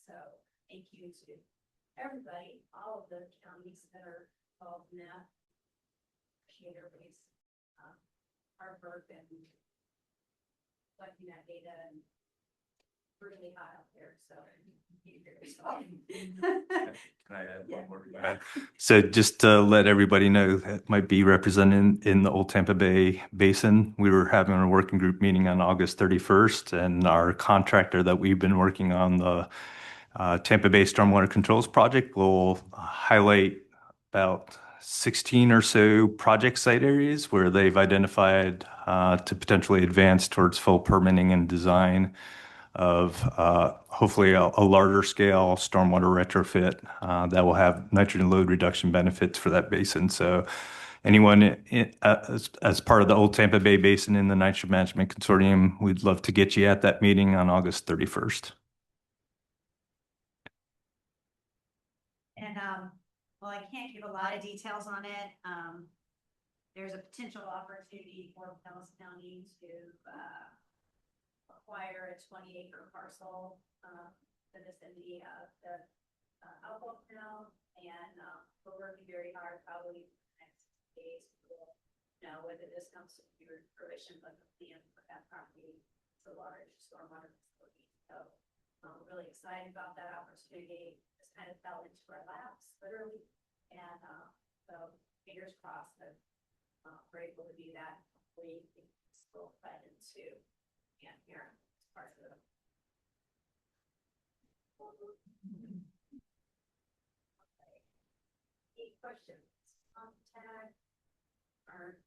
[SPEAKER 1] So thank you to everybody, all of the counties that are involved in that. Appreciate everybody's hard work and collecting that data, and really hot out there, so.
[SPEAKER 2] Can I add
[SPEAKER 1] Yeah.
[SPEAKER 2] one more comment? So just to let everybody know that might be represented in the Old Tampa Bay Basin, we were having a working group meeting on August 31st, and our contractor that we've been working on the Tampa Bay Stormwater Controls Project will highlight about 16 or so project site areas where they've identified to potentially advance towards full permitting and design of hopefully a larger scale stormwater retrofit that will have nitrogen load reduction benefits for that basin. So anyone as part of the Old Tampa Bay Basin in the Nitrogen Management Consortium, we'd love to get you at that meeting on August 31st.
[SPEAKER 1] And, well, I can't give a lot of details on it. There's a potential opportunity for Pinellas County to, acquire a 20-acre parcel, that is in the Alcoa Canal, and, we're working very hard, probably next days, we'll know whether this comes to fruition, but the plan for that property is a large stormwater facility. So, I'm really excited about that opportunity. This kind of fell into our laps literally, and so fingers crossed that we're able to do that. We can still fed into and here as part of it. Any questions on tag or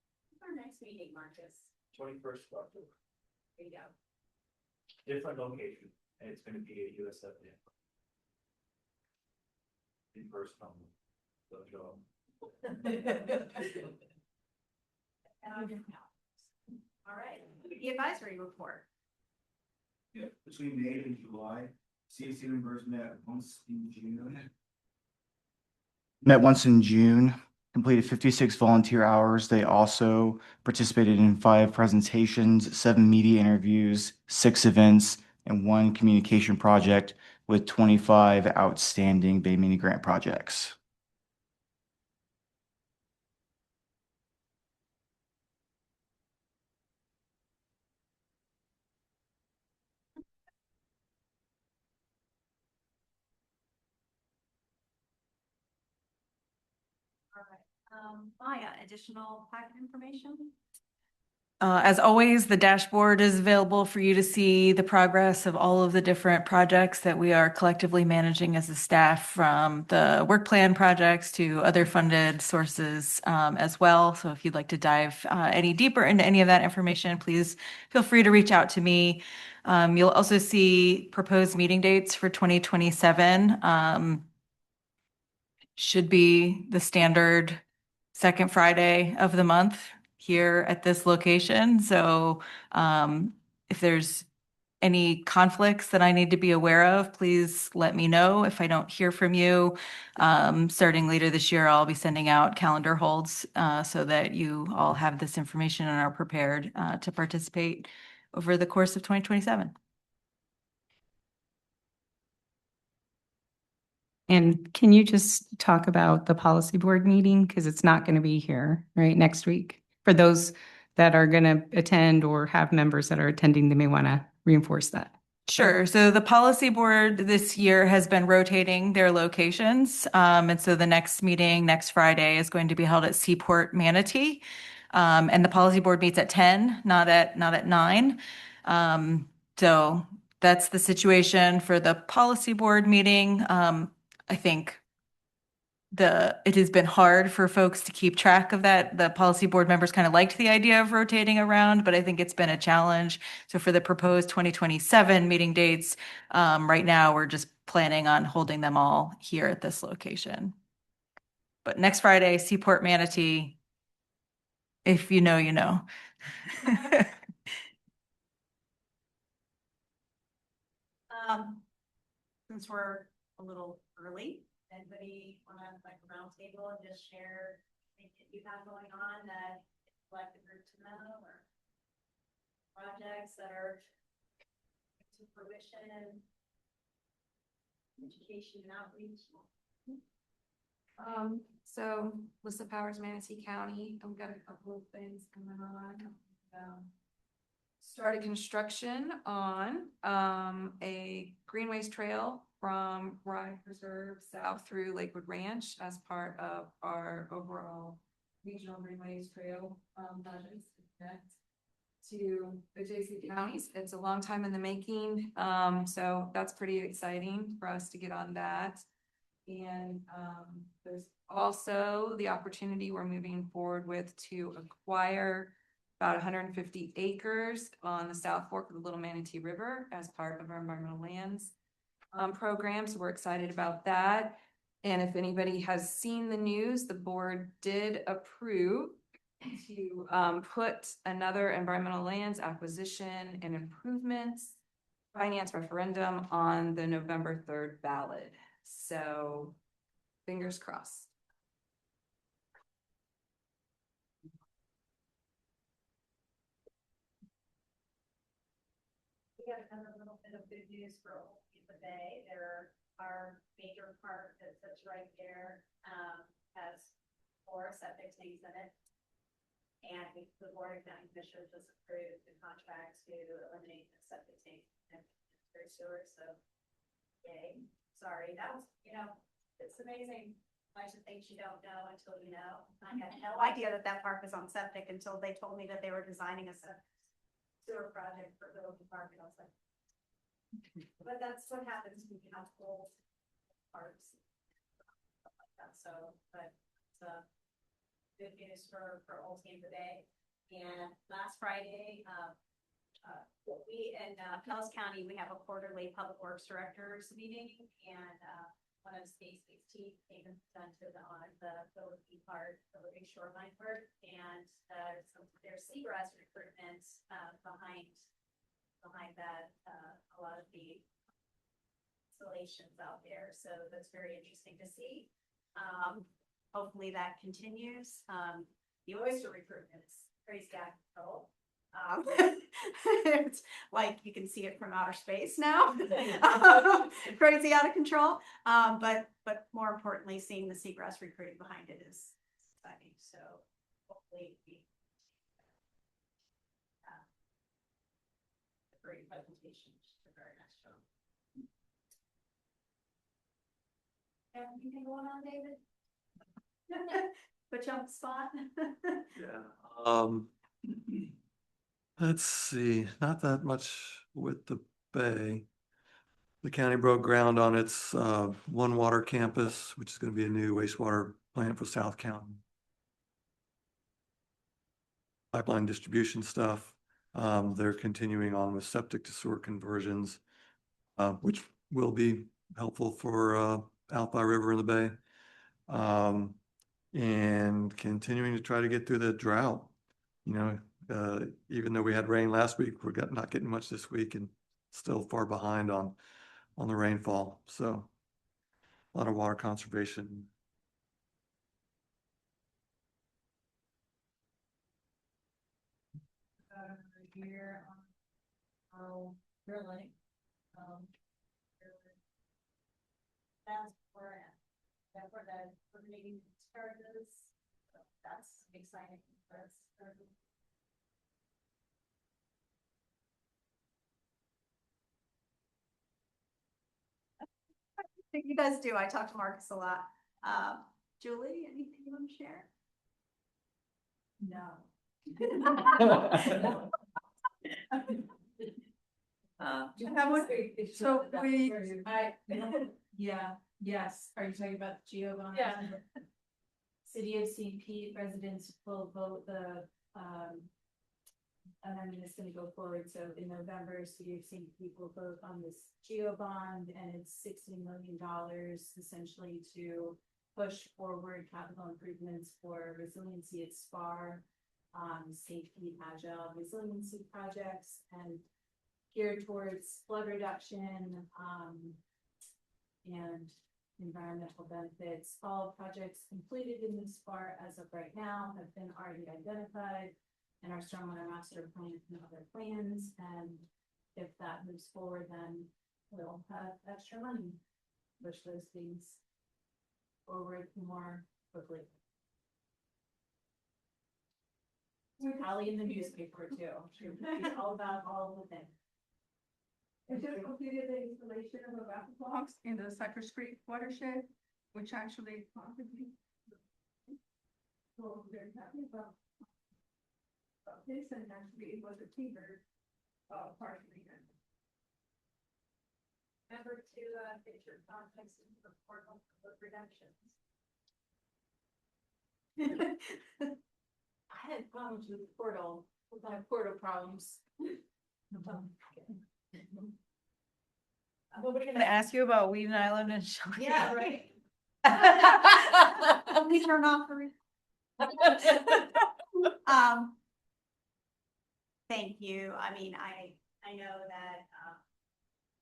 [SPEAKER 1] our next meeting, Marcus?
[SPEAKER 11] 21st of October.
[SPEAKER 1] There you go.
[SPEAKER 11] Different location, and it's gonna be a USFA. In person, so show 'em.
[SPEAKER 1] All right, the advisory report.
[SPEAKER 18] Yeah, between May and July, CSU members met once in June. Met once in June, completed 56 volunteer hours. They also participated in 5 presentations, 7 media interviews, 6 events, and 1 communication project with 25 outstanding Bay Mini grant projects.
[SPEAKER 1] All right, Maya, additional packet information?
[SPEAKER 3] As always, the dashboard is available for you to see the progress of all of the different projects that we are collectively managing as a staff, from the work plan projects to other funded sources as well. So if you'd like to dive any deeper into any of that information, please feel free to reach out to me. You'll also see proposed meeting dates for 2027. Should be the standard second Friday of the month here at this location. So if there's any conflicts that I need to be aware of, please let me know. If I don't hear from you, starting later this year, I'll be sending out calendar holds so that you all have this information and are prepared to participate over the course of 2027.
[SPEAKER 12] And can you just talk about the policy board meeting? Because it's not going to be here, right, next week. For those that are going to attend or have members that are attending, they may want to reinforce that.
[SPEAKER 3] Sure. So the policy board this year has been rotating their locations. And so the next meeting next Friday is going to be held at Seaport Manatee. And the policy board meets at 10, not at 9. So that's the situation for the policy board meeting. I think it has been hard for folks to keep track of that. The policy board members kind of liked the idea of rotating around, but I think it's been a challenge. So for the proposed 2027 meeting dates, right now we're just planning on holding them all here at this location. But next Friday, Seaport Manatee, if you know, you know.
[SPEAKER 1] Since we're a little early, anybody want to like a round table and just share anything that you have going on that you'd like the group to know, or projects that are to fruition? Education and outreach.
[SPEAKER 13] So Lisa Powers, Manatee County, I've got a couple of things going on. Started construction on a greenways trail from Rye Preserve south through Lakewood Ranch as part of our overall regional greenways trail budgets to connect to adjacent counties. It's a long time in the making, so that's pretty exciting for us to get on that. And there's also the opportunity we're moving forward with to acquire about 150 acres on the South Fork of the Little Manatee River as part of our environmental lands program. So we're excited about that. And if anybody has seen the news, the board did approve to put another environmental lands acquisition and improvements finance referendum on the November 3rd ballot. So fingers crossed.
[SPEAKER 1] We got another little bit of good news for Old Tampa Bay. Our major park that sits right there has 4 septic tanks in it. And the Board of County Commissioners just approved the contract to eliminate the septic tank and sewer. So, yay. Sorry, that was, it's amazing. A bunch of things you don't know until you know. I had no idea that park was on septic until they told me that they were designing a sewer project for the local park. And I was like, but that's what happens when you have full parks. Like that. So, but it's good news for Old Tampa Bay. And last Friday, we in Pinellas County, we have a quarterly public works directors meeting, and one of Stacy's team came and presented on the Philippine part, the Living Shoreline part, and there's seagrass recruitment behind that, a lot of the installations out there. So that's very interesting to see. Hopefully that continues. The oyster recruitment is crazy out of control. It's like you can see it from outer space now. Crazy out of control. But more importantly, seeing the seagrass recruiting behind it is exciting. So hopefully we a great presentation. Just a very nice job. Anything going on, David? Put you on the spot.
[SPEAKER 8] Yeah. Let's see, not that much with the Bay. The county broke ground on its One Water campus, which is going to be a new wastewater plant for South County. Pipeline distribution stuff. They're continuing on with septic to sewer conversions, which will be helpful for out by river in the Bay. And continuing to try to get through the drought. Even though we had rain last week, we're not getting much this week and still far behind on the rainfall. So a lot of water conservation.
[SPEAKER 1] Here on really that's where the meeting started. That's exciting. You guys do. I talk to Marcus a lot. Julie, anything you want to share? No.
[SPEAKER 12] So yes. Are you talking about the Giovanni?
[SPEAKER 1] Yeah.
[SPEAKER 12] City of St. Pete residents will vote and I mean, it's gonna go forward. So in November, City of St. Pete will vote on this GEO bond, and it's $60 million essentially to push forward capital improvements for resiliency at SPAR, safety, agile resiliency projects, and geared towards flood reduction, and environmental benefits. All projects completed in this SPAR as of right now have been already identified in our stormwater master plan and other plans. And if that moves forward, then we'll have extra money.
[SPEAKER 9] push those things forward more quickly. Holly in the newspaper too. She's all about all of the things.
[SPEAKER 5] I just completed the installation of a bath box in the Cypress Creek watershed, which actually contributed. So very happy about this, and actually it was a T-bird, partially.
[SPEAKER 1] Remember to get your context into the portal for redemptions.
[SPEAKER 9] I had problems with the portal, with my portal problems.
[SPEAKER 3] Nobody gonna ask you about Weeden Island and Shelby.
[SPEAKER 1] Yeah, right. We turn off for it. Thank you. I mean, I know that,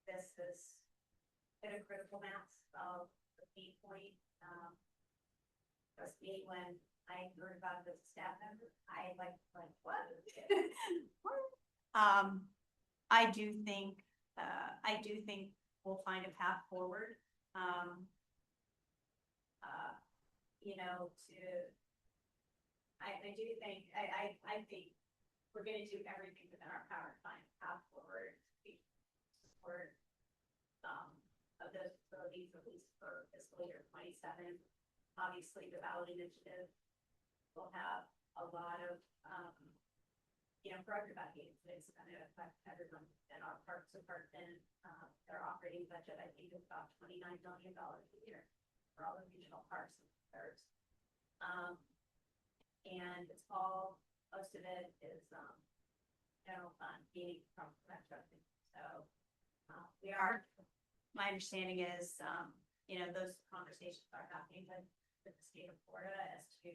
[SPEAKER 1] this is at a critical mass of the pain point. Trust me, when I heard about this staff member, I like, what? I do think we'll find a path forward. You know, I do think, I think we're gonna do everything within our power to find a path forward to support of those facilities, at least for fiscal year 27. Obviously, the ballot initiative will have a lot of, you know, for everybody, it's going to affect everyone in our parks department. Their operating budget, I think, is about $29 million a year for all the regional parks and reserves. And it's all, most of it is general fund, meaning from metro. So we are, my understanding is, you know, those conversations are happening with the state of Florida as to,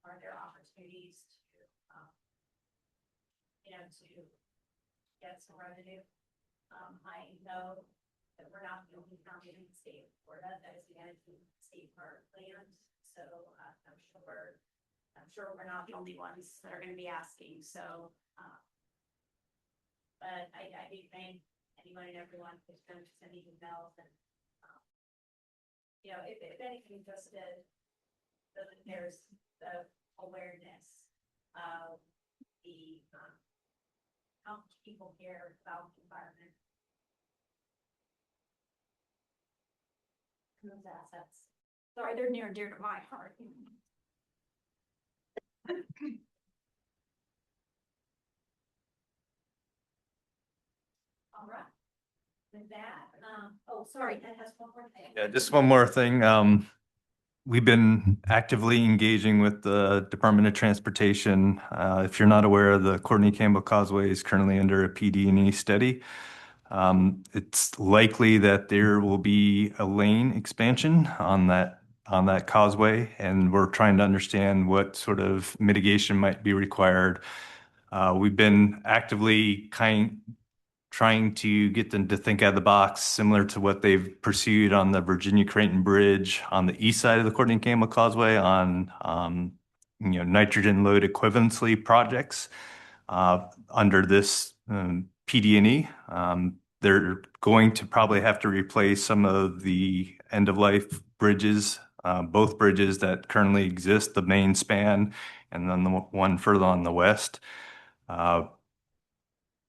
[SPEAKER 1] are there opportunities to, you know, to get some revenue. I know that we're not the only county in the state of Florida that is managing state park land. So I'm sure we're not the only ones that are going to be asking. So, but I do thank anyone and everyone who's going to send me emails and, you know, if anything, just so that there's the awareness of the, how much people care about the environment. Those assets. Sorry, they're near and dear to my heart. All right. With that, oh, sorry, Ed has one more thing.
[SPEAKER 2] Yeah, just one more thing. We've been actively engaging with the Department of Transportation. If you're not aware, the Courtney Campbell Causeway is currently under a PD&E study. It's likely that there will be a lane expansion on that causeway, and we're trying to understand what sort of mitigation might be required. We've been actively trying to get them to think out of the box, similar to what they've pursued on the Virginia Creighton Bridge on the east side of the Courtney Campbell Causeway on you know, nitrogen load equivalency projects under this PD&E. They're going to probably have to replace some of the end-of-life bridges, both bridges that currently exist, the main span, and then the one further on the west.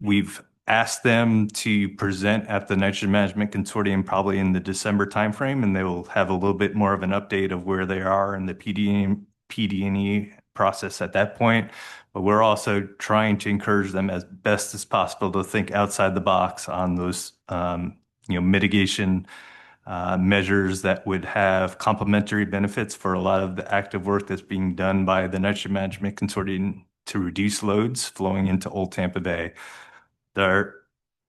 [SPEAKER 2] We've asked them to present at the Nitrogen Management Consortium probably in the December timeframe, and they will have a little bit more of an update of where they are in the PD&E process at that point. But we're also trying to encourage them as best as possible to think outside the box on those, you know, mitigation measures that would have complementary benefits for a lot of the active work that's being done by the Nitrogen Management Consortium to reduce loads flowing into Old Tampa Bay.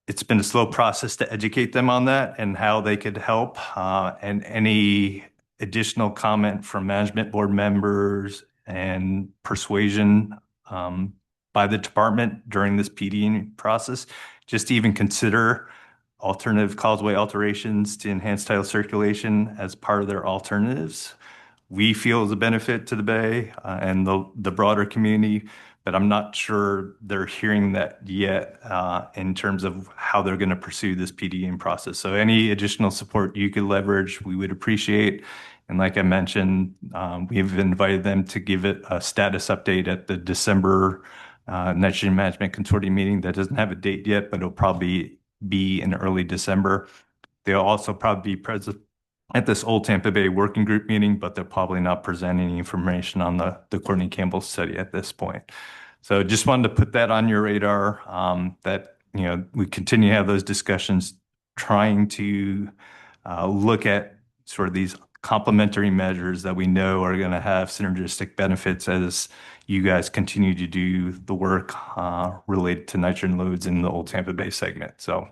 [SPEAKER 2] It's been a slow process to educate them on that and how they could help. And any additional comment from management board members and persuasion by the department during this PD process, just to even consider alternative causeway alterations to enhance tidal circulation as part of their alternatives, we feel is a benefit to the bay and the broader community. but I'm not sure they're hearing that yet in terms of how they're going to pursue this PDing process. So any additional support you could leverage, we would appreciate. And like I mentioned, we've invited them to give it a status update at the December Nitrogen Management Consortium meeting. That doesn't have a date yet, but it'll probably be in early December. They'll also probably be present at this Old Tampa Bay Working Group meeting, but they're probably not presenting any information on the Courtney Campbell study at this point. So just wanted to put that on your radar, that, we continue to have those discussions, trying to look at sort of these complementary measures that we know are going to have synergistic benefits as you guys continue to do the work related to nitrogen loads in the Old Tampa Bay segment. So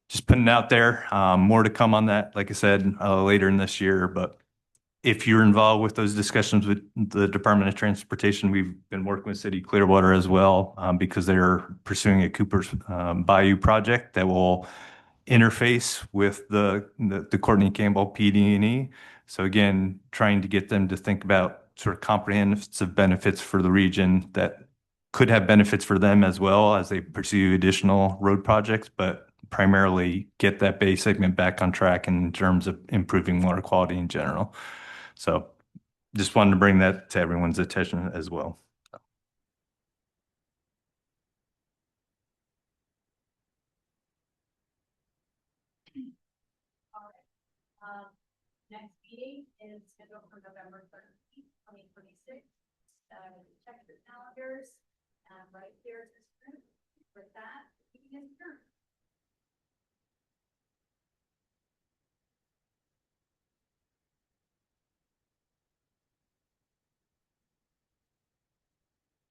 [SPEAKER 2] just putting it out there. More to come on that, like I said, later in this year. But if you're involved with those discussions with the Department of Transportation, we've been working with City Clearwater as well, because they're pursuing a Cooper's Bayou project that will interface with the Courtney Campbell PD&E. So again, trying to get them to think about sort of comprehensive benefits for the region that could have benefits for them as well as they pursue additional road projects, but primarily get that Bay segment back on track in terms of improving water quality in general. So just wanted to bring that to everyone's attention as well.
[SPEAKER 1] Next meeting is scheduled for November 13th, 2026. Check the calendars right here at this group. With that, meeting is adjourned.